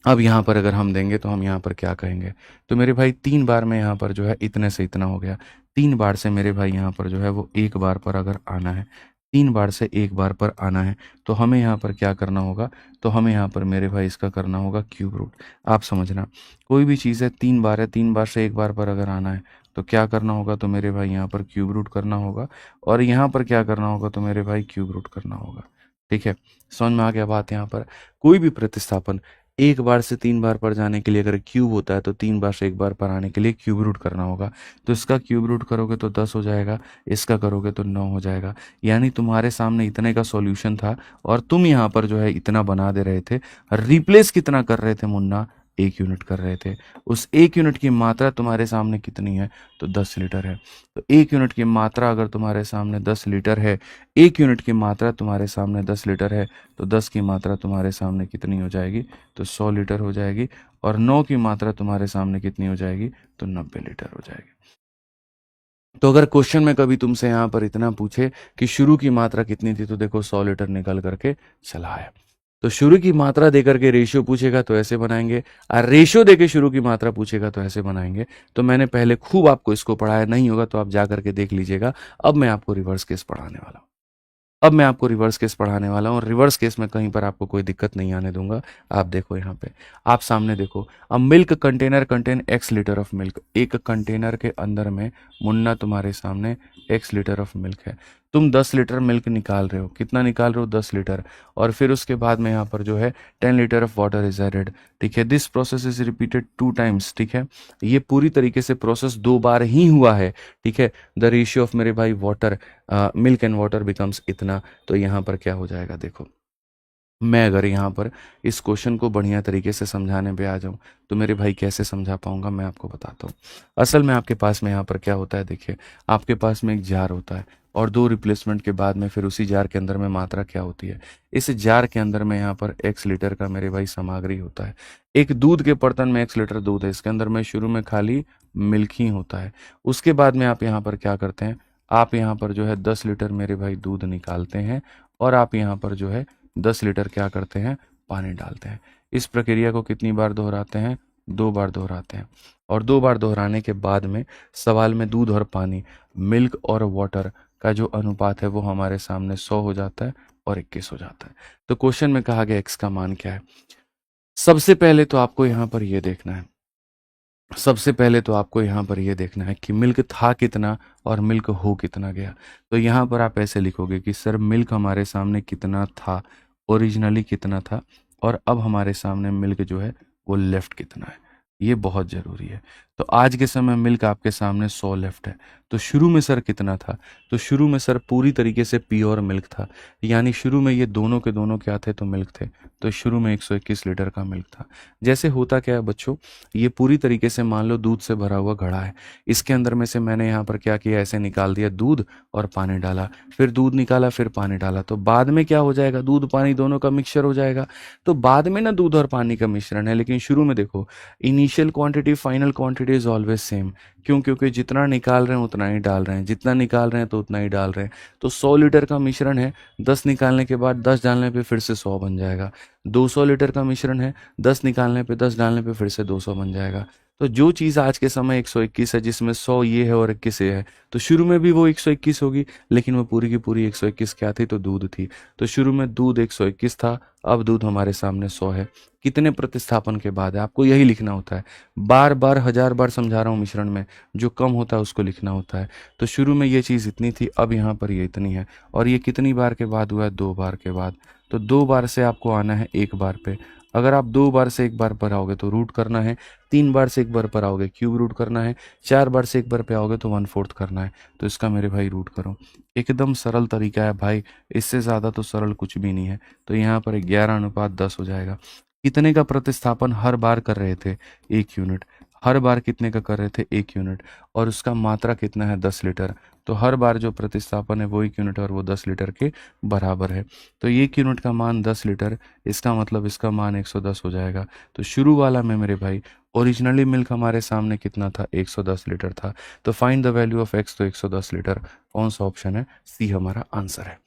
अब यहाँ पर अगर हम देंगे तो हम यहाँ पर क्या कहेंगे, तो मेरे भाई 3 बार में यहाँ पर जो है इतने से इतना हो गया। 3 बार से मेरे भाई यहाँ पर जो है वो 1 बार पर अगर आना है, 3 बार से 1 बार पर आना है, तो हमें यहाँ पर क्या करना होगा, तो हमें यहाँ पर मेरे भाई इसका करना होगा क्यूब रूट। आप समझना, कोई भी चीज़ है 3 बार है, 3 बार से 1 बार पर अगर आना है तो क्या करना होगा, तो मेरे भाई यहाँ पर क्यूब रूट करना होगा, और यहाँ पर क्या करना होगा, तो मेरे भाई क्यूब रूट करना होगा। ठीक है, समझ में आ गया बात। यहाँ पर कोई भी प्रतिस्थापन 1 बार से 3 बार पर जाने के लिए अगर क्यूब होता है तो 3 बार से 1 बार पर आने के लिए क्यूब रूट करना होगा। तो इसका क्यूब रूट करोगे तो 10 हो जाएगा, इसका करोगे तो 9 हो जाएगा। यानी तुम्हारे सामने इतने का सॉल्यूशन था और तुम यहाँ पर जो है इतना बना दे रहे थे। रिप्लेस कितना कर रहे थे मुन्ना, 1 यूनिट कर रहे थे। उस 1 यूनिट की मात्रा तुम्हारे सामने कितनी है, तो 10 लीटर है। तो 1 यूनिट की मात्रा अगर तुम्हारे सामने 10 लीटर है, 1 यूनिट की मात्रा तुम्हारे सामने 10 लीटर है, तो 10 की मात्रा तुम्हारे सामने कितनी हो जाएगी, तो 100 लीटर हो जाएगी। और 9 की मात्रा तुम्हारे सामने कितनी हो जाएगी, तो 90 लीटर हो जाएगी। तो अगर क्वेश्चन में कभी तुमसे यहाँ पर इतना पूछे कि शुरू की मात्रा कितनी थी, तो देखो 100 लीटर निकल करके चला है। तो शुरू की मात्रा देकर के रेशियो पूछेगा तो ऐसे बनाएंगे, और रेशियो देके शुरू की मात्रा पूछेगा तो ऐसे बनाएंगे। तो मैंने पहले खूब आपको इसको पढ़ाया, नहीं होगा तो आप जा करके देख लीजिएगा। अब मैं आपको रिवर्स केस पढ़ाने वाला हूँ। अब मैं आपको रिवर्स केस पढ़ाने वाला हूँ, और रिवर्स केस में कहीं पर आपको कोई दिक्कत नहीं आने दूंगा। आप देखो यहाँ पे, आप सामने देखो, अब milk container contain x litre of milk. एक कंटेनर के अंदर में मुन्ना तुम्हारे सामने x लीटर ऑफ मिल्क है। तुम 10 लीटर मिल्क निकाल रहे हो, कितना निकाल रहे हो, 10 लीटर। और फिर उसके बाद में यहाँ पर जो है 10 litre of water is added. ठीक है, this process is repeated 2 times. ठीक है, ये पूरी तरीके से प्रोसेस 2 बार ही हुआ है। ठीक है, द रेशियो ऑफ मेरे भाई water, milk and water becomes इतना। तो यहाँ पर क्या हो जाएगा, देखो मैं अगर यहाँ पर इस क्वेश्चन को बढ़िया तरीके से समझाने पे आ जाऊँ तो मेरे भाई कैसे समझा पाऊंगा, मैं आपको बताता हूँ। असल में आपके पास में यहाँ पर क्या होता है, देखिए आपके पास में एक जार होता है, और 2 रिप्लेसमेंट के बाद में फिर उसी जार के अंदर में मात्रा क्या होती है, इस जार के अंदर में यहाँ पर x लीटर का मेरे भाई सामग्री होता है। एक दूध के बर्तन में x लीटर दूध है, इसके अंदर में शुरू में खाली मिल्क ही होता है। उसके बाद में आप यहाँ पर क्या करते हैं, आप यहाँ पर जो है 10 लीटर मेरे भाई दूध निकालते हैं, और आप यहाँ पर जो है 10 लीटर क्या करते हैं, पानी डालते हैं। इस प्रक्रिया को कितनी बार दोहराते हैं, 2 बार दोहराते हैं। और 2 बार दोहराने के बाद में सवाल में दूध और पानी, मिल्क और वाटर का जो अनुपात है वो हमारे सामने 100 हो जाता है और 21 हो जाता है। तो क्वेश्चन में कहा गया x का मान क्या है। सबसे पहले तो आपको यहाँ पर ये देखना है, सबसे पहले तो आपको यहाँ पर ये देखना है कि मिल्क था कितना और मिल्क हो कितना गया। तो यहाँ पर आप ऐसे लिखोगे कि सर मिल्क हमारे सामने कितना था, ओरिजिनली कितना था, और अब हमारे सामने मिल्क जो है वो लेफ्ट कितना है। ये बहुत ज़रूरी है। तो आज के समय मिल्क आपके सामने 100 लेफ्ट है। तो शुरू में सर कितना था, तो शुरू में सर पूरी तरीके से प्योर मिल्क था, यानी शुरू में ये दोनों के दोनों क्या थे, तो मिल्क थे। तो शुरू में 121 लीटर का मिल्क था। जैसे होता क्या है बच्चों, ये पूरी तरीके से मान लो दूध से भरा हुआ घड़ा है, इसके अंदर में से मैंने यहाँ पर क्या किया, ऐसे निकाल दिया दूध और पानी डाला, फिर दूध निकाला फिर पानी डाला, तो बाद में क्या हो जाएगा, दूध पानी दोनों का मिक्सचर हो जाएगा। तो बाद में ना दूध और पानी का मिश्रण है, लेकिन शुरू में देखो initial quantity final quantity is always same. क्यों, क्योंकि जितना निकाल रहे हैं उतना ही डाल रहे हैं, जितना निकाल रहे हैं तो उतना ही डाल रहे हैं। तो 100 लीटर का मिश्रण है, 10 निकालने के बाद 10 डालने पे फिर से 100 बन जाएगा। 200 लीटर का मिश्रण है, 10 निकालने पे 10 डालने पे फिर से 200 बन जाएगा। तो जो चीज़ आज के समय 121 है, जिसमें 100 ये है और 21 ये है, तो शुरू में भी वो 121 होगी, लेकिन वो पूरी की पूरी 121 क्या थी, तो दूध थी। तो शुरू में दूध 121 था, अब दूध हमारे सामने 100 है। कितने प्रतिस्थापन के बाद है, आपको यही लिखना होता है। बार बार 1000 बार समझा रहा हूँ, मिश्रण में जो कम होता है उसको लिखना होता है। तो शुरू में ये चीज़ इतनी थी, अब यहाँ पर ये इतनी है, और ये कितनी बार के बाद हुआ है, 2 बार के बाद। तो 2 बार से आपको आना है 1 बार पे। अगर आप 2 बार से 1 बार पर आओगे तो रूट करना है, 3 बार से 1 बार पर आओगे क्यूब रूट करना है, 4 बार से 1 बार पे आओगे तो 1/4 करना है। तो इसका मेरे भाई रूट करो। एकदम सरल तरीका है भाई, इससे ज़्यादा तो सरल कुछ भी नहीं है। तो यहाँ पर 11:10 हो जाएगा। कितने का प्रतिस्थापन हर बार कर रहे थे, 1 यूनिट। हर बार कितने का कर रहे थे, 1 यूनिट, और उसका मात्रा कितना है, 10 लीटर। तो हर बार जो प्रतिस्थापन है वो 1 यूनिट और वो 10 लीटर के बराबर है। तो 1 यूनिट का मान 10 लीटर, इसका मतलब इसका मान 110 हो जाएगा। तो शुरू वाला में मेरे भाई ओरिजिनली मिल्क हमारे सामने कितना था, 110 लीटर था। तो find the value of x, तो 110 लीटर। कौन सा ऑप्शन है, सी हमारा आंसर है।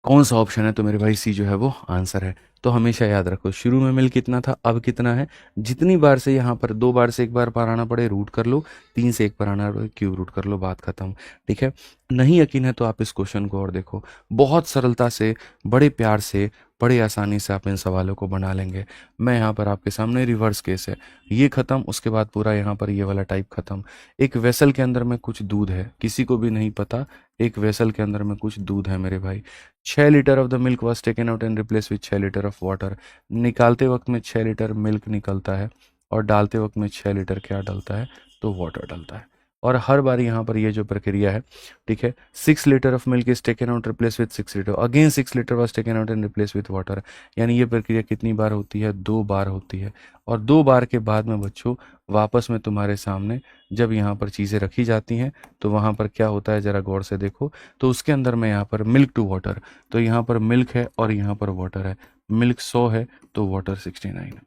कौन सा ऑप्शन है, तो मेरे भाई सी जो है वो आंसर है। तो हमेशा याद रखो, शुरू में मिल कितना था, अब कितना है। जितनी बार से यहाँ पर 2 बार से 1 बार पर आना पड़े रूट कर लो, 3 से 1 पर आना पड़े क्यूब रूट कर लो, बात खत्म। ठीक है, नहीं यकीन है तो आप इस क्वेश्चन को और देखो, बहुत सरलता से, बड़े प्यार से, बड़े आसानी से आप इन सवालों को बना लेंगे। मैं यहाँ पर आपके सामने रिवर्स केस है, ये खत्म, उसके बाद पूरा यहाँ पर ये वाला टाइप खत्म। एक वेसल के अंदर में कुछ दूध है, किसी को भी नहीं पता, एक वेसल के अंदर में कुछ दूध है मेरे भाई। 6 litre of the milk was taken out and replace with 6 litre of water. निकालते वक्त में 6 लीटर मिल्क निकलता है, और डालते वक्त में 6 लीटर क्या डलता है, तो वाटर डलता है। और हर बार यहाँ पर ये जो प्रक्रिया है, ठीक है, 6 litre of milk is taken out replace with 6 litre, again 6 litre was taken out and replace with water. यानी ये प्रक्रिया कितनी बार होती है, 2 बार होती है। और 2 बार के बाद में बच्चों वापस में तुम्हारे सामने जब यहाँ पर चीज़ें रखी जाती हैं, तो वहाँ पर क्या होता है, ज़रा गौर से देखो। तो उसके अंदर में यहाँ पर मिल्क टू वाटर, तो यहाँ पर मिल्क है और यहाँ पर वाटर है। मिल्क 100 है तो वाटर 69 है,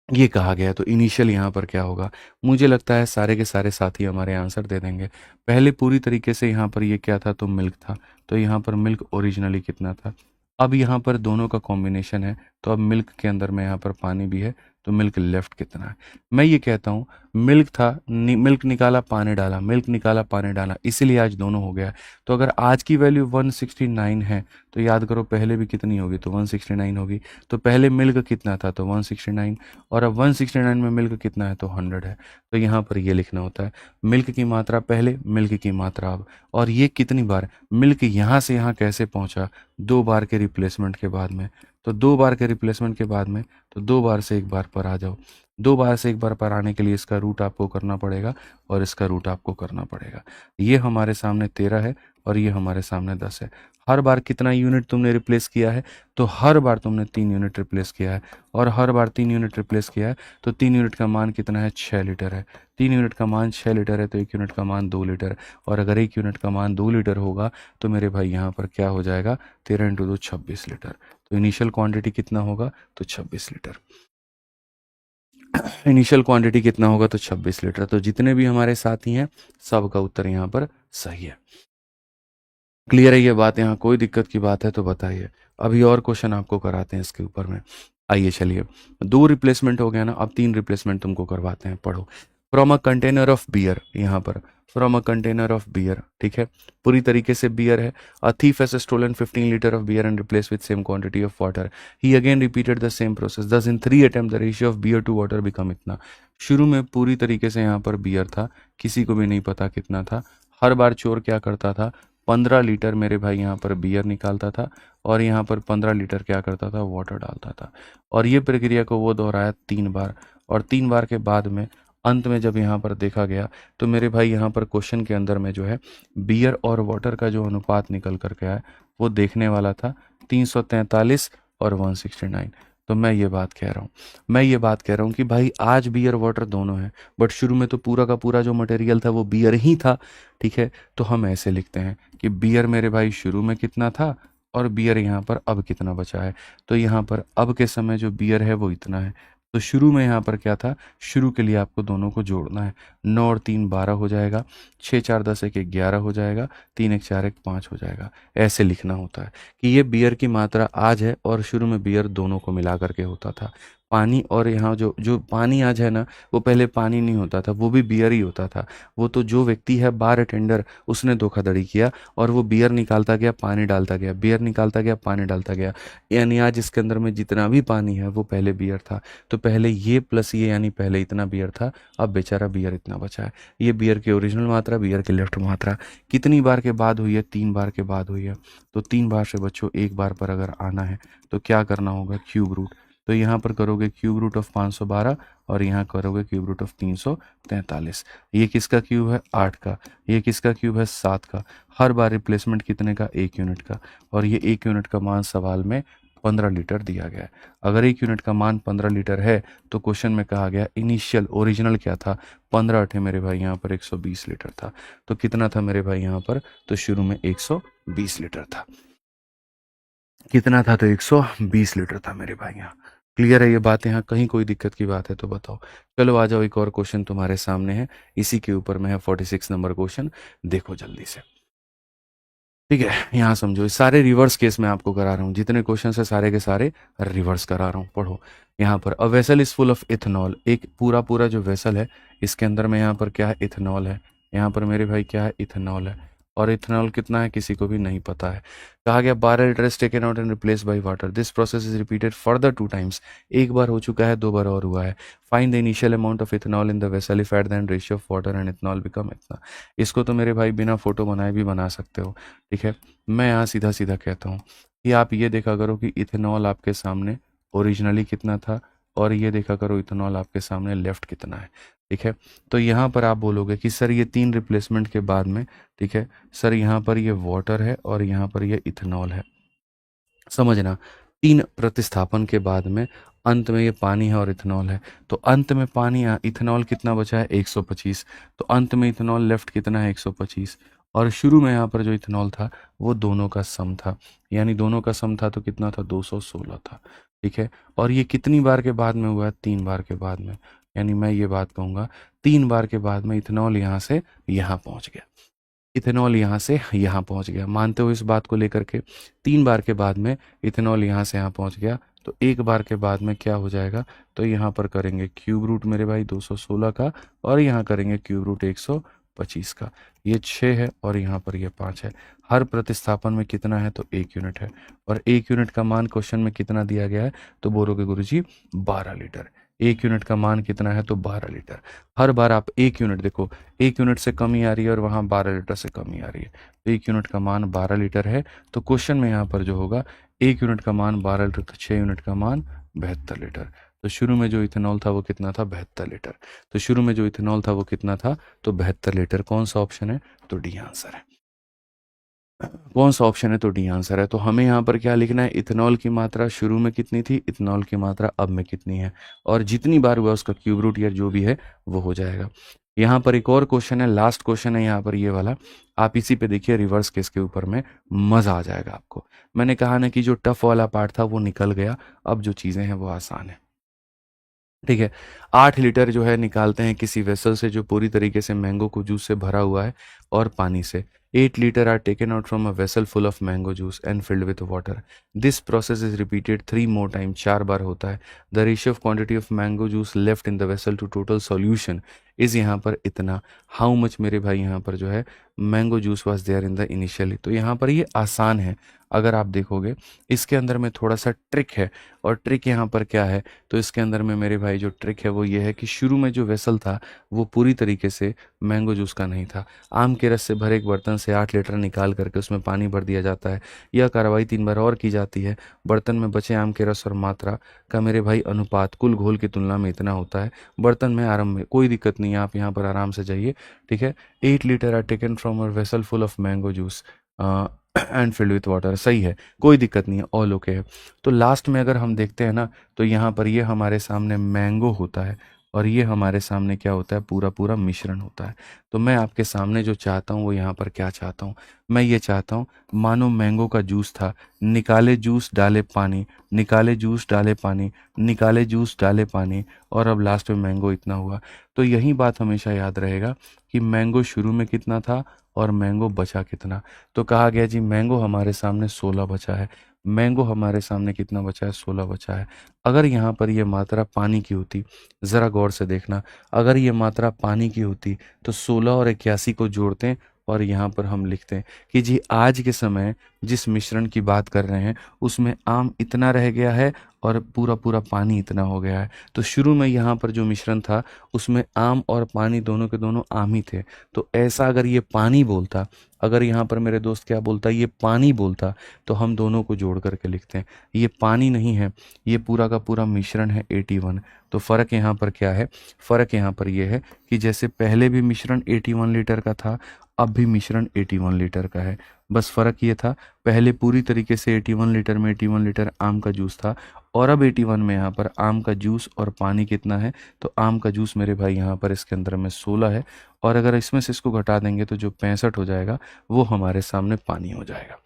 ये कहा गया है। तो इनिशियल यहाँ पर क्या होगा, मुझे लगता है सारे के सारे साथी हमारे आंसर दे देंगे। पहले पूरी तरीके से यहाँ पर ये क्या था, तो मिल्क था। तो यहाँ पर मिल्क ओरिजिनली कितना था, अब यहाँ पर दोनों का कॉम्बिनेशन है, तो अब मिल्क के अंदर में यहाँ पर पानी भी है, तो मिल्क लेफ्ट कितना है। मैं ये कहता हूँ मिल्क था, मिल्क निकाला पानी डाला, मिल्क निकाला पानी डाला, इसीलिए आज दोनों हो गया। तो अगर आज की वैल्यू 169 है, तो याद करो पहले भी कितनी होगी, तो 169 होगी। तो पहले मिल्क कितना था, तो 169, और अब 169 में मिल्क कितना है, तो 100 है। तो यहाँ पर ये लिखना होता है, मिल्क की मात्रा पहले, मिल्क की मात्रा अब। और ये कितनी बार, मिल्क यहाँ से यहाँ कैसे पहुँचा, 2 बार के रिप्लेसमेंट के बाद में। तो 2 बार के रिप्लेसमेंट के बाद में, तो 2 बार से 1 बार पर आ जाओ। 2 बार से 1 बार पर आने के लिए इसका रूट आपको करना पड़ेगा, और इसका रूट आपको करना पड़ेगा। ये हमारे सामने 13 है, और ये हमारे सामने 10 है। हर बार कितना यूनिट तुमने रिप्लेस किया है, तो हर बार तुमने 3 यूनिट रिप्लेस किया है, और हर बार 3 यूनिट रिप्लेस किया है, तो 3 यूनिट का मान कितना है, 6 लीटर है। 3 यूनिट का मान 6 लीटर है, तो 1 यूनिट का मान 2 लीटर। और अगर 1 यूनिट का मान 2 लीटर होगा, तो मेरे भाई यहाँ पर क्या हो जाएगा, 13 × 2 26 लीटर। तो इनिशियल क्वांटिटी कितना होगा, तो 26 लीटर। इनिशियल क्वांटिटी कितना होगा, तो 26 लीटर। तो जितने भी हमारे साथी हैं, सबका उत्तर यहाँ पर सही है। क्लियर है ये बात, यहाँ कोई दिक्कत की बात है तो बताइए। अभी और क्वेश्चन आपको कराते हैं इसके ऊपर में। आइए चलिए, 2 रिप्लेसमेंट हो गया ना, अब 3 रिप्लेसमेंट तुमको करवाते हैं, पढ़ो। From a container of beer, यहाँ पर from a container of beer, ठीक है, पूरी तरीके से बियर है। A thief has stolen 15 litre of beer and replace with same quantity of water. He again repeated the same process, thus in 3 attempt the ratio of beer to water become इतना। शुरू में पूरी तरीके से यहाँ पर beer था, किसी को भी नहीं पता कितना था। हर बार चोर क्या करता था, 15 लीटर मेरे भाई यहाँ पर बियर निकालता था, और यहाँ पर 15 लीटर क्या करता था, वाटर डालता था। और ये प्रक्रिया को वो दोहराया 3 बार, और 3 बार के बाद में अंत में जब यहाँ पर देखा गया, तो मेरे भाई यहाँ पर क्वेश्चन के अंदर में जो है बियर और वाटर का जो अनुपात निकल करके आया, वो देखने वाला था 343 और 169। तो मैं ये बात कह रहा हूँ कि भाई आज बियर वाटर दोनों है, बट शुरू में तो पूरा का पूरा जो मटेरियल था वो बियर ही था। ठीक है, तो हम ऐसे लिखते हैं कि बियर मेरे भाई शुरू में कितना था, और बियर यहाँ पर अब कितना बचा है। तो यहाँ पर अब के समय जो बियर है वो इतना है। तो शुरू में यहाँ पर क्या था, शुरू के लिए आपको दोनों को जोड़ना है। 9 और 3 12 हो जाएगा, 6 4 10 1 11 हो जाएगा, 3 1 4 1 5 हो जाएगा। ऐसे लिखना होता है कि ये बियर की मात्रा आज है, और शुरू में बियर दोनों को मिला करके होता था। पानी, और यहाँ जो जो पानी आज है ना, वो पहले पानी नहीं होता था, वो भी बियर ही होता था। वो तो जो व्यक्ति है बार अटेंडर, उसने धोखाधड़ी किया और वो बियर निकालता गया, पानी डालता गया, बियर निकालता गया, पानी डालता गया, यानी आज इसके अंदर में जितना भी पानी है वो पहले बियर था। तो पहले ये प्लस ये, यानी पहले इतना बियर था, अब बेचारा बियर इतना बचा है। ये बियर की ओरिजिनल मात्रा, बियर की लेफ्ट मात्रा। कितनी बार के बाद हुई है? 3 बार के बाद हुई है। तो 3 बार से बच्चों एक बार पर अगर आना है तो क्या करना होगा? Cube root. तो यहाँ पर करोगे क्यूब रूट ऑफ 512 और यहाँ करोगे क्यूब रूट ऑफ 343। ये किसका क्यूब है? 8 का। ये किसका क्यूब है? 7 का। हर बार रिप्लेसमेंट कितने का? 1 यूनिट का। और ये 1 यूनिट का मान सवाल में 15 लीटर दिया गया है। अगर 1 यूनिट का मान 15 लीटर है तो क्वेश्चन में कहा गया इनिशियल ओरिजिनल क्या था? 15 अठे मेरे भाई यहाँ पर 120 लीटर था। तो कितना था मेरे भाई यहाँ पर? तो शुरू में 120 लीटर था। कितना था? तो 120 लीटर था मेरे भाई यहाँ। क्लियर है ये बात? यहाँ कहीं कोई दिक्कत की बात है तो बताओ। चलो आ जाओ, एक और क्वेश्चन तुम्हारे सामने है, इसी के ऊपर में है 46 नंबर क्वेश्चन। देखो जल्दी से, ठीक है। यहाँ समझो, इस सारे रिवर्स केस में आपको करा रहा हूँ, जितने क्वेश्चन है सारे के सारे रिवर्स करा रहा हूँ। पढ़ो यहाँ पर, a vessel is full of ethanol. एक पूरा पूरा जो वेसल है इसके अंदर में यहाँ पर क्या है? इथेनॉल है। यहाँ पर मेरे भाई क्या है? इथेनॉल है। और इथेनॉल कितना है किसी को भी नहीं पता है। कहा गया 12 litre is taken out and replace by water. This process is repeated further 2 times. एक बार हो चुका है, 2 बार और हुआ है। Find the initial amount of ethanol in the vessel if at the end ratio of water and ethanol become इतना। इसको तो मेरे भाई बिना फोटो बनाए भी बना सकते हो, ठीक है। मैं यहाँ सीधा सीधा कहता हूँ कि आप ये देखा करो कि इथेनॉल आपके सामने ओरिजिनली कितना था, और ये देखा करो इथेनॉल आपके सामने लेफ्ट कितना है, ठीक है। तो यहाँ पर आप बोलोगे कि सर ये 3 रिप्लेसमेंट के बाद में, ठीक है सर, यहाँ पर ये वाटर है और यहाँ पर ये इथेनॉल है। समझना, 3 प्रतिस्थापन के बाद में अंत में ये पानी है और इथेनॉल है। तो अंत में पानी, इथेनॉल कितना बचा है? 125। तो अंत में इथेनॉल लेफ्ट कितना है? 125। और शुरू में यहाँ पर जो इथेनॉल था वो दोनों का सम था, यानी दोनों का सम था तो कितना था? 216 था, ठीक है। और ये कितनी बार के बाद में हुआ है? 3 बार के बाद में। यानी मैं ये बात कहूँगा 3 बार के बाद में इथेनॉल यहाँ से यहाँ पहुँच गया, इथेनॉल यहाँ से यहाँ पहुँच गया। मानते हो इस बात को लेकर के? 3 बार के बाद में इथेनॉल यहाँ से यहाँ पहुँच गया, तो एक बार के बाद में क्या हो जाएगा? तो यहाँ पर करेंगे क्यूब रूट मेरे भाई 216 का, और यहाँ करेंगे क्यूब रूट 125 का। ये 6 है और यहाँ पर ये 5 है। हर प्रतिस्थापन में कितना है? तो 1 यूनिट है। और 1 यूनिट का मान क्वेश्चन में कितना दिया गया है? तो बोलोगे गुरुजी 12 लीटर। 1 यूनिट का मान कितना है? तो 12 लीटर। हर बार आप 1 यूनिट देखो, 1 यूनिट से कमी आ रही है और वहाँ 12 लीटर से कमी आ रही है। तो 1 यूनिट का मान 12 लीटर है। तो क्वेश्चन में यहाँ पर जो होगा, 1 यूनिट का मान 12 लीटर, तो 6 यूनिट का मान 72 लीटर। तो शुरू में जो इथेनॉल था वो कितना था? 72 लीटर। तो शुरू में जो इथेनॉल था वो कितना था? तो 72 लीटर। कौन सा ऑप्शन है? तो डी आंसर है। कौन सा ऑप्शन है? तो डी आंसर है। तो हमें यहाँ पर क्या लिखना है? इथेनॉल की मात्रा शुरू में कितनी थी, इथेनॉल की मात्रा अब में कितनी है, और जितनी बार हुआ उसका क्यूब रूट या जो भी है वो हो जाएगा। यहाँ पर एक और क्वेश्चन है, लास्ट क्वेश्चन है यहाँ पर ये वाला। आप इसी पे देखिए, रिवर्स केस के ऊपर में मजा आ जाएगा आपको। मैंने कहा ना कि जो टफ वाला पार्ट था वो निकल गया, अब जो चीज़ें हैं वो आसान है, ठीक है। 8 लीटर जो है निकालते हैं किसी वेसल से जो पूरी तरीके से मैंगो को जूस से भरा हुआ है और पानी से। 8 litre are taken out from a vessel full of mango juice and filled with water. This process is repeated 3 more time. 4 बार होता है। The ratio of quantity of mango juice left in the vessel to total solution is यहाँ पर इतना। How much मेरे भाई यहाँ पर जो है mango juice was there in the initially. तो यहाँ पर ये आसान है, अगर आप देखोगे इसके अंदर में थोड़ा सा ट्रिक है। और ट्रिक यहाँ पर क्या है? तो इसके अंदर में मेरे भाई जो ट्रिक है वो ये है कि शुरू में जो वेसल था वो पूरी तरीके से मैंगो जूस का नहीं था। आम के रस से भरे एक बर्तन से 8 लीटर निकाल करके उसमें पानी भर दिया जाता है। यह कार्रवाई 3 बार और की जाती है। बर्तन में बचे आम के रस और मात्रा का मेरे भाई अनुपात कुल घोल की तुलना में इतना होता है। बर्तन में आराम में कोई दिक्कत नहीं है, आप यहाँ पर आराम से जाइए, ठीक है। 8 litre are taken from a vessel full of mango juice and filled with water. सही है, कोई दिक्कत नहीं है, ऑल ओके है। तो लास्ट में अगर हम देखते हैं ना, तो यहाँ पर ये हमारे सामने मैंगो होता है और ये हमारे सामने क्या होता है? पूरा पूरा मिश्रण होता है। तो मैं आपके सामने जो चाहता हूँ वो यहाँ पर क्या चाहता हूँ? मैं ये चाहता हूँ, मानो मैंगो का जूस था, निकाले जूस डाले पानी, निकाले जूस डाले पानी, निकाले जूस डाले पानी, और अब लास्ट में मैंगो इतना हुआ। तो यही बात हमेशा याद रहेगा कि मैंगो शुरू में कितना था और मैंगो बचा कितना। तो कहा गया जी मैंगो हमारे सामने 16 बचा है। मैंगो हमारे सामने कितना बचा है, 16 बचा है। अगर यहाँ पर ये मात्रा पानी की होती, ज़रा गौर से देखना, अगर ये मात्रा पानी की होती तो 16 और 81 को जोड़ते हैं और यहाँ पर हम लिखते हैं कि जी आज के समय जिस मिश्रण की बात कर रहे हैं उसमें आम इतना रह गया है और पूरा पूरा पानी इतना हो गया है। तो शुरू में यहाँ पर जो मिश्रण था उसमें आम और पानी दोनों के दोनों आम ही थे। तो ऐसा अगर ये पानी बोलता, अगर यहाँ पर मेरे दोस्त क्या बोलता, ये पानी बोलता, तो हम दोनों को जोड़ करके लिखते हैं। ये पानी नहीं है, ये पूरा का पूरा मिश्रण है 81। तो फ़र्क यहाँ पर क्या है, फ़र्क यहाँ पर ये है कि जैसे पहले भी मिश्रण 81 लीटर का था, अब भी मिश्रण 81 लीटर का है। बस फ़र्क ये था, पहले पूरी तरीके से 81 लीटर में 81 लीटर आम का जूस था और अब 81 में यहाँ पर आम का जूस और पानी कितना है, तो आम का जूस मेरे भाई यहाँ पर इसके अंदर में 16 है और अगर इसमें से इसको घटा देंगे तो जो 65 हो जाएगा वो हमारे सामने पानी हो जाएगा।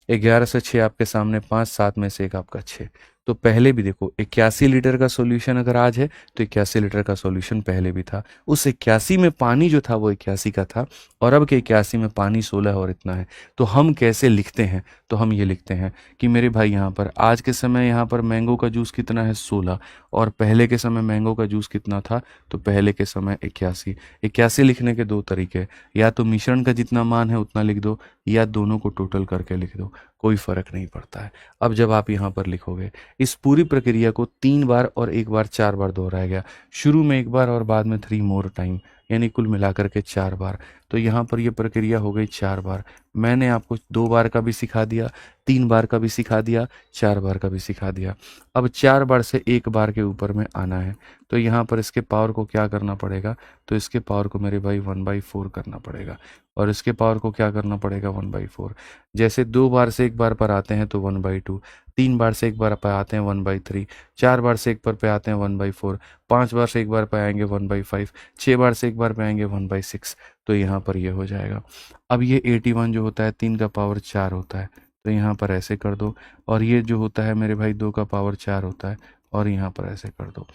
11 से 6 आपके सामने 5, 7 में से एक आपका 6। तो पहले भी देखो 81 लीटर का सॉल्यूशन अगर आज है तो 81 लीटर का सॉल्यूशन पहले भी था। उस 81 में पानी जो था वो 81 का था और अब के 81 में पानी 16 और इतना है। तो हम कैसे लिखते हैं, तो हम ये लिखते हैं कि मेरे भाई यहाँ पर आज के समय यहाँ पर मैंगो का जूस कितना है, 16, और पहले के समय मैंगो का जूस कितना था, तो पहले के समय 81। 81 लिखने के दो तरीके, या तो मिश्रण का जितना मान है उतना लिख दो या दोनों को टोटल करके लिख दो, कोई फर्क नहीं पड़ता है। अब जब आप यहाँ पर लिखोगे इस पूरी प्रक्रिया को 3 बार और एक बार 4 बार दोहराया गया, शुरू में एक बार और बाद में 3 मोर टाइम, यानी कुल मिलाकर के 4 बार। तो यहाँ पर ये प्रक्रिया हो गई 4 बार। मैंने आपको 2 बार का भी सिखा दिया, 3 बार का भी सिखा दिया, 4 बार का भी सिखा दिया। अब 4 बार से एक बार के ऊपर में आना है, तो यहाँ पर इसके पावर को क्या करना पड़ेगा, तो इसके पावर को मेरे भाई 1/4 करना पड़ेगा और इसके पावर को क्या करना पड़ेगा, 1/4। जैसे 2 बार से एक बार पर आते हैं तो 1/2, 3 बार से एक बार पर आते हैं 1/3, 4 बार से एक बार पे आते हैं 1/4, 5 बार से एक बार पे आएंगे 1/5, 6 बार से एक बार पे आएंगे 1/6। तो यहाँ पर ये हो जाएगा। अब ये 81 जो होता है 3 का पावर 4 होता है, तो यहाँ पर ऐसे कर दो, और ये जो होता है मेरे भाई 2 का पावर 4 होता है और यहाँ पर ऐसे कर दो।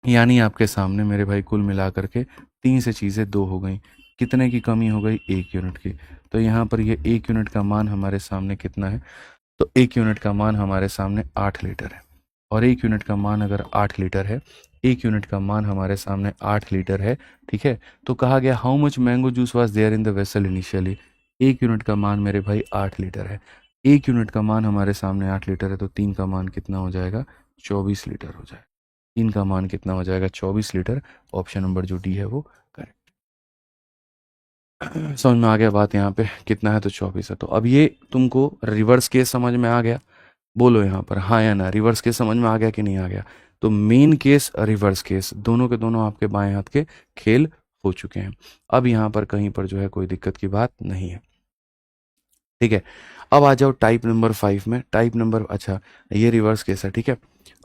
यानी आपके सामने मेरे भाई कुल मिलाकर के 3 से चीज़ें 2 हो गई। कितने की कमी हो गई, 1 यूनिट की। तो यहाँ पर ये 1 यूनिट का मान हमारे सामने कितना है, तो 1 यूनिट का मान हमारे सामने 8 लीटर है। और 1 यूनिट का मान अगर 8 लीटर है, 1 यूनिट का मान हमारे सामने 8 लीटर है, ठीक है। तो कहा गया how much mango juice was there in the vessel initially. 1 unit का मान मेरे भाई 8 लीटर है, 1 यूनिट का मान हमारे सामने 8 लीटर है, तो 3 का मान कितना हो जाएगा, 24 लीटर हो जाएगा। 3 का मान कितना हो जाएगा, 24 लीटर। ऑप्शन नंबर जो डी है वो करेक्ट। समझ में आ गया बात, यहाँ पे कितना है, तो 24 है। तो अब ये तुमको रिवर्स केस समझ में आ गया, बोलो यहाँ पर हाँ या ना, रिवर्स केस समझ में आ गया कि नहीं आ गया। तो मेन केस रिवर्स केस दोनों के दोनों आपके बाएं हाथ के खेल हो चुके हैं। अब यहाँ पर कहीं पर जो है कोई दिक्कत की बात नहीं है, ठीक है। अब आ जाओ टाइप नंबर 5 में। टाइप नंबर, अच्छा ये रिवर्स केस है, ठीक है।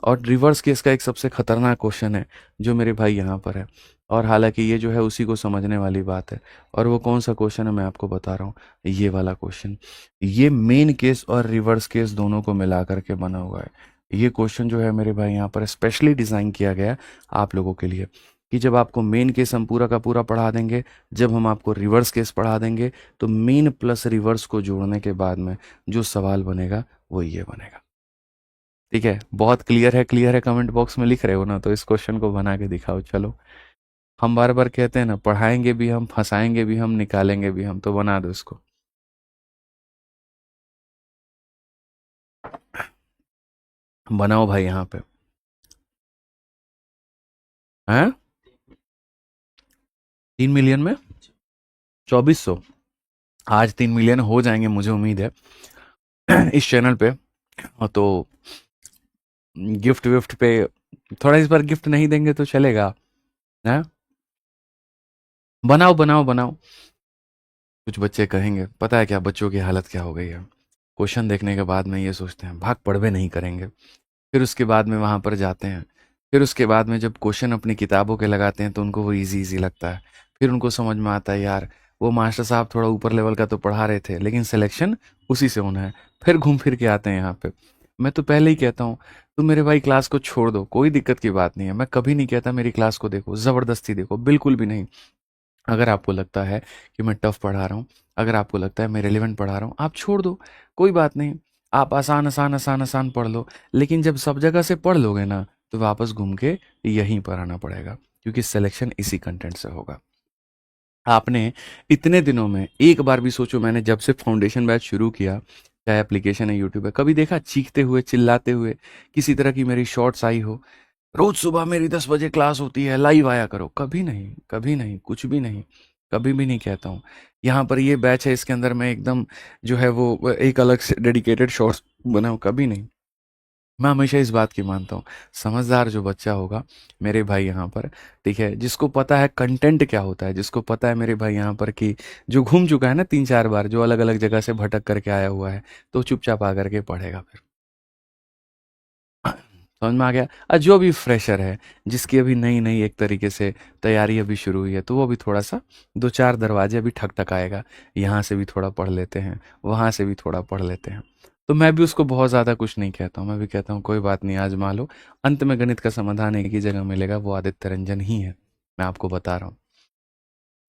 और रिवर्स केस का एक सबसे खतरनाक क्वेश्चन है जो मेरे भाई यहाँ पर है, और हालांकि ये जो है उसी को समझने वाली बात है। और वो कौन सा क्वेश्चन है मैं आपको बता रहा हूँ, ये वाला क्वेश्चन। ये मेन केस और रिवर्स केस दोनों को मिला करके बना हुआ है। ये क्वेश्चन जो है मेरे भाई यहाँ पर स्पेशली डिज़ाइन किया गया है आप लोगों के लिए, कि जब आपको मेन केस हम पूरा का पूरा पढ़ा देंगे, जब हम आपको रिवर्स केस पढ़ा देंगे, तो मेन प्लस रिवर्स को जोड़ने के बाद में जो सवाल बनेगा वो ये बनेगा, ठीक है। बहुत क्लियर है, क्लियर है, कमेंट बॉक्स में लिख रहे हो ना, तो इस क्वेश्चन को बना के दिखाओ। चलो, हम बार बार कहते हैं ना, पढ़ाएंगे भी हम, फंसाएंगे भी हम, निकालेंगे भी हम, तो बना दो इसको। बनाओ भाई यहाँ पे, हैं 3 मिलियन में 2400। आज 3 मिलियन हो जाएंगे मुझे उम्मीद है इस चैनल पे। तो गिफ्ट विफ्ट पे थोड़ा इस बार गिफ्ट नहीं देंगे तो चलेगा, है। बनाओ बनाओ बनाओ। कुछ बच्चे कहेंगे, पता है क्या बच्चों की हालत क्या हो गई है, क्वेश्चन देखने के बाद में ये सोचते हैं भाग पढ़वे नहीं करेंगे, फिर उसके बाद में वहाँ पर जाते हैं, फिर उसके बाद में जब क्वेश्चन अपनी किताबों के लगाते हैं तो उनको वो इजी इजी लगता है। फिर उनको समझ में आता है यार वो मास्टर साहब थोड़ा ऊपर लेवल का तो पढ़ा रहे थे लेकिन सिलेक्शन उसी से होना है। फिर घूम फिर के आते हैं यहाँ पे। मैं तो पहले ही कहता हूँ, तुम मेरे भाई क्लास को छोड़ दो, कोई दिक्कत की बात नहीं है। मैं कभी नहीं कहता मेरी क्लास को देखो, ज़बरदस्ती देखो, बिल्कुल भी नहीं। अगर आपको लगता है कि मैं टफ पढ़ा रहा हूँ, अगर आपको लगता है मैं रेलिवेंट पढ़ा रहा हूँ, आप छोड़ दो, कोई बात नहीं। आप आसान आसान आसान आसान पढ़ लो, लेकिन जब सब जगह से पढ़ लोगे ना तो वापस घूम के यहीं पर आना पड़ेगा, क्योंकि सिलेक्शन इसी कंटेंट से होगा। आपने इतने दिनों में एक बार भी सोचो, मैंने जब से फाउंडेशन बैच शुरू किया, चाहे एप्लीकेशन है यूट्यूब है, कभी देखा चीखते हुए चिल्लाते हुए किसी तरह की मेरी शॉर्ट्स आई हो? रोज सुबह मेरी 10 बजे क्लास होती है, लाइव आया करो, कभी नहीं, कभी नहीं, कुछ भी नहीं, कभी भी नहीं कहता हूँ। यहाँ पर ये बैच है, इसके अंदर मैं एकदम जो है वो एक अलग से डेडिकेटेड शॉर्ट्स बनाऊँ, कभी नहीं। मैं हमेशा इस बात की मानता हूँ, समझदार जो बच्चा होगा मेरे भाई यहाँ पर, ठीक है, जिसको पता है कंटेंट क्या होता है, जिसको पता है मेरे भाई यहाँ पर कि जो घूम चुका है ना 3-4 बार, जो अलग अलग जगह से भटक करके आया हुआ है, तो चुपचाप आकर के पढ़ेगा फिर। समझ में आ गया? जो भी फ्रेशर है, जिसकी अभी नई नई एक तरीके से तैयारी अभी शुरू हुई है, तो वो अभी थोड़ा सा 2-4 दरवाजे अभी ठकठकाएगा, यहाँ से भी थोड़ा पढ़ लेते हैं, वहाँ से भी थोड़ा पढ़ लेते हैं। तो मैं भी उसको बहुत ज़्यादा कुछ नहीं कहता हूँ, मैं भी कहता हूँ कोई बात नहीं, आजमा लो, अंत में गणित का समाधान एक ही जगह मिलेगा, वो आदित्य रंजन ही है। मैं आपको बता रहा हूँ,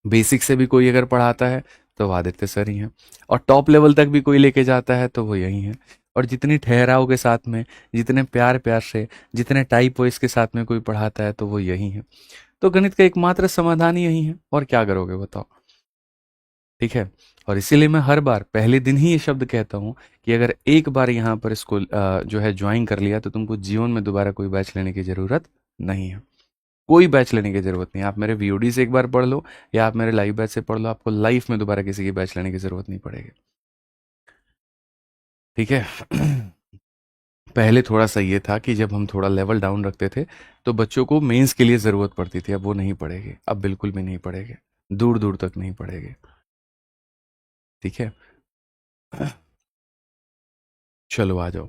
बेसिक से भी कोई अगर पढ़ाता है तो वो आदित्य सर ही हैं, और टॉप लेवल तक भी कोई लेके जाता है तो वो यही है। और जितनी ठहराव के साथ में, जितने प्यार प्यार से, जितने टाइप वॉइस के साथ में कोई पढ़ाता है तो वो यही है। तो गणित का एकमात्र समाधान ही यही है, और क्या करोगे बताओ? ठीक है। और इसीलिए मैं हर बार पहले दिन ही ये शब्द कहता हूँ कि अगर एक बार यहाँ पर इसको जो है ज्वाइन कर लिया, तो तुमको जीवन में दोबारा कोई बैच लेने की ज़रूरत नहीं है। कोई बैच लेने की ज़रूरत नहीं है। आप मेरे वीओडी से एक बार पढ़ लो, या आप मेरे लाइव बैच से पढ़ लो, आपको लाइफ में दोबारा किसी की बैच लेने की ज़रूरत नहीं पड़ेगी। ठीक है। पहले थोड़ा सा ये था कि जब हम थोड़ा लेवल डाउन रखते थे तो बच्चों को मेंस के लिए ज़रूरत पड़ती थी, अब वो नहीं पड़ेगी, अब बिल्कुल भी नहीं पड़ेगी, दूर दूर तक नहीं पड़ेगी। ठीक है। चलो आ जाओ,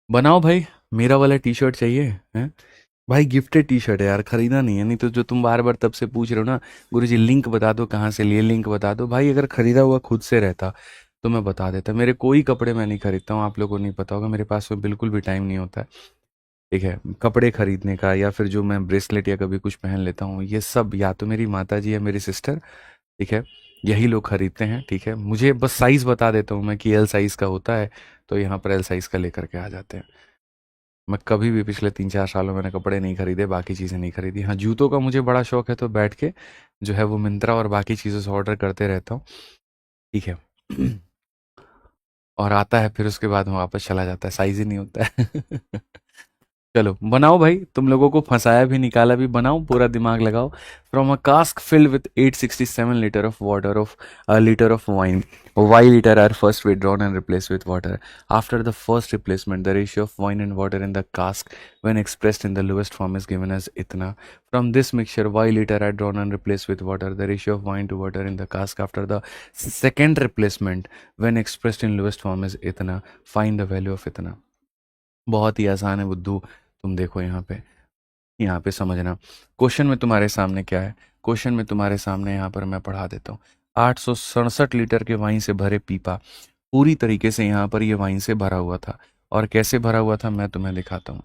बनाओ भाई। मेरा वाला टी शर्ट चाहिए है भाई, गिफ्टेड टी शर्ट है यार, खरीदा नहीं है। नहीं तो जो तुम बार बार तब से पूछ रहे हो ना, गुरुजी लिंक बता दो कहाँ से लिए, लिंक बता दो, भाई अगर खरीदा हुआ खुद से रहता तो मैं बता देता। मेरे कोई कपड़े मैं नहीं खरीदता हूँ, आप लोगों को नहीं पता होगा, मेरे पास में बिल्कुल भी टाइम नहीं होता है। ठीक है, कपड़े खरीदने का या फिर जो मैं ब्रेसलेट या कभी कुछ पहन लेता हूँ, ये सब या तो मेरी माता जी या मेरी सिस्टर, ठीक है, यही लोग खरीदते हैं। ठीक है, मुझे बस साइज़ बता देता हूँ मैं कि एल साइज़ का होता है, तो यहाँ पर एल साइज़ का लेकर के आ जाते हैं। मैं कभी भी पिछले 3-4 सालों मैंने कपड़े नहीं खरीदे, बाकी चीज़ें नहीं खरीदी। हाँ, जूतों का मुझे बड़ा शौक है, तो बैठ के जो है वो मिंत्रा और बाकी चीज़ों से ऑर्डर करते रहता हूँ। ठीक है। और आता है, फिर उसके बाद में वापस चला जाता है, साइज़ ही नहीं होता है। चलो बनाओ भाई, तुम लोगों को फंसाया भी निकाला भी, बनाओ, पूरा दिमाग लगाओ। From a cask filled with 867 litre of water of litre of wine, y liter are first withdrawn and replaced with water. After the first replacement, the ratio of wine and water in the cask when expressed in the lowest form is given as itna. From this mixture, y liter are drawn and replaced with water. The ratio of wine to water in the cask after the second replacement when expressed in lowest form is itna. Find the value of itna. बहुत ही आसान है बुद्धू, तुम देखो यहाँ पे समझना। Question में तुम्हारे सामने क्या है? क्वेश्चन में तुम्हारे सामने यहाँ पर मैं पढ़ा देता हूँ। 867 लीटर के वाइन से भरे पीपा पूरी तरीके से यहाँ पर ये वाइन से भरा हुआ था। और कैसे भरा हुआ था मैं तुम्हें दिखाता हूँ।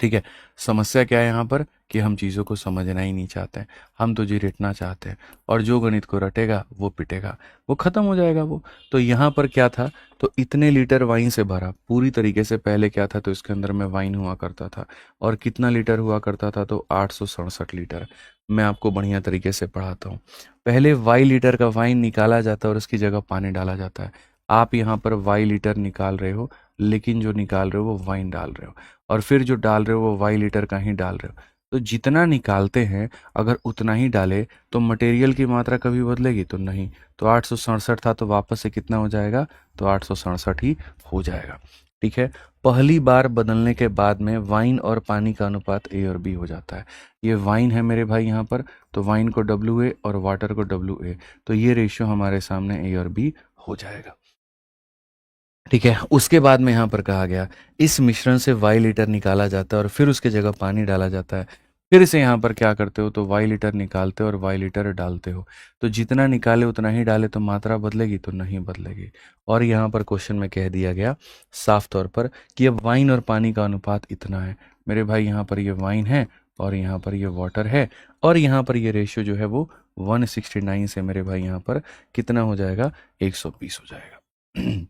ठीक है, समस्या क्या है यहाँ पर कि हम चीज़ों को समझना ही नहीं चाहते हैं, हम तो जी रटना चाहते हैं, और जो गणित को रटेगा वो पिटेगा, वो ख़त्म हो जाएगा वो। तो यहाँ पर क्या था, तो इतने लीटर वाइन से भरा पूरी तरीके से, पहले क्या था, तो इसके अंदर में वाइन हुआ करता था, और कितना लीटर हुआ करता था, तो 867 लीटर। मैं आपको बढ़िया तरीके से पढ़ाता हूँ। पहले वाई लीटर का वाइन निकाला जाता है और उसकी जगह पानी डाला जाता है। आप यहाँ पर वाई लीटर निकाल रहे हो, लेकिन जो निकाल रहे हो वो वाइन डाल रहे हो, और फिर जो डाल रहे हो वो वाई लीटर का ही डाल रहे हो। तो जितना निकालते हैं अगर उतना ही डाले तो मटेरियल की मात्रा कभी बदलेगी तो नहीं। तो 867 था, तो वापस से कितना हो जाएगा, तो 867 ही हो जाएगा। ठीक है, पहली बार बदलने के बाद में वाइन और पानी का अनुपात ए और बी हो जाता है। ये वाइन है मेरे भाई यहाँ पर, तो वाइन को डब्ल्यू ए और वाटर को डब्ल्यू ए, तो ये रेशियो हमारे सामने ए और बी हो जाएगा। ठीक है, उसके बाद में यहाँ पर कहा गया इस मिश्रण से वाई लीटर निकाला जाता है और फिर उसके जगह पानी डाला जाता है। फिर से यहाँ पर क्या करते हो, तो वाई लीटर निकालते हो और वाई लीटर डालते हो। तो जितना निकाले उतना ही डाले, तो मात्रा बदलेगी तो नहीं बदलेगी। और यहाँ पर क्वेश्चन में कह दिया गया साफ तौर पर कि अब वाइन और पानी का अनुपात इतना है। मेरे भाई यहाँ पर ये वाइन है और यहाँ पर ये वाटर है, और यहाँ पर ये रेशियो जो है वो 169 से मेरे भाई यहाँ पर कितना हो जाएगा, 120 हो जाएगा।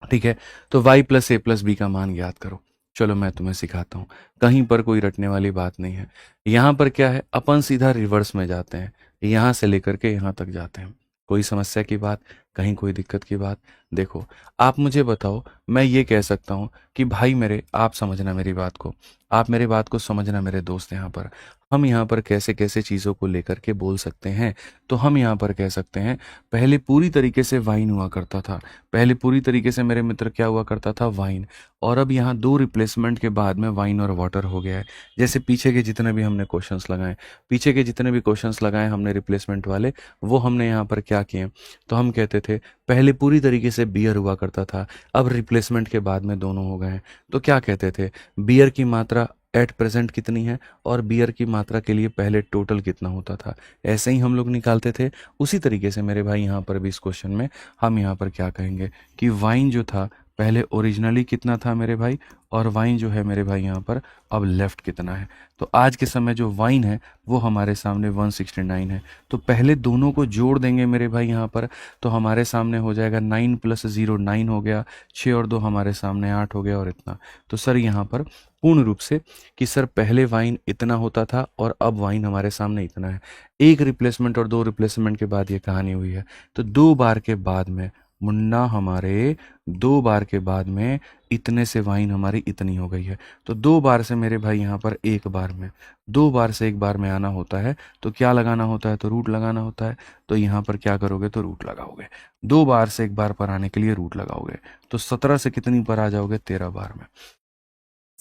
ठीक है। तो y प्लस ए प्लस बी का मान याद करो। चलो मैं तुम्हें सिखाता हूँ, कहीं पर कोई रटने वाली बात नहीं है। यहाँ पर क्या है, अपन सीधा रिवर्स में जाते हैं, यहाँ से लेकर के यहाँ तक जाते हैं। कोई समस्या की बात, कहीं कोई दिक्कत की बात? देखो, आप मुझे बताओ, मैं ये कह सकता हूँ कि भाई मेरे, आप समझना मेरी बात को, आप मेरी बात को समझना मेरे दोस्त। यहाँ पर हम यहाँ पर कैसे कैसे चीज़ों को लेकर के बोल सकते हैं। तो हम यहाँ पर कह सकते हैं, पहले पूरी तरीके से वाइन हुआ करता था, पहले पूरी तरीके से मेरे मित्र क्या हुआ करता था, वाइन। और अब यहाँ दो रिप्लेसमेंट के बाद में वाइन और वाटर हो गया है। जैसे पीछे के जितने भी हमने क्वेश्चंस लगाए, पीछे के जितने भी क्वेश्चंस लगाए हमने रिप्लेसमेंट वाले, वो हमने यहाँ पर क्या किए, तो हम कहते थे पहले पूरी तरीके से बियर हुआ करता था, अब रिप्लेसमेंट के बाद में दोनों हो गए हैं। तो क्या कहते थे, बियर की मात्रा एट प्रेजेंट कितनी है, और बियर की मात्रा के लिए पहले टोटल कितना होता था, ऐसे ही हम लोग निकालते थे। उसी तरीके से मेरे भाई यहाँ पर भी इस क्वेश्चन में हम यहाँ पर क्या कहेंगे कि वाइन जो था पहले ओरिजिनली कितना था मेरे भाई, और वाइन जो है मेरे भाई यहाँ पर अब लेफ्ट कितना है। तो आज के समय जो वाइन है वो हमारे सामने 169 है। तो पहले दोनों को जोड़ देंगे मेरे भाई यहाँ पर, तो हमारे सामने हो जाएगा 9 प्लस 0 9 हो गया, 6 और 2 हमारे सामने 8 हो गया, और इतना। तो सर यहाँ पर पूर्ण रूप से कि सर पहले वाइन इतना होता था और अब वाइन हमारे सामने इतना है। एक रिप्लेसमेंट और दो रिप्लेसमेंट के बाद ये कहानी हुई है। तो दो बार के बाद में मुन्ना हमारे, दो बार के बाद में इतने से वाइन हमारी इतनी हो गई है। तो दो बार से मेरे भाई यहाँ पर एक बार में, दो बार से एक बार में आना होता है, तो क्या लगाना होता है, तो रूट लगाना होता है। तो यहाँ पर क्या करोगे, तो रूट लगाओगे। दो बार से एक बार पर आने के लिए रूट लगाओगे। तो 17 से कितनी पर आ जाओगे, 13 बार में।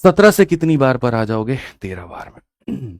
17 से कितनी बार पर आ जाओगे, 13 बार में।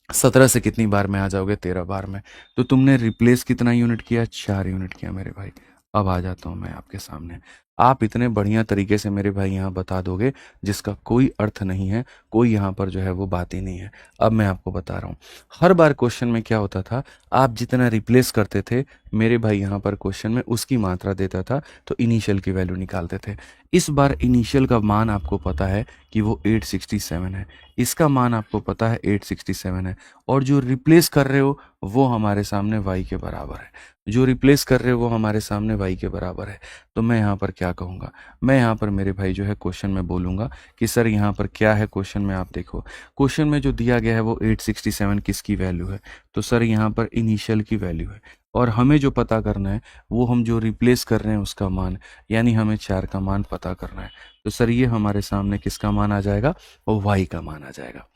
17 से कितनी बार में आ जाओगे, 13 बार में। तो तुमने रिप्लेस कितना यूनिट किया, 4 यूनिट किया मेरे भाई। अब आ जाता हूं मैं आपके सामने, आप इतने बढ़िया तरीके से मेरे भाई यहाँ बता दोगे जिसका कोई अर्थ नहीं है, कोई यहाँ पर जो है वो बात ही नहीं है। अब मैं आपको बता रहा हूँ, हर बार क्वेश्चन में क्या होता था, आप जितना रिप्लेस करते थे मेरे भाई यहाँ पर क्वेश्चन में उसकी मात्रा देता था, तो इनिशियल की वैल्यू निकालते थे। इस बार इनिशियल का मान आपको पता है कि वो 867 है, इसका मान आपको पता है 867 है, और जो रिप्लेस कर रहे हो वो हमारे सामने y के बराबर है, जो रिप्लेस कर रहे हो वो हमारे सामने y के बराबर है। तो मैं यहाँ पर क्या कहूँगा, मैं यहाँ पर मेरे भाई जो है क्वेश्चन में बोलूँगा कि सर यहाँ पर क्या है क्वेश्चन में, आप देखो क्वेश्चन में जो दिया गया है वो 867 किसकी वैल्यू है, तो सर यहाँ पर इनिशियल की वैल्यू है, और हमें जो पता करना है वो हम जो रिप्लेस कर रहे हैं उसका मान, यानी हमें 4 का मान पता करना है। तो सर ये हमारे सामने किसका मान आ जाएगा, वो y का मान आ जाएगा।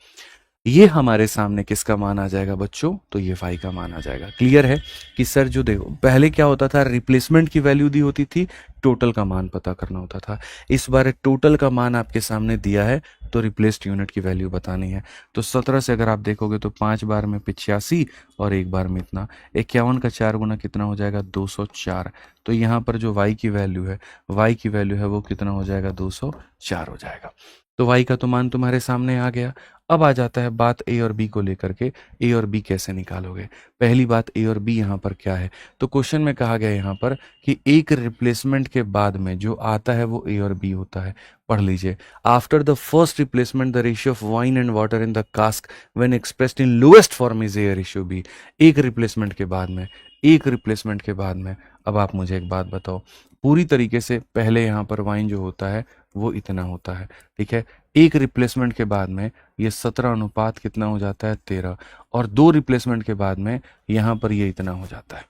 ये हमारे सामने किसका मान आ जाएगा बच्चों, तो ये y का मान आ जाएगा। क्लियर है कि सर जो देखो पहले क्या होता था, रिप्लेसमेंट की वैल्यू दी होती थी, टोटल का मान पता करना होता था। इस बार टोटल का मान आपके सामने दिया है, तो रिप्लेस्ड यूनिट की वैल्यू बतानी है। तो 17 से अगर आप देखोगे तो 5 बार में 85 और एक बार में इतना, 51 का 4 गुना कितना हो जाएगा, 204। तो यहाँ पर जो y की वैल्यू है, y की वैल्यू है वो कितना हो जाएगा, 204 हो जाएगा। तो y का तो मान तुम्हारे सामने आ गया। अब आ जाता है बात a और b को लेकर के, a और b कैसे निकालोगे। पहली बात a और b यहाँ पर क्या है, तो क्वेश्चन में कहा गया यहाँ पर कि एक रिप्लेसमेंट के बाद में जो आता है वो a और b होता है। पढ़ लीजिए, after the first replacement the ratio of wine and water in the cask when expressed in lowest form is a ratio b। एक रिप्लेसमेंट के बाद में, एक रिप्लेसमेंट के बाद में, अब आप मुझे एक बात बताओ, पूरी तरीके से पहले यहाँ पर वाइन जो होता है वो इतना होता है, ठीक है। एक रिप्लेसमेंट के बाद में ये 17 अनुपात कितना हो जाता है, 13, और दो रिप्लेसमेंट के बाद में यहाँ पर ये इतना हो जाता है,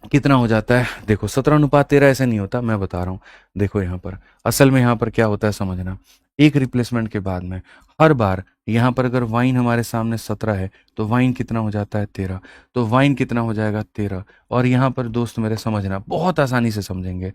कितना हो जाता है, देखो 17 अनुपात 13 ऐसे नहीं होता, मैं बता रहा हूँ। देखो यहाँ पर असल में यहाँ पर क्या होता है समझना, एक रिप्लेसमेंट के बाद में हर बार यहाँ पर अगर वाइन हमारे सामने 17 है तो वाइन कितना हो जाता है, 13। तो वाइन कितना हो जाएगा, 13। और यहाँ पर दोस्त मेरे समझना, बहुत आसानी से समझेंगे,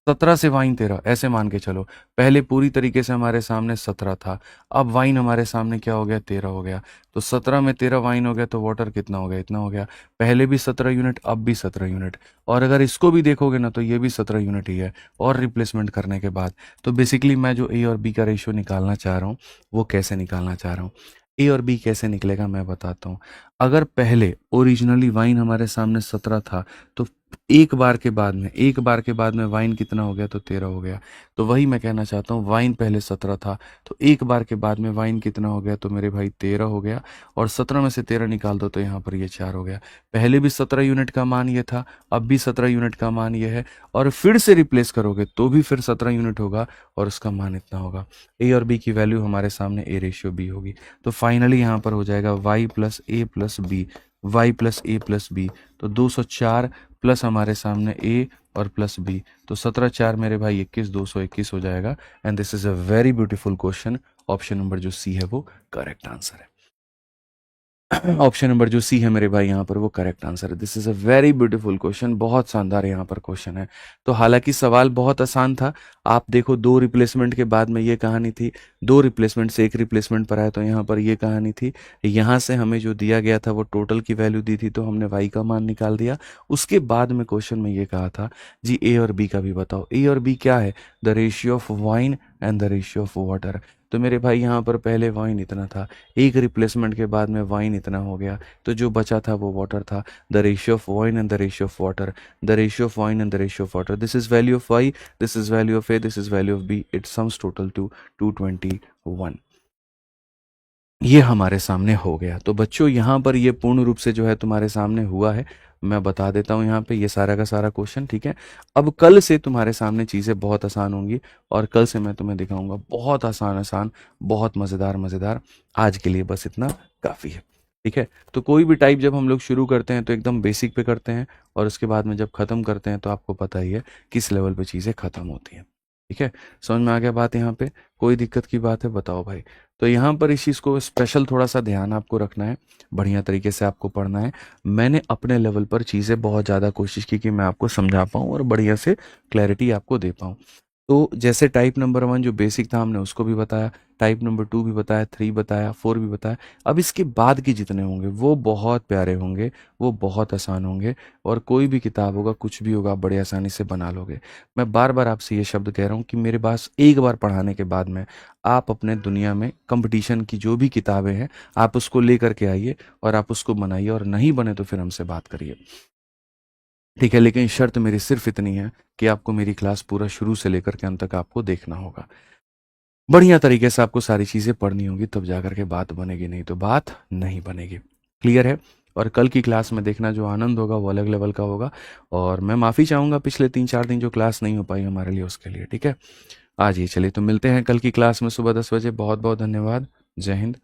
17 से वाइन 13 ऐसे मान के चलो, पहले पूरी तरीके से हमारे सामने 17 था, अब वाइन हमारे सामने क्या हो गया, 13 हो गया। तो 17 में 13 वाइन हो गया, तो वाटर कितना हो गया, इतना हो गया। पहले भी 17 यूनिट, अब भी 17 यूनिट, और अगर इसको भी देखोगे ना तो ये भी 17 यूनिट ही है, और रिप्लेसमेंट करने के बाद। तो बेसिकली मैं जो ए और बी का रेशियो निकालना चाह रहा हूँ वो कैसे निकालना चाह रहा हूँ, ए और बी कैसे निकलेगा मैं बताता हूँ। अगर पहले ओरिजिनली वाइन हमारे सामने 17 था, तो एक बार के बाद में, एक बार के बाद में वाइन कितना हो गया, तो 13 हो गया। तो वही मैं कहना चाहता हूँ, वाइन पहले 17 था, तो एक बार के बाद में वाइन कितना हो गया, तो मेरे भाई 13 हो गया। और 17 में से 13 निकाल दो तो यहाँ पर ये 4 हो गया। पहले भी 17 यूनिट का मान ये था, अब भी 17 यूनिट का मान ये है, और फिर से रिप्लेस करोगे तो भी फिर 17 यूनिट होगा और उसका मान इतना होगा। ए और बी की वैल्यू हमारे सामने ए रेशियो बी होगी। तो फाइनली यहाँ पर हो जाएगा वाई प्लस ए प्लस बी, वाई प्लस ए प्लस बी। तो 204 प्लस हमारे सामने ए और प्लस बी, तो 17 4 मेरे भाई 21, 221 हो जाएगा। And this is a very beautiful question. Option number जो सी है वो करेक्ट आंसर है। ऑप्शन नंबर जो सी है मेरे भाई यहाँ पर वो करेक्ट आंसर है। This is a very beautiful question, बहुत शानदार यहाँ पर क्वेश्चन है। तो हालांकि सवाल बहुत आसान था। आप देखो, 2 रिप्लेसमेंट के बाद में ये कहानी थी, 2 रिप्लेसमेंट से 1 रिप्लेसमेंट पर आया तो यहाँ पर ये कहानी थी। यहाँ से हमें जो दिया गया था वो टोटल की वैल्यू दी थी, तो हमने वाई का मान निकाल दिया। उसके बाद में क्वेश्चन में ये कहा था जी ए और बी का भी बताओ। ए और बी क्या है, the ratio of wine and the ratio of water. तो मेरे भाई यहाँ पर पहले वाइन इतना था, एक रिप्लेसमेंट के बाद में वाइन इतना हो गया, तो जो बचा था वो वाटर था। The ratio of wine and the ratio of water, the ratio of wine and the ratio of water, this is value of Y, this is value of A, this is value of B, it sums total to 221। ये हमारे सामने हो गया। तो बच्चों यहाँ पर ये पूर्ण रूप से जो है तुम्हारे सामने हुआ है। मैं बता देता हूँ यहाँ पे ये सारा का सारा क्वेश्चन, ठीक है। अब कल से तुम्हारे सामने चीज़ें बहुत आसान होंगी, और कल से मैं तुम्हें दिखाऊंगा बहुत आसान आसान, बहुत मज़ेदार मज़ेदार। आज के लिए बस इतना काफ़ी है, ठीक है। तो कोई भी टाइप जब हम लोग शुरू करते हैं तो एकदम बेसिक पे करते हैं, और उसके बाद में जब ख़त्म करते हैं तो आपको पता ही है किस लेवल पे चीज़ें ख़त्म होती हैं, ठीक है। समझ में आ गया बात यहाँ पे, कोई दिक्कत की बात है बताओ भाई। तो यहाँ पर इस चीज़ को स्पेशल थोड़ा सा ध्यान आपको रखना है, बढ़िया तरीके से आपको पढ़ना है। मैंने अपने लेवल पर चीज़ें बहुत ज़्यादा कोशिश की कि मैं आपको समझा पाऊँ और बढ़िया से क्लैरिटी आपको दे पाऊँ। तो जैसे टाइप नंबर 1 जो बेसिक था हमने उसको भी बताया, टाइप नंबर 2 भी बताया, 3 बताया, 4 भी बताया। अब इसके बाद के जितने होंगे वो बहुत प्यारे होंगे, वो बहुत आसान होंगे, और कोई भी किताब होगा, कुछ भी होगा, आप बड़े आसानी से बना लोगे। मैं बार बार आपसे ये शब्द कह रहा हूँ कि मेरे पास एक बार पढ़ाने के बाद में आप अपने दुनिया में कंपटीशन की जो भी किताबें हैं आप उसको लेकर के आइए और आप उसको बनाइए, और नहीं बने तो फिर हमसे बात करिए, ठीक है। लेकिन शर्त मेरी सिर्फ इतनी है कि आपको मेरी क्लास पूरा शुरू से लेकर के अंत तक आपको देखना होगा, बढ़िया तरीके से आपको सारी चीज़ें पढ़नी होगी, तब जाकर के बात बनेगी, नहीं तो बात नहीं बनेगी। क्लियर है। और कल की क्लास में देखना जो आनंद होगा वो अलग लेवल का होगा। और मैं माफ़ी चाहूँगा पिछले 3-4 दिन जो क्लास नहीं हो पाई हमारे लिए उसके लिए, ठीक है। आज ही चलिए तो मिलते हैं कल की क्लास में सुबह 10 बजे। बहुत बहुत धन्यवाद। जय हिंद,